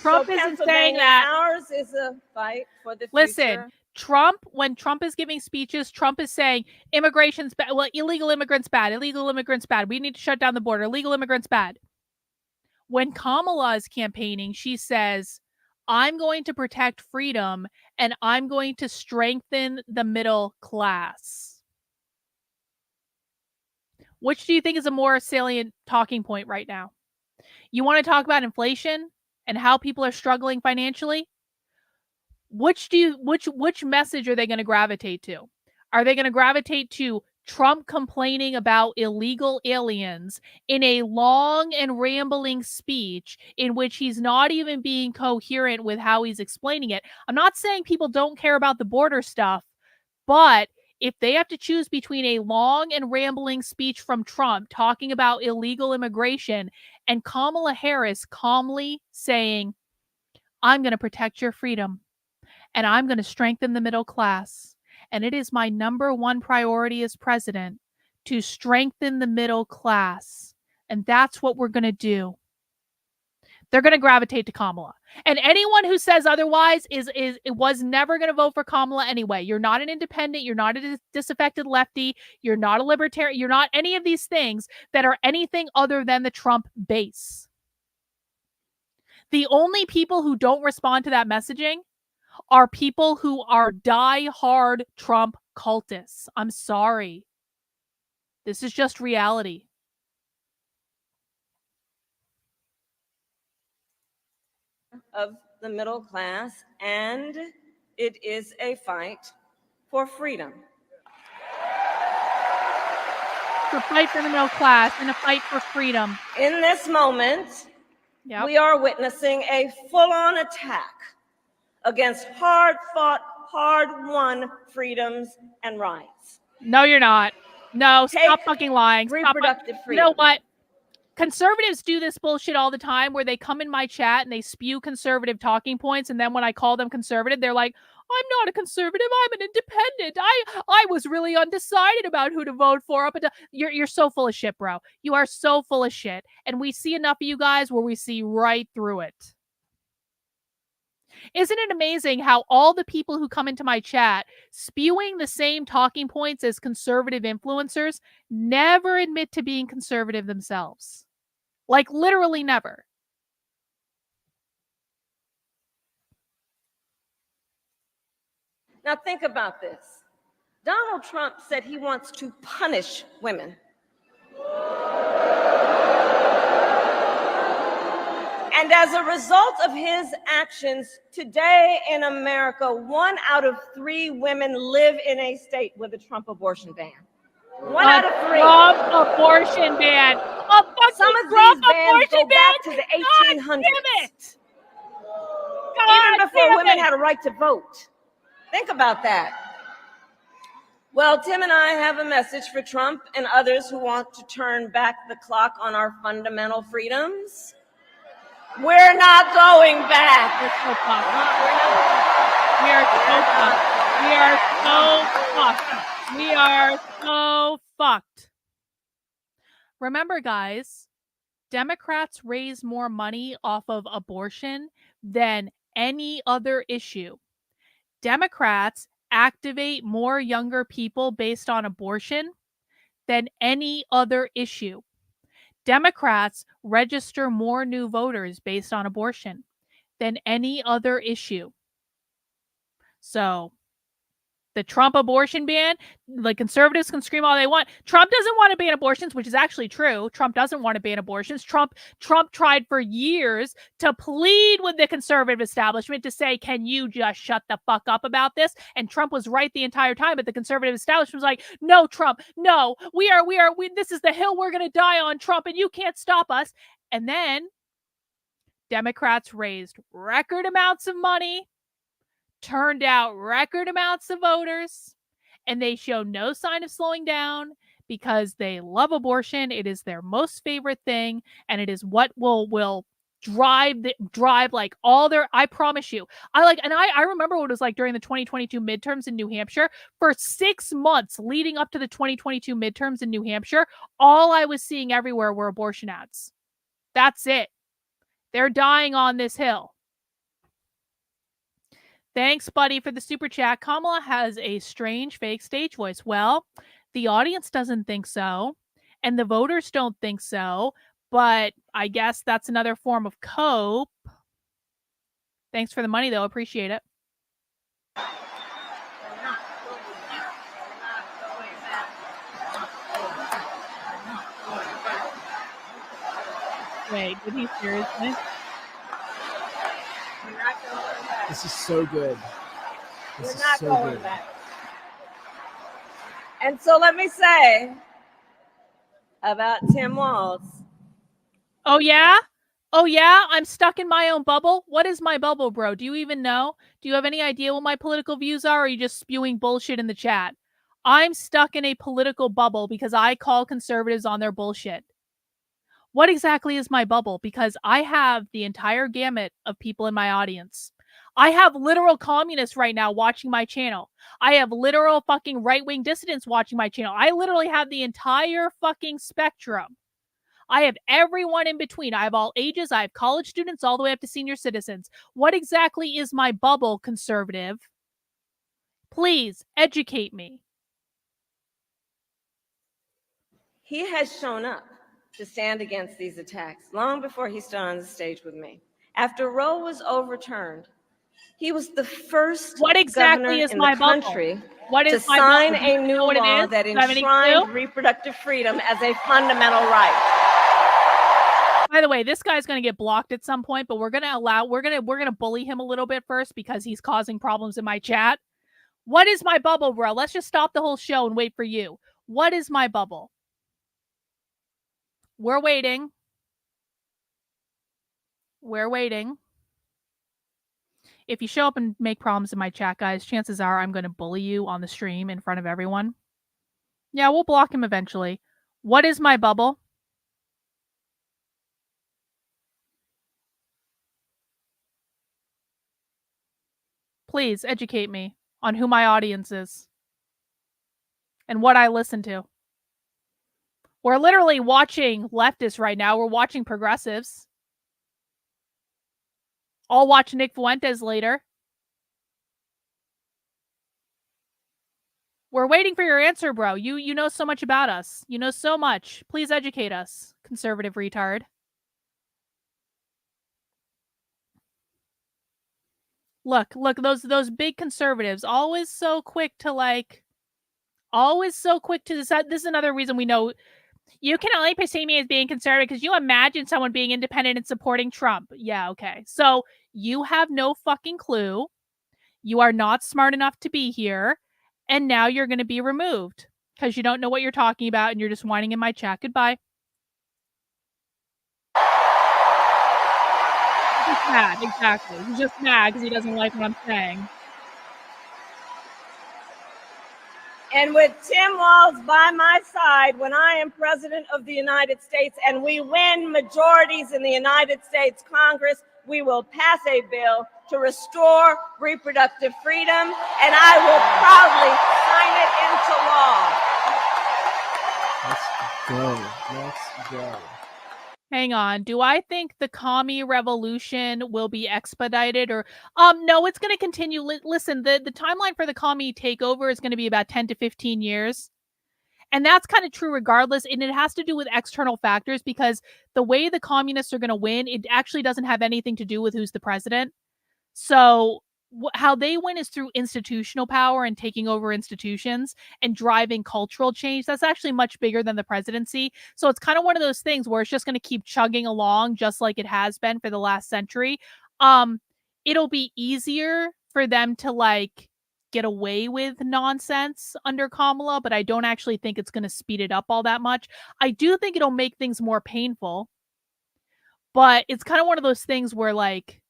S2: Trump
S9: So
S2: isn't saying
S9: Pennsylvania,
S2: that.
S9: ours is a fight for the
S2: Listen,
S9: future.
S2: Trump, when Trump is giving speeches, Trump is saying immigration's bad. Well, illegal immigrants bad. Illegal immigrants bad. We need to shut down the border. Illegal immigrants bad. When Kamala is campaigning, she says, I'm going to protect freedom and I'm going to strengthen the middle class. Which do you think is a more salient talking point right now? You want to talk about inflation and how people are struggling financially? Which message are they going to gravitate to? Are they going to gravitate to Trump complaining about illegal aliens in a long and rambling speech in which he's not even being coherent with how he's explaining it? I'm not saying people don't care about the border stuff, but if they have to choose between a long and rambling speech from Trump talking about illegal immigration and Kamala Harris calmly saying, I'm going to protect your freedom and I'm going to strengthen the middle class. And it is my number one priority as president to strengthen the middle class. And that's what we're going to do. They're going to gravitate to Kamala. And anyone who says otherwise was never going to vote for Kamala anyway. You're not an independent. You're not a disaffected lefty. You're not a libertarian. You're not any of these things that are anything other than the Trump base. The only people who don't respond to that messaging are people who are die-hard Trump cultists. I'm sorry. This is just reality.
S9: Of the middle class, and it is a fight for freedom.
S2: It's a fight for the middle class and a fight for freedom.
S9: In this moment, we are witnessing a full-on attack against hard-fought, hard-won freedoms and rights.
S2: No, you're not. No, stop fucking lying.
S9: Reproductive freedom.
S2: You know what? Conservatives do this bullshit all the time where they come in my chat and they spew conservative talking points. And then when I call them conservative, they're like, I'm not a conservative. I'm an independent. I was really undecided about who to vote for. Up until you're so full of shit, bro. You are so full of shit. And we see enough of you guys where we see right through it. Isn't it amazing how all the people who come into my chat spewing the same talking points as conservative influencers never admit to being conservative themselves? Like literally never.
S9: Now think about this. Donald Trump said he wants to punish women. And as a result of his actions, today in America, 1 out of 3 women live in a state with a Trump abortion ban. 1 out of 3.
S2: Trump abortion ban. A fucking
S9: Some of
S2: Trump
S9: these bans
S2: abortion
S9: go back
S2: ban?
S9: to the 1800s.
S2: God damn it.
S9: Even before women had a right to vote. Think about that. Well, Tim and I have a message for Trump and others who want to turn back the clock on our fundamental freedoms. We're not going back.
S2: We're so fucked. We are so fucked. We are so fucked. Remember, guys, Democrats raise more money off of abortion than any other issue. Democrats activate more younger people based on abortion than any other issue. Democrats register more new voters based on abortion than any other issue. So The Trump abortion ban, the conservatives can scream all they want. Trump doesn't want to ban abortions, which is actually true. Trump doesn't want to ban abortions. Trump tried for years to plead with the conservative establishment to say, can you just shut the fuck up about this? And Trump was right the entire time, but the conservative establishment was like, no, Trump, no, this is the hill we're going to die on, Trump, and you can't stop us. And then Democrats raised record amounts of money, turned out record amounts of voters, and they show no sign of slowing down because they love abortion. It is their most favorite thing, and it is what will drive like all their, I promise you. I remember what it was like during the 2022 midterms in New Hampshire. For 6 months leading up to the 2022 midterms in New Hampshire, all I was seeing everywhere were abortion ads. That's it. They're dying on this hill. Thanks, buddy, for the super chat. Kamala has a strange fake stage voice. Well, the audience doesn't think so, and the voters don't think so, but I guess that's another form of cope. Thanks for the money, though. Appreciate it. Wait, did he seriously?
S10: This is so good.
S9: We're not going back. And so let me say about Tim Walz.
S2: Oh, yeah? Oh, yeah? I'm stuck in my own bubble? What is my bubble, bro? Do you even know? Do you have any idea what my political views are, or are you just spewing bullshit in the chat? I'm stuck in a political bubble because I call conservatives on their bullshit. What exactly is my bubble? Because I have the entire gamut of people in my audience. I have literal communists right now watching my channel. I have literal fucking right-wing dissidents watching my channel. I literally have the entire fucking spectrum. I have everyone in between. I have all ages. I have college students all the way up to senior citizens. What exactly is my bubble, conservative? Please educate me.
S9: He has shown up to stand against these attacks long before he stood on the stage with me. After Roe was overturned, he was the first
S2: what exactly
S9: governor
S2: is
S9: in
S2: my
S9: the country
S2: bubble?
S9: to sign a new law that enshrined reproductive freedom as a fundamental right.
S2: By the way, this guy's going to get blocked at some point, but we're going to bully him a little bit first because he's causing problems in my chat. What is my bubble, bro? Let's just stop the whole show and wait for you. What is my bubble? We're waiting. We're waiting. If you show up and make problems in my chat, guys, chances are I'm going to bully you on the stream in front of everyone. Yeah, we'll block him eventually. What is my bubble? Please educate me on who my audience is and what I listen to. We're literally watching leftists right now. We're watching progressives. I'll watch Nick Fuentes later. We're waiting for your answer, bro. You know so much about us. You know so much. Please educate us, conservative retard. Look, those big conservatives, always so quick to decide. This is another reason we know you can only perceive me as being conservative because you imagine someone being independent and supporting Trump. Yeah, okay. So you have no fucking clue. You are not smart enough to be here. And now you're going to be removed because you don't know what you're talking about and you're just whining in my chat. Goodbye. He's just mad. Exactly. He's just mad because he doesn't like what I'm saying.
S9: And with Tim Walz by my side when I am president of the United States and we win majorities in the United States Congress, we will pass a bill to restore reproductive freedom, and I will proudly sign it into law.
S10: Let's go.
S2: Hang on. Do I think the commie revolution will be expedited or no, it's going to continue. Listen, the timeline for the commie takeover is going to be about 10 to 15 years. And that's kind of true regardless. And it has to do with external factors because the way the communists are going to win, it actually doesn't have anything to do with who's the president. So how they win is through institutional power and taking over institutions and driving cultural change. That's actually much bigger than the presidency. So it's kind of one of those things where it's just going to keep chugging along just like it has been for the last century. It'll be easier for them to like get away with nonsense under Kamala, but I don't actually think it's going to speed it up all that much. I do think it'll make things more painful, but it's kind of one of those things where like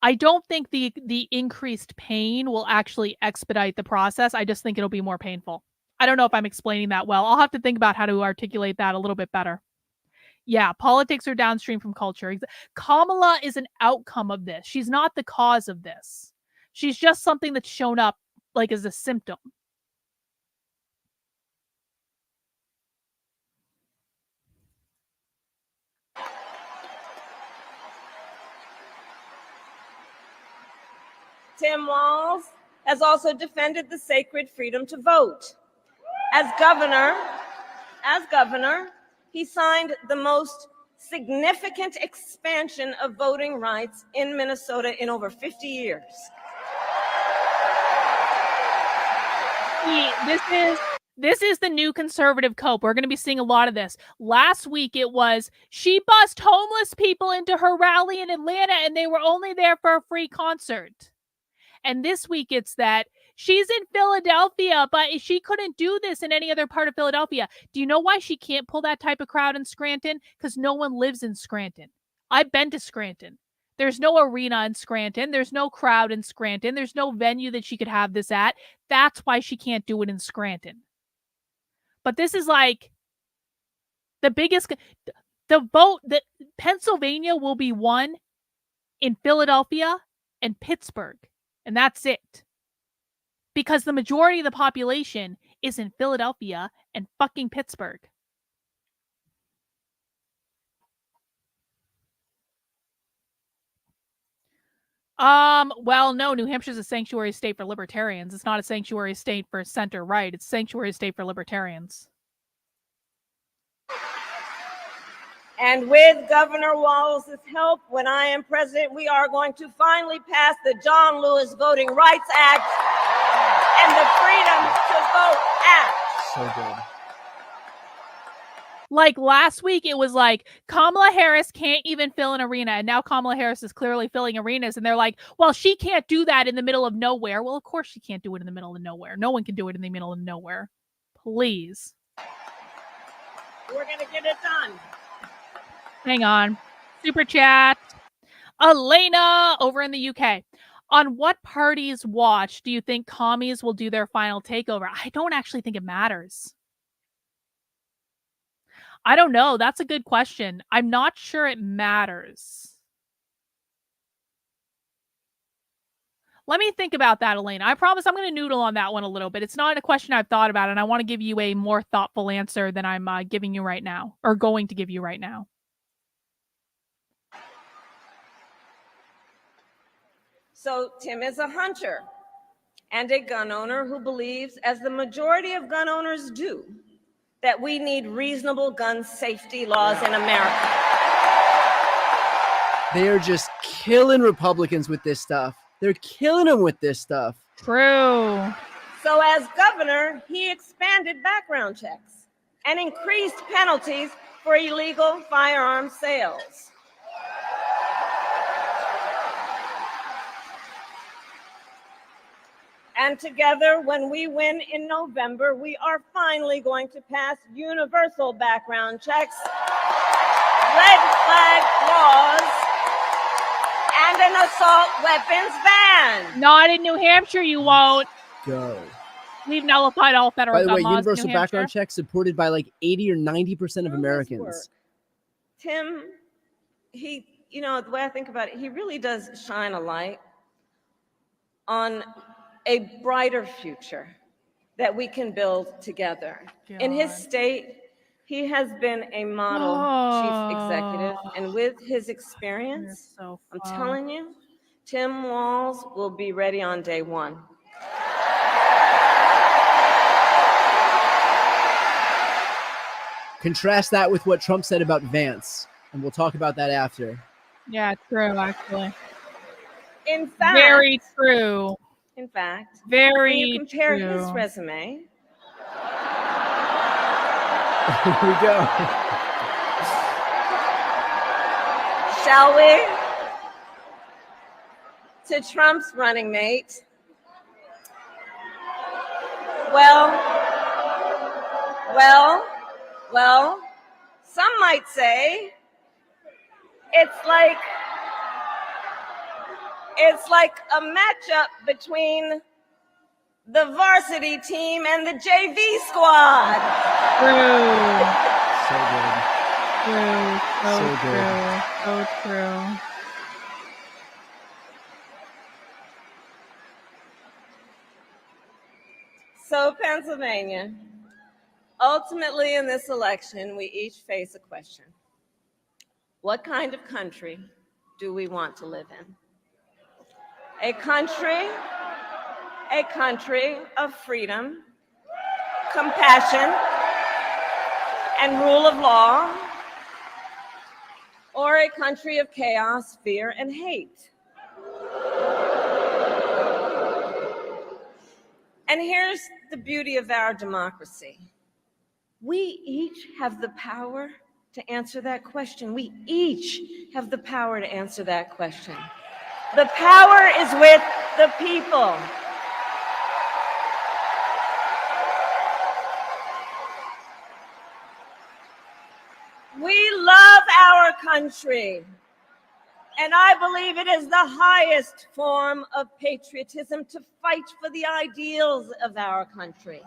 S2: I don't think the increased pain will actually expedite the process. I just think it'll be more painful. I don't know if I'm explaining that well. I'll have to think about how to articulate that a little bit better. Yeah, politics are downstream from culture. Kamala is an outcome of this. She's not the cause of this. She's just something that's shown up like as a symptom.
S9: Tim Walz has also defended the sacred freedom to vote. As governor, he signed the most significant expansion of voting rights in Minnesota in over 50 years.
S2: This is the new conservative cope. We're going to be seeing a lot of this. Last week it was she bussed homeless people into her rally in Atlanta and they were only there for a free concert. And this week it's that she's in Philadelphia, but she couldn't do this in any other part of Philadelphia. Do you know why she can't pull that type of crowd in Scranton? Because no one lives in Scranton. I've been to Scranton. There's no arena in Scranton. There's no crowd in Scranton. There's no venue that she could have this at. That's why she can't do it in Scranton. But this is like the biggest, the vote that Pennsylvania will be won in Philadelphia and Pittsburgh. And that's it. Because the majority of the population is in Philadelphia and fucking Pittsburgh. Well, no, New Hampshire's a sanctuary state for libertarians. It's not a sanctuary state for center right. It's a sanctuary state for libertarians.
S9: And with Governor Walz's help, when I am president, we are going to finally pass the John Lewis Voting Rights Act and the Freedom to Vote Act.
S10: So good.
S2: Like last week, it was like Kamala Harris can't even fill an arena. And now Kamala Harris is clearly filling arenas. And they're like, well, she can't do that in the middle of nowhere. Well, of course she can't do it in the middle of nowhere. No one can do it in the middle of nowhere. Please.
S9: We're going to get it done.
S2: Hang on. Super chat. Elena over in the UK. On what party's watch do you think commies will do their final takeover? I don't actually think it matters. I don't know. That's a good question. I'm not sure it matters. Let me think about that, Elena. I promise I'm going to noodle on that one a little bit. It's not a question I've thought about, and I want to give you a more thoughtful answer than I'm giving you right now, or going to give you right now.
S9: So Tim is a hunter and a gun owner who believes, as the majority of gun owners do, that we need reasonable gun safety laws in America.
S10: They are just killing Republicans with this stuff. They're killing them with this stuff.
S2: True.
S9: So as governor, he expanded background checks and increased penalties for illegal firearm sales. And together, when we win in November, we are finally going to pass universal background checks, red flag laws, and an assault weapons ban.
S2: Not in New Hampshire, you won't.
S10: Go.
S2: We've nullified all federal
S10: By the
S2: gun
S10: way,
S2: laws in
S10: universal
S2: New
S10: background
S2: Hampshire.
S10: checks supported by like 80 or 90% of
S9: How does
S10: Americans.
S9: work? Tim, the way I think about it, he really does shine a light on a brighter future that we can build together. In his state, he has been a model chief executive, and with his experience,
S2: So
S9: I'm telling you, Tim Walz will be ready on day one.
S10: Contrast that with what Trump said about Vance, and we'll talk about that after.
S2: Yeah, true, actually.
S9: In fact,
S2: Very true.
S9: in fact,
S2: Very
S9: when you compare his
S2: true.
S9: resume,
S10: Here we go.
S9: shall we, to Trump's running mate, well, some might say it's like a matchup between the varsity team and the JV squad.
S2: True.
S10: So good.
S2: True. So,
S10: So good.
S2: true. So true.
S9: So, Pennsylvania, ultimately in this election, we each face a question. What kind of country do we want to live in? A country of freedom, compassion, and rule of law, or a country of chaos, fear, and hate? And here's the beauty of our democracy. We each have the power to answer that question. We each have the power to answer that question. The power is with the people. We love our country, and I believe it is the highest form of patriotism to fight for the ideals of our country.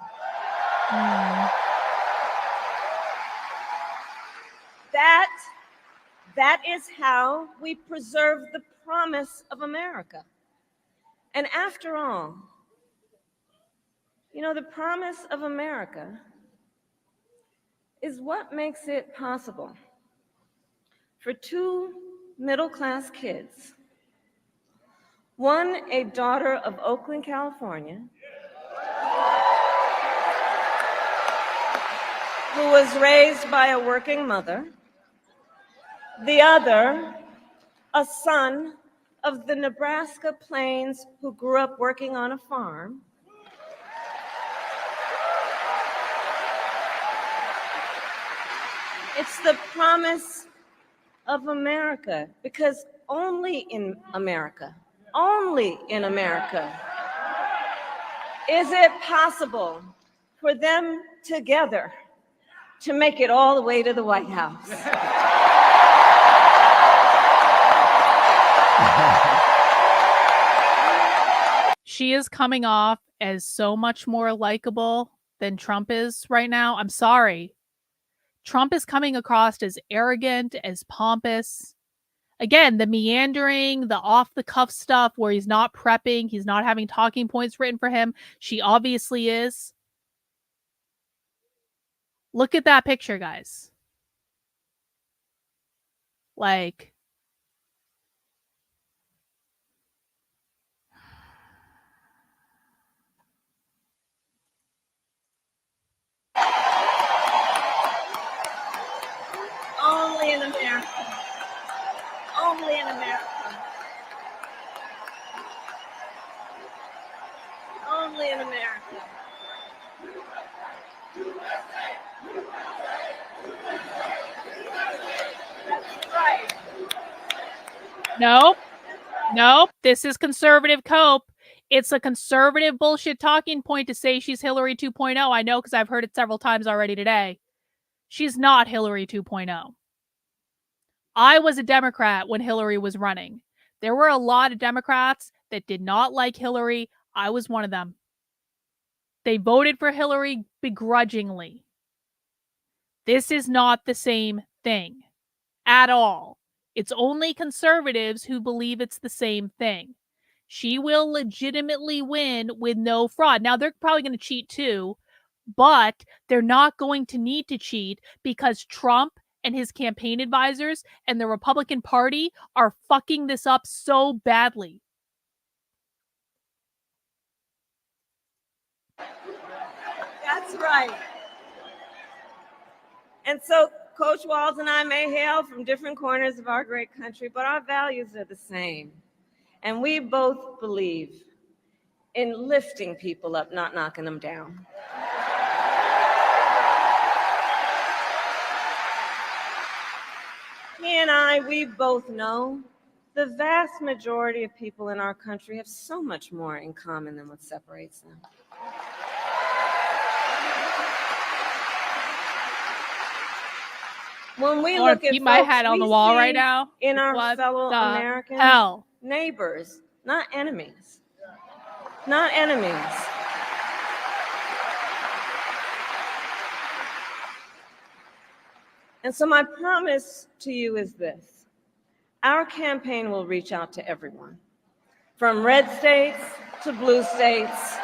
S9: That is how we preserve the promise of America. And after all, you know, the promise of America is what makes it possible for two middle-class kids, one a daughter of Oakland, California, who was raised by a working mother, the other a son of the Nebraska plains who grew up working on a farm. It's the promise of America, because only in America is it possible for them together to make it all the way to the White House.
S2: She is coming off as so much more likable than Trump is right now. I'm sorry. Trump is coming across as arrogant, as pompous. Again, the meandering, the off-the-cuff stuff where he's not prepping, he's not having talking points written for him. She obviously is. Look at that picture, guys. Like,
S9: Only in America. Only in America. Only in America. That's right.
S2: Nope. This is conservative cope. It's a conservative bullshit talking point to say she's Hillary 2.0. I know because I've heard it several times already today. She's not Hillary 2.0. I was a Democrat when Hillary was running. There were a lot of Democrats that did not like Hillary. I was one of them. They voted for Hillary begrudgingly. This is not the same thing at all. It's only conservatives who believe it's the same thing. She will legitimately win with no fraud. Now, they're probably going to cheat too, but they're not going to need to cheat because Trump and his campaign advisors and the Republican Party are fucking this up so badly.
S9: That's right. And so Coach Walz and I may hail from different corners of our great country, but our values are the same. And we both believe in lifting people up, not knocking them down. He and I, we both know the vast majority of people in our country have so much more in common than what separates them. When we
S2: I want
S9: look
S2: to
S9: at
S2: keep my
S9: folks
S2: head on
S9: we
S2: the wall right
S9: see
S2: now.
S9: in our
S2: What
S9: fellow
S2: the
S9: Americans,
S2: hell?
S9: neighbors, not enemies. Not enemies. And so my promise to you is this. Our campaign will reach out to everyone, from red states to blue states,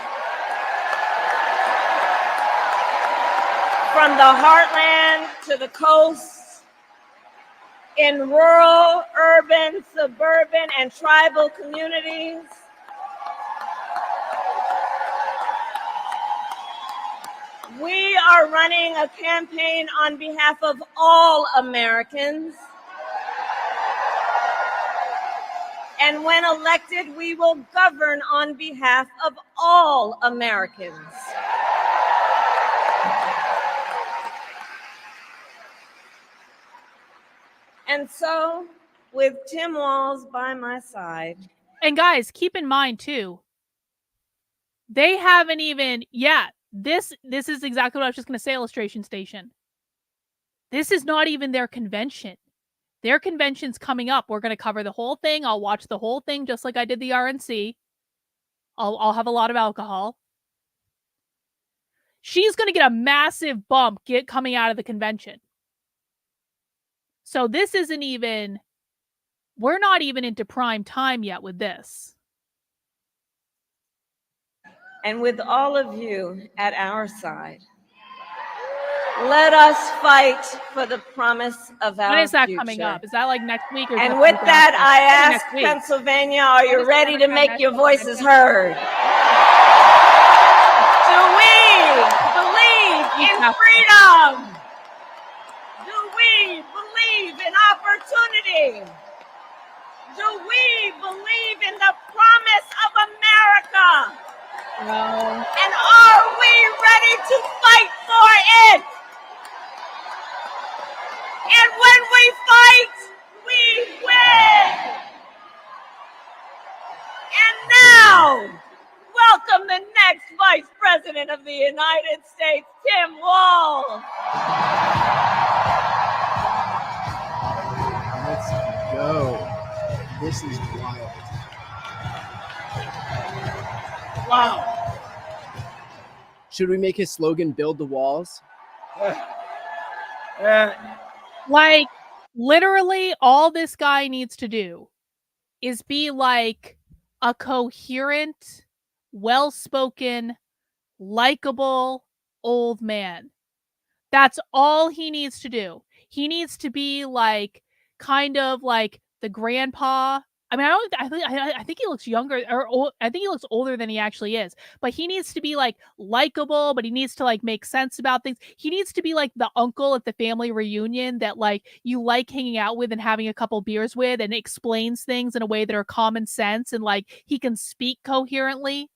S9: from the heartland to the coast, in rural, urban, suburban, and tribal communities. We are running a campaign on behalf of all Americans. And when elected, we will govern on behalf of all Americans. And so, with Tim Walz by my side.
S2: And guys, keep in mind too, they haven't even, this is exactly what I was just going to say, Illustration Station. This is not even their convention. Their convention's coming up. We're going to cover the whole thing. I'll watch the whole thing just like I did the RNC. I'll have a lot of alcohol. She's going to get a massive bump coming out of the convention. So this isn't even, we're not even into prime time yet with this.
S9: And with all of you at our side, let us fight for the promise of our future.
S2: When is that coming up? Is that like next week? Or
S9: and with that, I ask Pennsylvania, are you ready to make your voices heard? Do we believe in freedom? Do we believe in opportunity? Do we believe in the promise of America?
S2: No.
S9: And are we ready to fight for it? And when we fight, we win. And now, welcome the next Vice President of the United States, Tim Walz.
S10: Let's go. This is wild.
S11: Wow.
S10: Should we make his slogan "Build the Walls"?
S2: Like, literally, all this guy needs to do is be like a coherent, well-spoken, likable old man. That's all he needs to do. He needs to be like, kind of like the grandpa. I mean, I think he looks younger, or I think he looks older than he actually is. But he needs to be like likable, but he needs to like make sense about things. He needs to be like the uncle at the family reunion that like you like hanging out with and having a couple beers with, and explains things in a way that are common sense, and like he can speak coherently.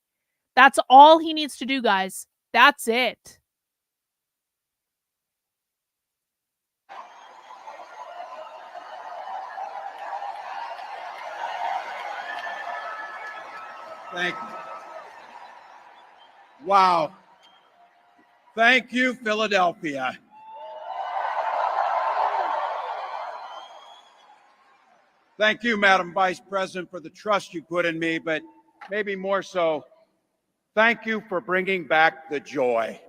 S2: That's all he needs to do, guys. That's it.
S11: Thank you. Wow. Thank you, Philadelphia. Thank you, Madam Vice President, for the trust you put in me, but maybe more so, thank you for bringing back the joy.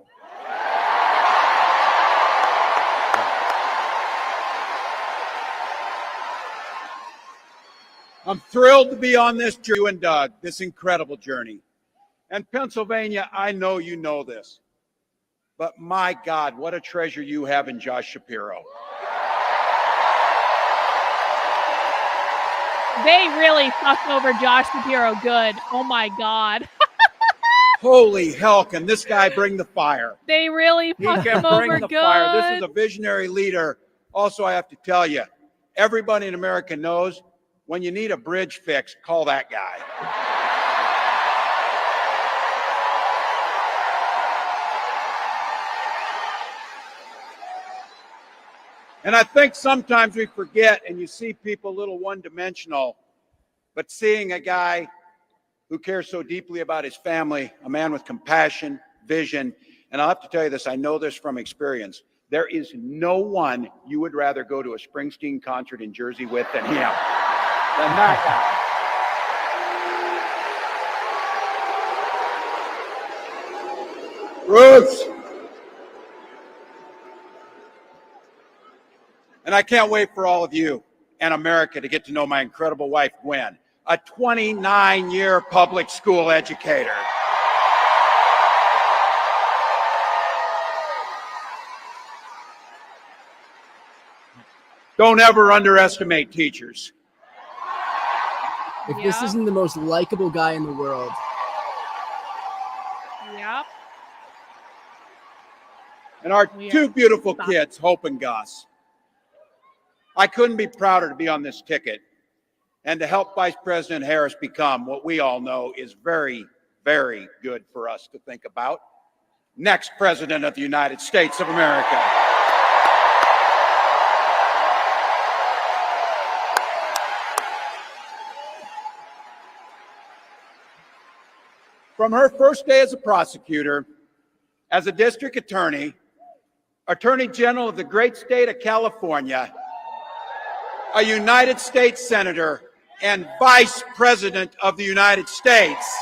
S11: I'm thrilled to be on this journey, you and Doug, this incredible journey. And Pennsylvania, I know you know this, but my God, what a treasure you have in Josh Shapiro.
S2: They really fucked over Josh Shapiro good. Oh my God.
S11: Holy hell, can this guy bring the fire?
S2: They really
S11: He
S2: fucked
S11: can
S2: him
S11: bring
S2: over
S11: the
S2: good.
S11: fire. This is a visionary leader. Also, I have to tell you, everybody in America knows When you need a bridge fixed, call that guy. And I think sometimes we forget, and you see people a little one-dimensional, but seeing a guy who cares so deeply about his family, a man with compassion, vision, and I'll have to tell you this, I know this from experience, there is no one you would rather go to a Springsteen concert in Jersey with than him, than that guy. Bruce! And I can't wait for all of you and America to get to know my incredible wife, Gwen, a 29-year public school educator. Don't ever underestimate teachers.
S10: If this isn't the most likable guy in the world.
S2: Yep.
S11: And our two beautiful kids, Hope and Gus. I couldn't be prouder to be on this ticket and to help Vice President Harris become what we all know is very, very good for us to think about. Next President of the United States of America. From her first day as a prosecutor, as a district attorney, Attorney General of the great state of California, a United States Senator, and Vice President of the United States.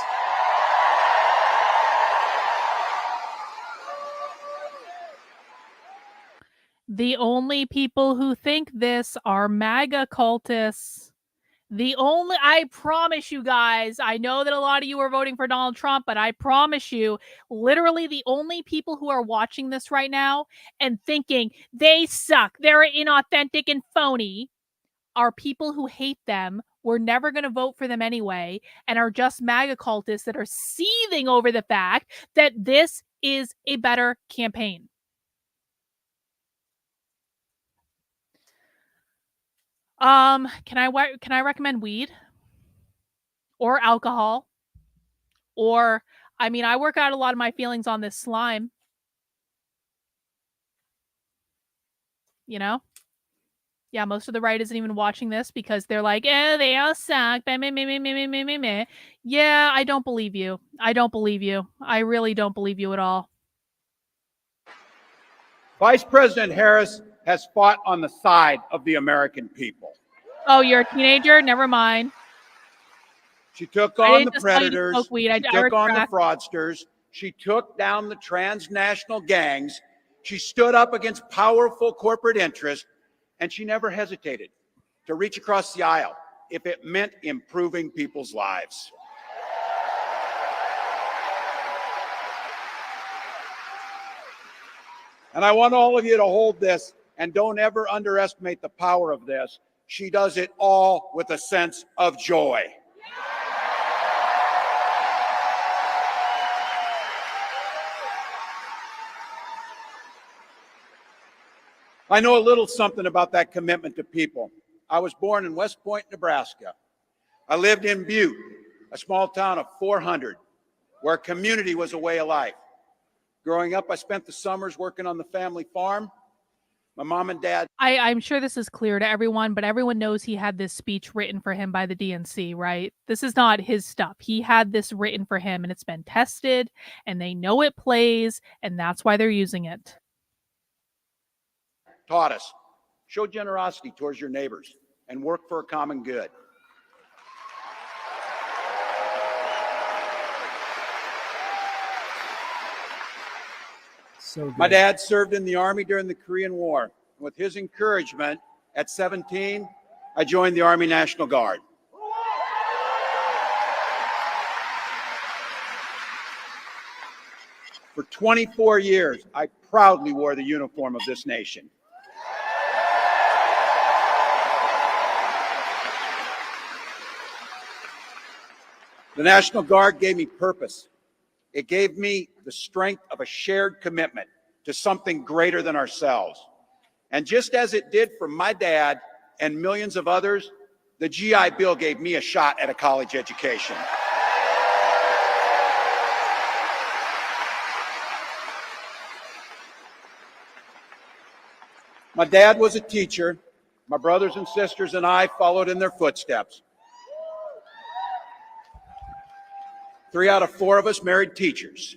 S2: The only people who think this are MAGA cultists. I promise you guys, I know that a lot of you are voting for Donald Trump, but I promise you, literally the only people who are watching this right now and thinking they suck, they're inauthentic and phony, are people who hate them, we're never going to vote for them anyway, and are just MAGA cultists that are seething over the fact that this is a better campaign. Can I recommend weed or alcohol? Or, I mean, I work out a lot of my feelings on this slime. You know? Yeah, most of the right isn't even watching this because they're like, they all suck. Yeah, I don't believe you. I don't believe you. I really don't believe you at all.
S11: Vice President Harris has fought on the side of the American people.
S2: Oh, you're a teenager? Never mind.
S11: She took on the predators. She took on the fraudsters. She took down the transnational gangs. She stood up against powerful corporate interests, and she never hesitated to reach across the aisle if it meant improving people's lives. And I want all of you to hold this and don't ever underestimate the power of this. She does it all with a sense of joy. I know a little something about that commitment to people. I was born in West Point, Nebraska. I lived in Butte, a small town of 400, where community was a way of life. Growing up, I spent the summers working on the family farm. My mom and dad.
S2: I'm sure this is clear to everyone, but everyone knows he had this speech written for him by the DNC, right? This is not his stuff. He had this written for him, and it's been tested, and they know it plays, and that's why they're using it.
S11: Taught us, show generosity towards your neighbors and work for a common good.
S10: So good.
S11: My dad served in the Army during the Korean War. With his encouragement, at 17, I joined the Army National Guard. For 24 years, I proudly wore the uniform of this nation. The National Guard gave me purpose. It gave me the strength of a shared commitment to something greater than ourselves. And just as it did for my dad and millions of others, The GI Bill gave me a shot at a college education. My dad was a teacher. My brothers and sisters and I followed in their footsteps. 3 out of 4 of us married teachers.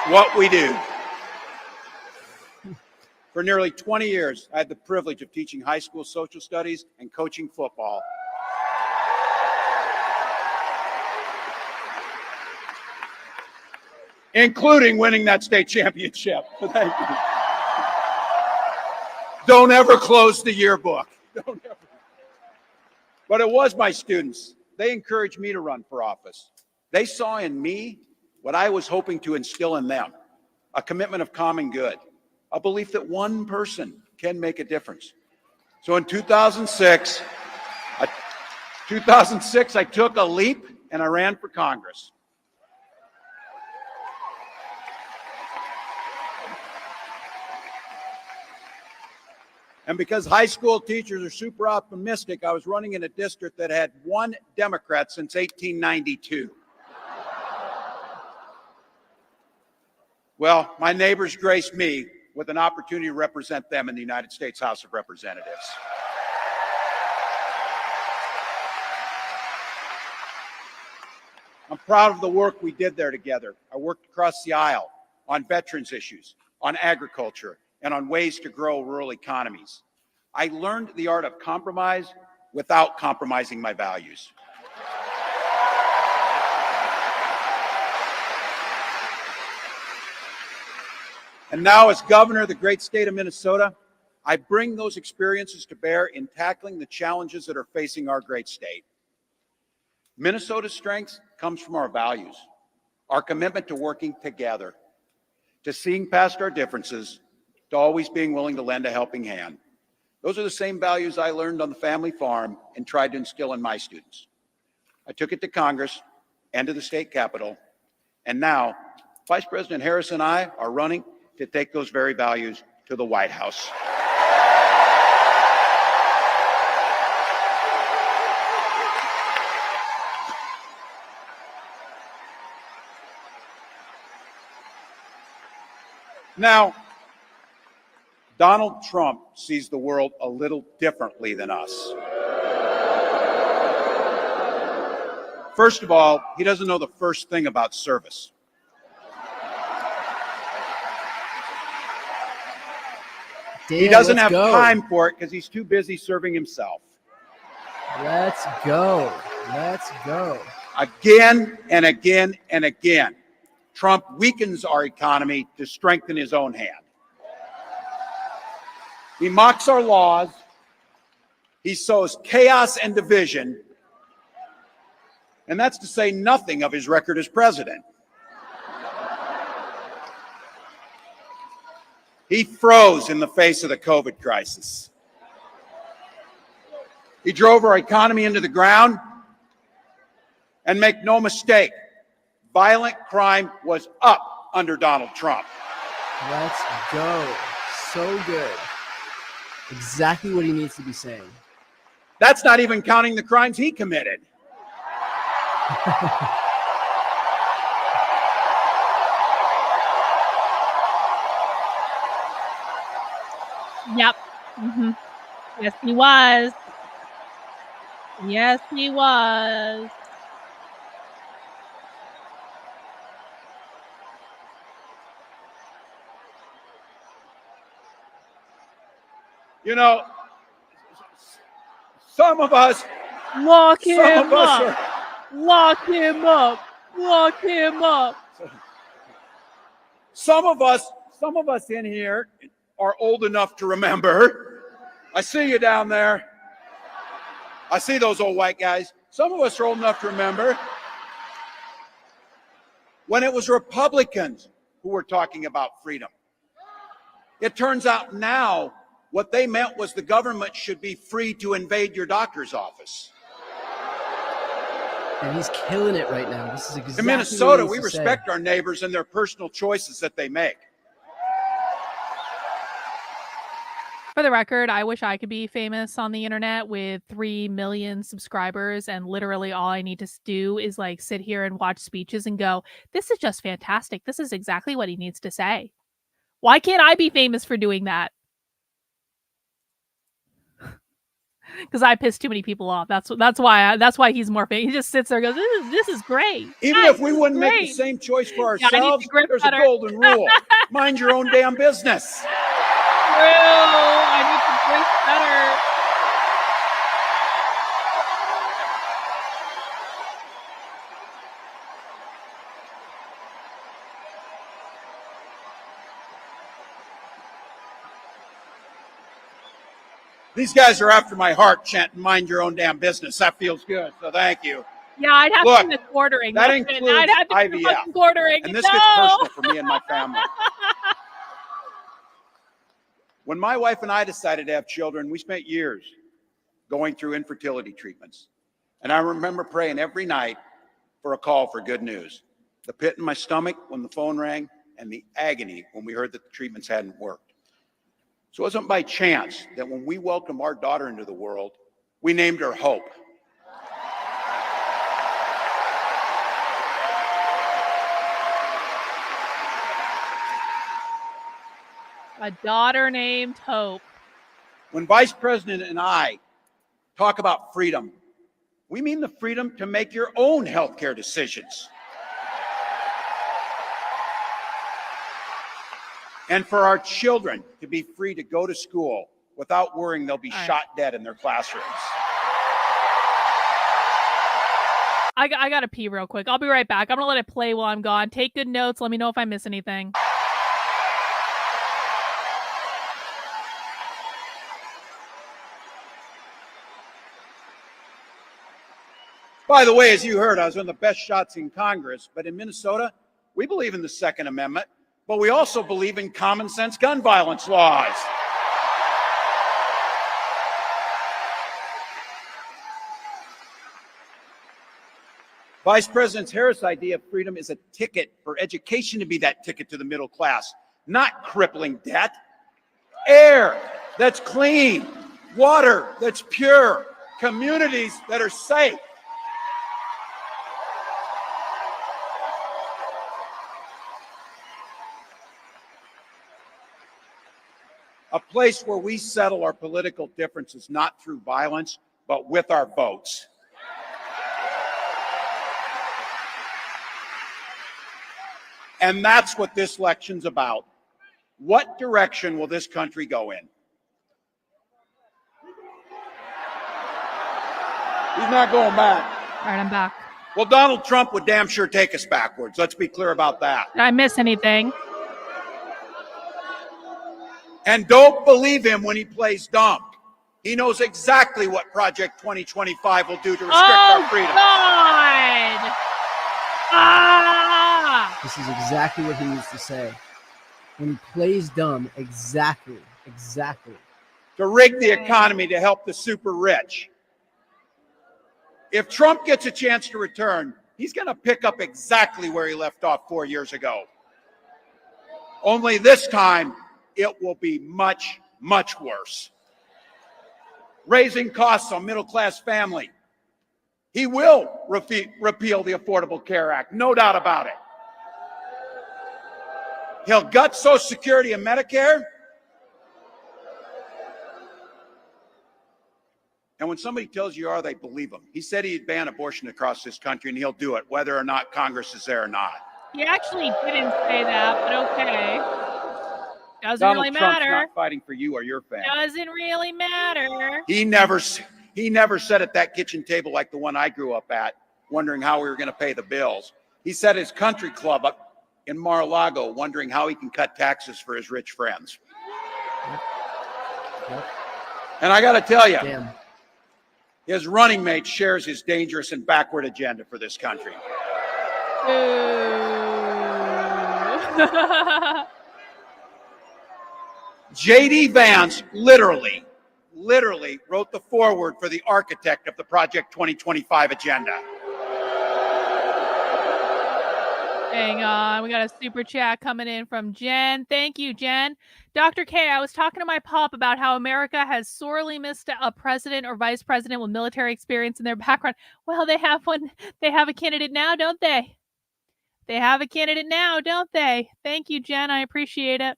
S11: What we do. For nearly 20 years, I had the privilege of teaching high school social studies and coaching football. Including winning that state championship. Thank you. Don't ever close the yearbook. Don't ever. But it was my students. They encouraged me to run for office. They saw in me what I was hoping to instill in them, a commitment of common good, a belief that one person can make a difference. So in 2006, I took a leap and I ran for Congress. And because high school teachers are super optimistic, I was running in a district that had 1 Democrat since 1892. Well, my neighbors graced me with an opportunity to represent them in the United States House of Representatives. I'm proud of the work we did there together. I worked across the aisle on veterans issues, on agriculture, and on ways to grow rural economies. I learned the art of compromise without compromising my values. And now, as governor of the great state of Minnesota, I bring those experiences to bear in tackling the challenges that are facing our great state. Minnesota's strength comes from our values, our commitment to working together, to seeing past our differences, to always being willing to lend a helping hand. Those are the same values I learned on the family farm and tried to instill in my students. I took it to Congress and to the state capitol, and now Vice President Harris and I are running to take those very values to the White House. Now, Donald Trump sees the world a little differently than us. First of all, he doesn't know the first thing about service. He doesn't have time for it because he's too busy serving himself.
S10: Let's go. Let's go.
S11: Again and again and again, Trump weakens our economy to strengthen his own hand. He mocks our laws. He sows chaos and division. And that's to say nothing of his record as president. He froze in the face of the COVID crisis. He drove our economy into the ground. And make no mistake, violent crime was up under Donald Trump.
S10: Let's go. So good. Exactly what he needs to be saying.
S11: That's not even counting the crimes he committed.
S2: Yep. Yes, he was. Yes, he was.
S11: You know, some of us
S2: Lock him up.
S11: are,
S2: Lock him up. Lock him up.
S11: some of us in here are old enough to remember. I see you down there. I see those old white guys. Some of us are old enough to remember when it was Republicans who were talking about freedom. It turns out now what they meant was the government should be free to invade your doctor's office.
S10: And he's killing it right now. This is exactly
S11: In Minnesota,
S10: what he
S11: we
S10: needs to
S11: respect
S10: say.
S11: our neighbors and their personal choices that they make.
S2: For the record, I wish I could be famous on the internet with 3 million subscribers, and literally all I need to do is like sit here and watch speeches and go, this is just fantastic. This is exactly what he needs to say. Why can't I be famous for doing that? Because I piss too many people off. That's why he's more famous. He just sits there and goes, this is great.
S11: Even
S2: Guys,
S11: if we
S2: this is
S11: wouldn't make the
S2: great."
S11: same choice for
S2: Yeah, I need
S11: ourselves,
S2: to grip
S11: there's
S2: better.
S11: a golden rule. Mind your own damn business.
S2: True. I need to drink better.
S11: These guys are after my heart chanting, mind your own damn business. That feels good. So thank you.
S2: Yeah, I'd have
S11: Look,
S2: to do the quartering.
S11: that
S2: That's it.
S11: includes
S2: I'd have to do the
S11: IVF.
S2: fucking quartering.
S11: And this
S2: No!
S11: gets personal for me and my family. When my wife and I decided to have children, we spent years going through infertility treatments. And I remember praying every night for a call for good news. The pit in my stomach when the phone rang, and the agony when we heard that the treatments hadn't worked. So it wasn't by chance that when we welcomed our daughter into the world, we named her Hope.
S2: A daughter named Hope.
S11: When Vice President and I talk about freedom, we mean the freedom to make your own healthcare decisions. And for our children to be free to go to school without worrying they'll be shot dead in their classrooms.
S2: I gotta pee real quick. I'll be right back. I'm gonna let it play while I'm gone. Take good notes. Let me know if I miss anything.
S11: By the way, as you heard, I was one of the best shots in Congress, but in Minnesota, we believe in the Second Amendment, but we also believe in common sense gun violence laws. Vice President Harris' idea of freedom is a ticket for education to be that ticket to the middle class, not crippling debt. Air that's clean, water that's pure, communities that are safe. A place where we settle our political differences not through violence, but with our votes. And that's what this election's about. What direction will this country go in? He's not going back.
S2: All right, I'm back.
S11: Well, Donald Trump would damn sure take us backwards. Let's be clear about that.
S2: Did I miss anything?
S11: And don't believe him when he plays dumb. He knows exactly what Project 2025 will do to restrict our freedom.
S2: God! Ah!
S10: This is exactly what he needs to say. When he plays dumb, exactly.
S11: To rig the economy to help the super rich. If Trump gets a chance to return, he's going to pick up exactly where he left off 4 years ago. Only this time, it will be much, much worse. Raising costs on middle-class family. He will repeal the Affordable Care Act, no doubt about it. He'll gut Social Security and Medicare. And when somebody tells you they believe him. He said he'd ban abortion across this country, and he'll do it, whether or not Congress is there or not.
S2: He actually didn't say that, but okay. Doesn't
S11: Donald
S2: really
S11: Trump's
S2: matter.
S11: not fighting for you or your family.
S2: Doesn't really matter.
S11: He never sat at that kitchen table like the one I grew up at, wondering how we were going to pay the bills. He sat at his country club up in Mar-a-Lago, wondering how he can cut taxes for his rich friends.
S10: Yep.
S11: And I got to tell you,
S10: Damn.
S11: his running mate shares his dangerous and backward agenda for this country. J.D. Vance literally wrote the foreword for the architect of the Project 2025 agenda.
S2: Hang on. We got a super chat coming in from Jen. Thank you, Jen. Dr. K, I was talking to my pop about how America has sorely missed a president or vice president with military experience in their background. Well, they have one. They have a candidate now, don't they? They have a candidate now, don't they? Thank you, Jen. I appreciate it.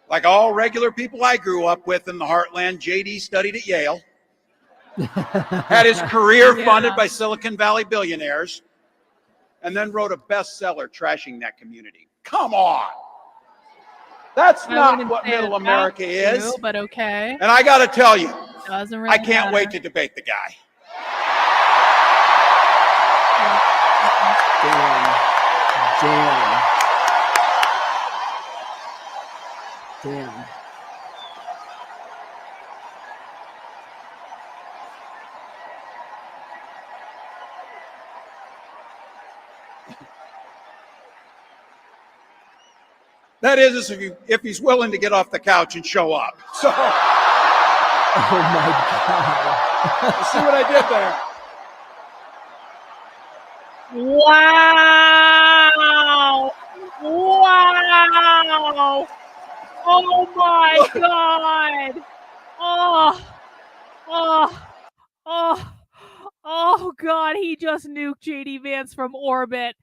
S11: Like all regular people I grew up with in the heartland, JD studied at Yale, had his career funded by Silicon Valley billionaires, and then wrote a bestseller trashing that community. Come on. That's not what middle America is.
S2: But okay.
S11: And I got to tell you,
S2: Doesn't really
S11: I can't
S2: matter.
S11: wait to debate the guy.
S10: Damn.
S11: That is if he's willing to get off the couch and show up. So,
S10: Oh my God.
S11: you see what I did there?
S2: Wow! Wow! Oh my God! Oh God! He just nuked JD Vance from orbit.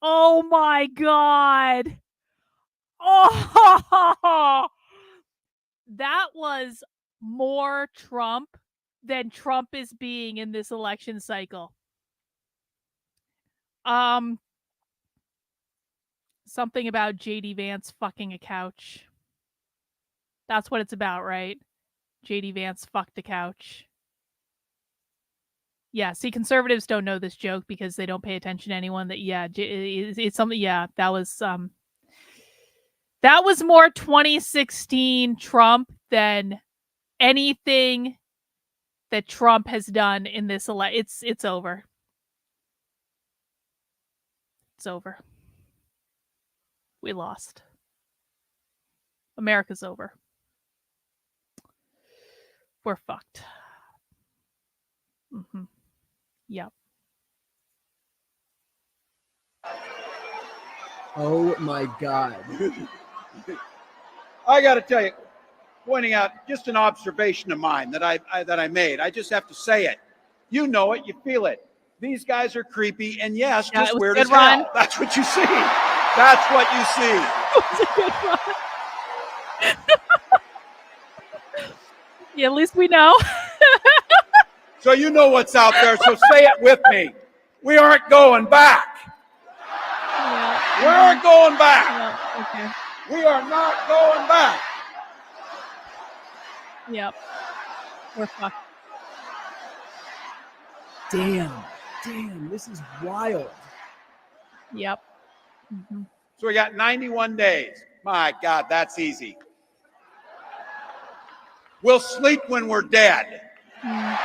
S2: Oh my God! Oh, that was more Trump than Trump is being in this election cycle. Something about JD Vance fucking a couch. That's what it's about, right? JD Vance fucked a couch. Yeah, see, conservatives don't know this joke because they don't pay attention to anyone. It's something. Yeah, that was more 2016 Trump than anything that Trump has done in this election. It's over. It's over. We lost. America's over. We're fucked. Mm-hmm. Yep.
S10: Oh my God.
S11: I got to tell you, pointing out just an observation of mine that I made. I just have to say it. You know it, you feel it. These guys are creepy, and yes,
S2: Yeah,
S11: just
S2: it was
S11: weird
S2: good
S11: as hell.
S2: run.
S11: That's what you see. That's what you see.
S2: It was a good run. Yeah, at least we know.
S11: So you know what's out there, so say it with me. We aren't going back.
S2: Yeah.
S11: We aren't going back.
S2: Yeah, okay.
S11: We are not going back.
S2: Yep. We're fucked.
S10: Damn, this is wild.
S2: Yep. Mm-hmm.
S11: So we got 91 days. My God, that's easy. We'll sleep when we're dead.
S2: Mm.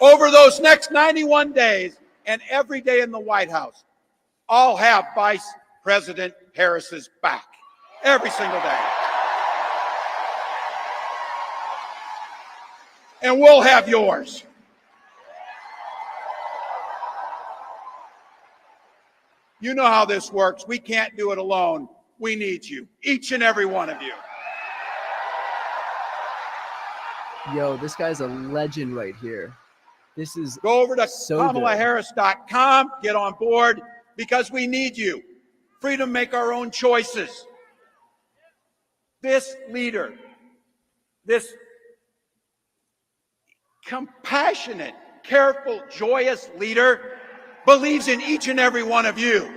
S11: Over those next 91 days and every day in the White House, I'll have Vice President Harris's back every single day. And we'll have yours. You know how this works. We can't do it alone. We need you, each and every one of you.
S10: Yo, this guy's a legend right here. This is
S11: Go over to
S10: so
S11: KamalaHarris.com, get on board, because we need you. Freedom to make our own choices. This leader, this compassionate, careful, joyous leader believes in each and every one of you.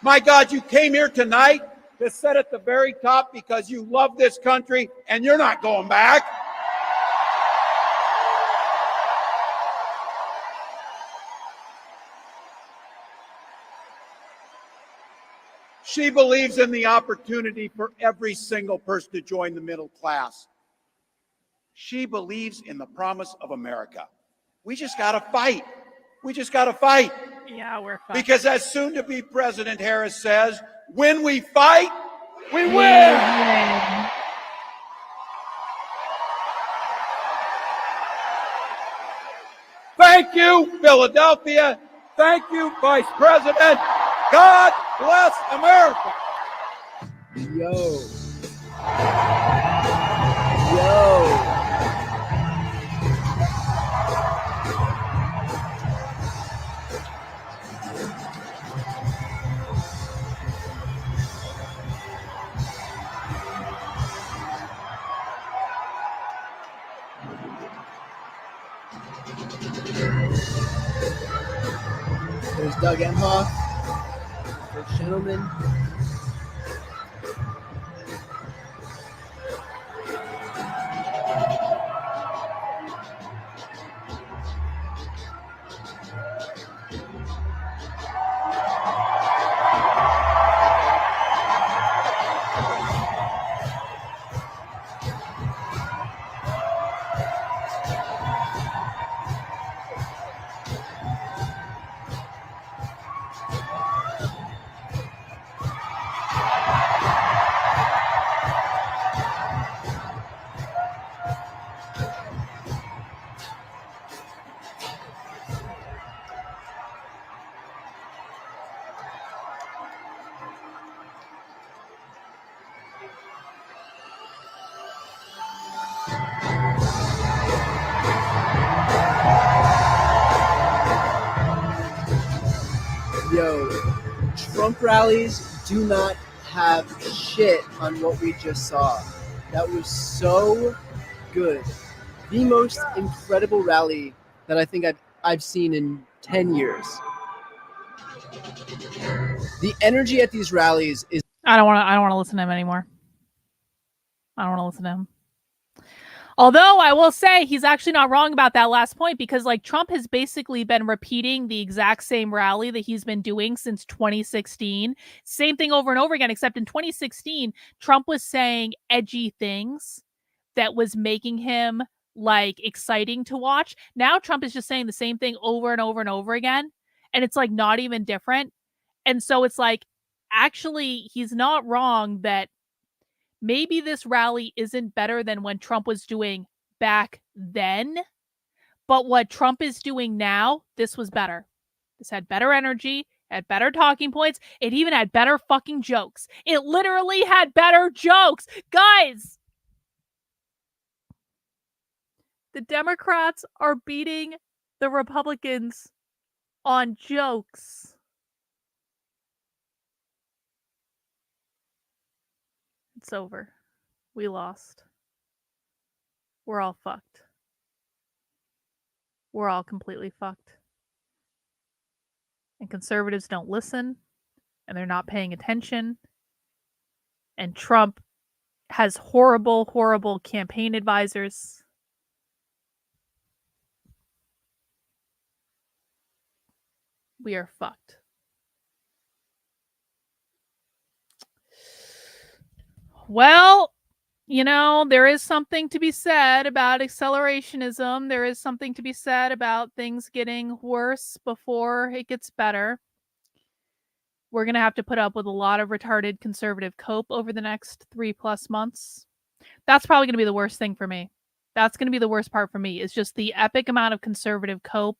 S11: My God, you came here tonight to sit at the very top because you love this country and you're not going back. She believes in the opportunity for every single person to join the middle class. She believes in the promise of America. We just got to fight. We just got to fight.
S2: Yeah, we're fucked.
S11: Because as soon to be President Harris says, when we fight, we win.
S2: Win.
S11: Thank you, Philadelphia. Thank you, Vice President. God bless America.
S10: Yo. Yo. There's Doug Emhoff. There's Gentleman. Yo, Trump rallies do not have shit on what we just saw. That was so good. The most incredible rally that I think I've seen in 10 years. The energy at these rallies is
S2: I don't want to listen to him anymore. I don't want to listen to him. Although I will say he's actually not wrong about that last point, because like Trump has basically been repeating the exact same rally that he's been doing since 2016. Same thing over and over again, except in 2016, Trump was saying edgy things that was making him like exciting to watch. Now Trump is just saying the same thing over and over and over again. And it's like not even different. And so it's like, actually, he's not wrong that maybe this rally isn't better than when Trump was doing back then. But what Trump is doing now, this was better. This had better energy, had better talking points. It even had better fucking jokes. It literally had better jokes. Guys, the Democrats are beating the Republicans on jokes. It's over. We lost. We're all fucked. We're all completely fucked. And conservatives don't listen, and they're not paying attention. And Trump has horrible, horrible campaign advisors. We are fucked. Well, you know, there is something to be said about accelerationism. There is something to be said about things getting worse before it gets better. We're going to have to put up with a lot of retarded conservative cope over the next 3+ months. That's probably going to be the worst thing for me. That's going to be the worst part for me, is just the epic amount of conservative cope,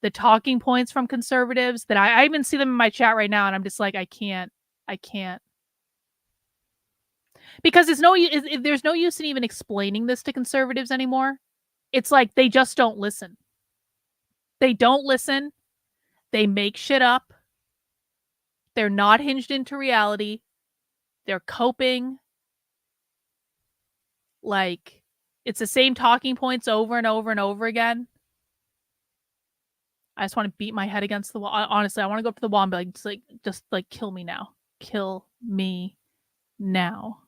S2: the talking points from conservatives that I even see them in my chat right now, and I'm just like, I can't. Because there's no use in even explaining this to conservatives anymore. It's like they just don't listen. They don't listen. They make shit up. They're not hinged into reality. They're coping. Like, it's the same talking points over and over and over again. I just want to beat my head against the wall. Honestly, I want to go up to the wall and be like, just kill me now. Kill me now.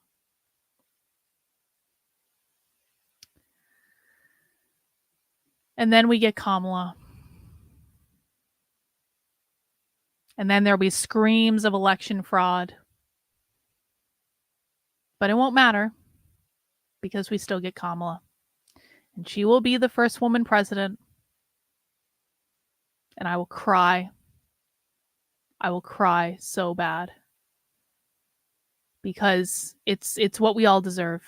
S2: And then we get Kamala. And then there'll be screams of election fraud. But it won't matter, because we still get Kamala. And she will be the first woman president. And I will cry I will cry so bad. Because it's what we all deserve.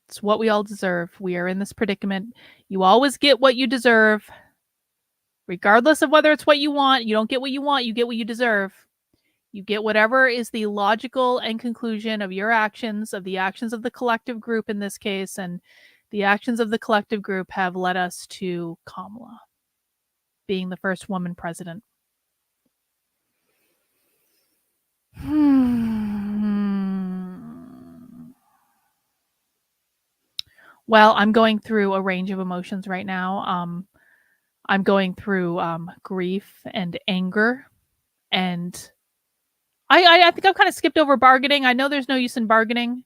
S2: It's what we all deserve. We are in this predicament. You always get what you deserve. Regardless of whether it's what you want, you don't get what you want, you get what you deserve. You get whatever is the logical end conclusion of your actions, of the actions of the collective group in this case, and the actions of the collective group have led us to Kamala being the first woman president. Well, I'm going through a range of emotions right now. I'm going through grief and anger, and I think I've kind of skipped over bargaining. I know there's no use in bargaining.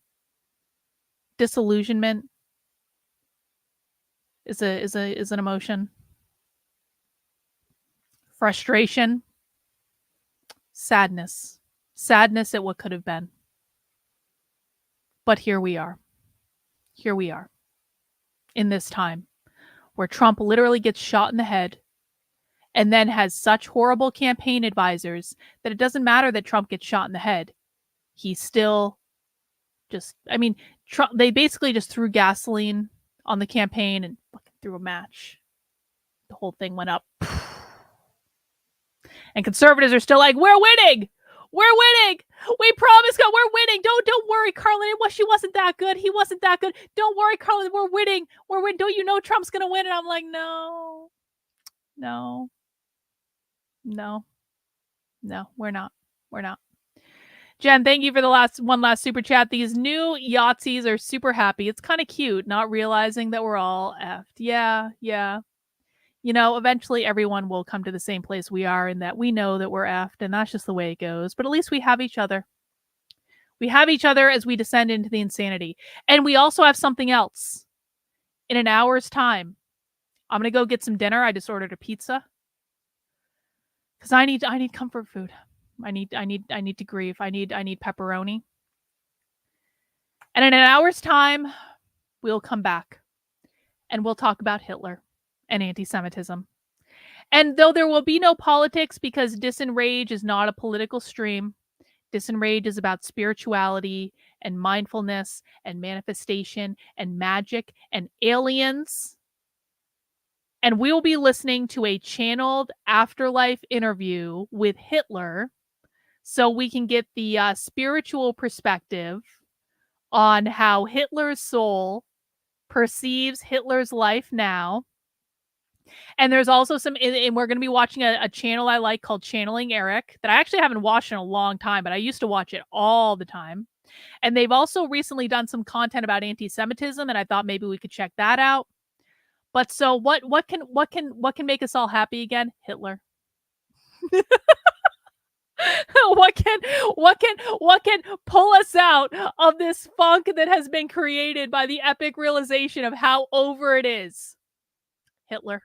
S2: Disillusionment is an emotion. Frustration, sadness at what could have been. But here we are. Here we are. In this time where Trump literally gets shot in the head and then has such horrible campaign advisors that it doesn't matter that Trump gets shot in the head. He's still Trump, they basically just threw gasoline on the campaign and fucking threw a match. The whole thing went up. And conservatives are still like, we're winning. We're winning. We promise God we're winning. Don't worry, Carlin. She wasn't that good. He wasn't that good. Don't worry, Carlin. We're winning. We're winning. Don't you know Trump's going to win? And I'm like, no, we're not. We're not. Jen, thank you for the one last super chat. These new Yahtzees are super happy. It's kind of cute, not realizing that we're all effed. Yeah. You know, eventually everyone will come to the same place we are in that we know that we're effed, and that's just the way it goes. But at least we have each other. We have each other as we descend into the insanity. And we also have something else. In an hour's time, I'm going to go get some dinner. I just ordered a pizza. Because I need comfort food. I need to grieve. I need pepperoni. And in an hour's time, we'll come back. And we'll talk about Hitler and anti-Semitism. And though there will be no politics because Disenrage is not a political stream, Disenrage is about spirituality and mindfulness and manifestation and magic and aliens. And we will be listening to a channeled afterlife interview with Hitler so we can get the spiritual perspective on how Hitler's soul perceives Hitler's life now. And there's also and we're going to be watching a channel I like called Channeling Eric that I actually haven't watched in a long time, but I used to watch it all the time. And they've also recently done some content about anti-Semitism, and I thought maybe we could check that out. But so what can make us all happy again? Hitler. What can pull us out of this funk that has been created by the epic realization of how over it is? Hitler.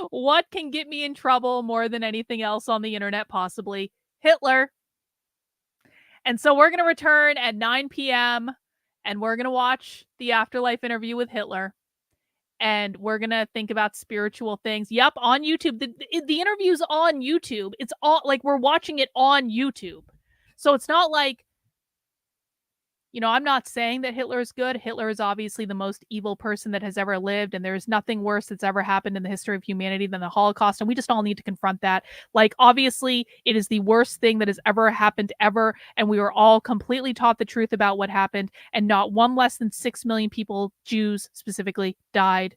S2: What can get me in trouble more than anything else on the internet possibly? Hitler. And so we're going to return at 9 p.m. and we're going to watch the afterlife interview with Hitler. And we're going to think about spiritual things. Yep, on YouTube. The interview's on YouTube. It's all like we're watching it on YouTube. So it's not like, you know, I'm not saying that Hitler is good. Hitler is obviously the most evil person that has ever lived. And there's nothing worse that's ever happened in the history of humanity than the Holocaust. And we just all need to confront that. Like, obviously, it is the worst thing that has ever happened ever. And we were all completely taught the truth about what happened. And not one less than 6 million people, Jews specifically, died.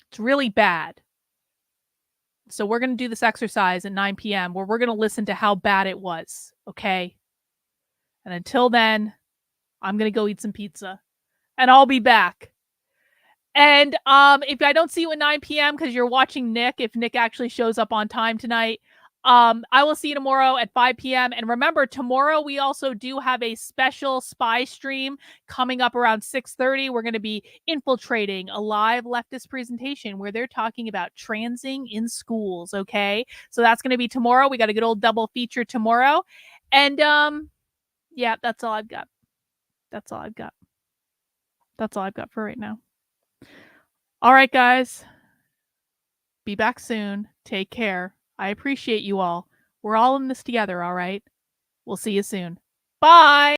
S2: It's really bad. So we're going to do this exercise at 9 p.m. where we're going to listen to how bad it was. Okay. And until then, I'm going to go eat some pizza and I'll be back. And if I don't see you at 9 p.m. because you're watching Nick, if Nick actually shows up on time tonight, I will see you tomorrow at 5 p.m. And remember, tomorrow we also do have a special spy stream coming up around 6:30. We're going to be infiltrating a live leftist presentation where they're talking about transing in schools. Okay, so that's going to be tomorrow. We got a good old double feature tomorrow. And yeah, that's all I've got. That's all I've got. That's all I've got for right now. All right, guys. Be back soon. Take care. I appreciate you all. We're all in this together, all right? We'll see you soon. Bye.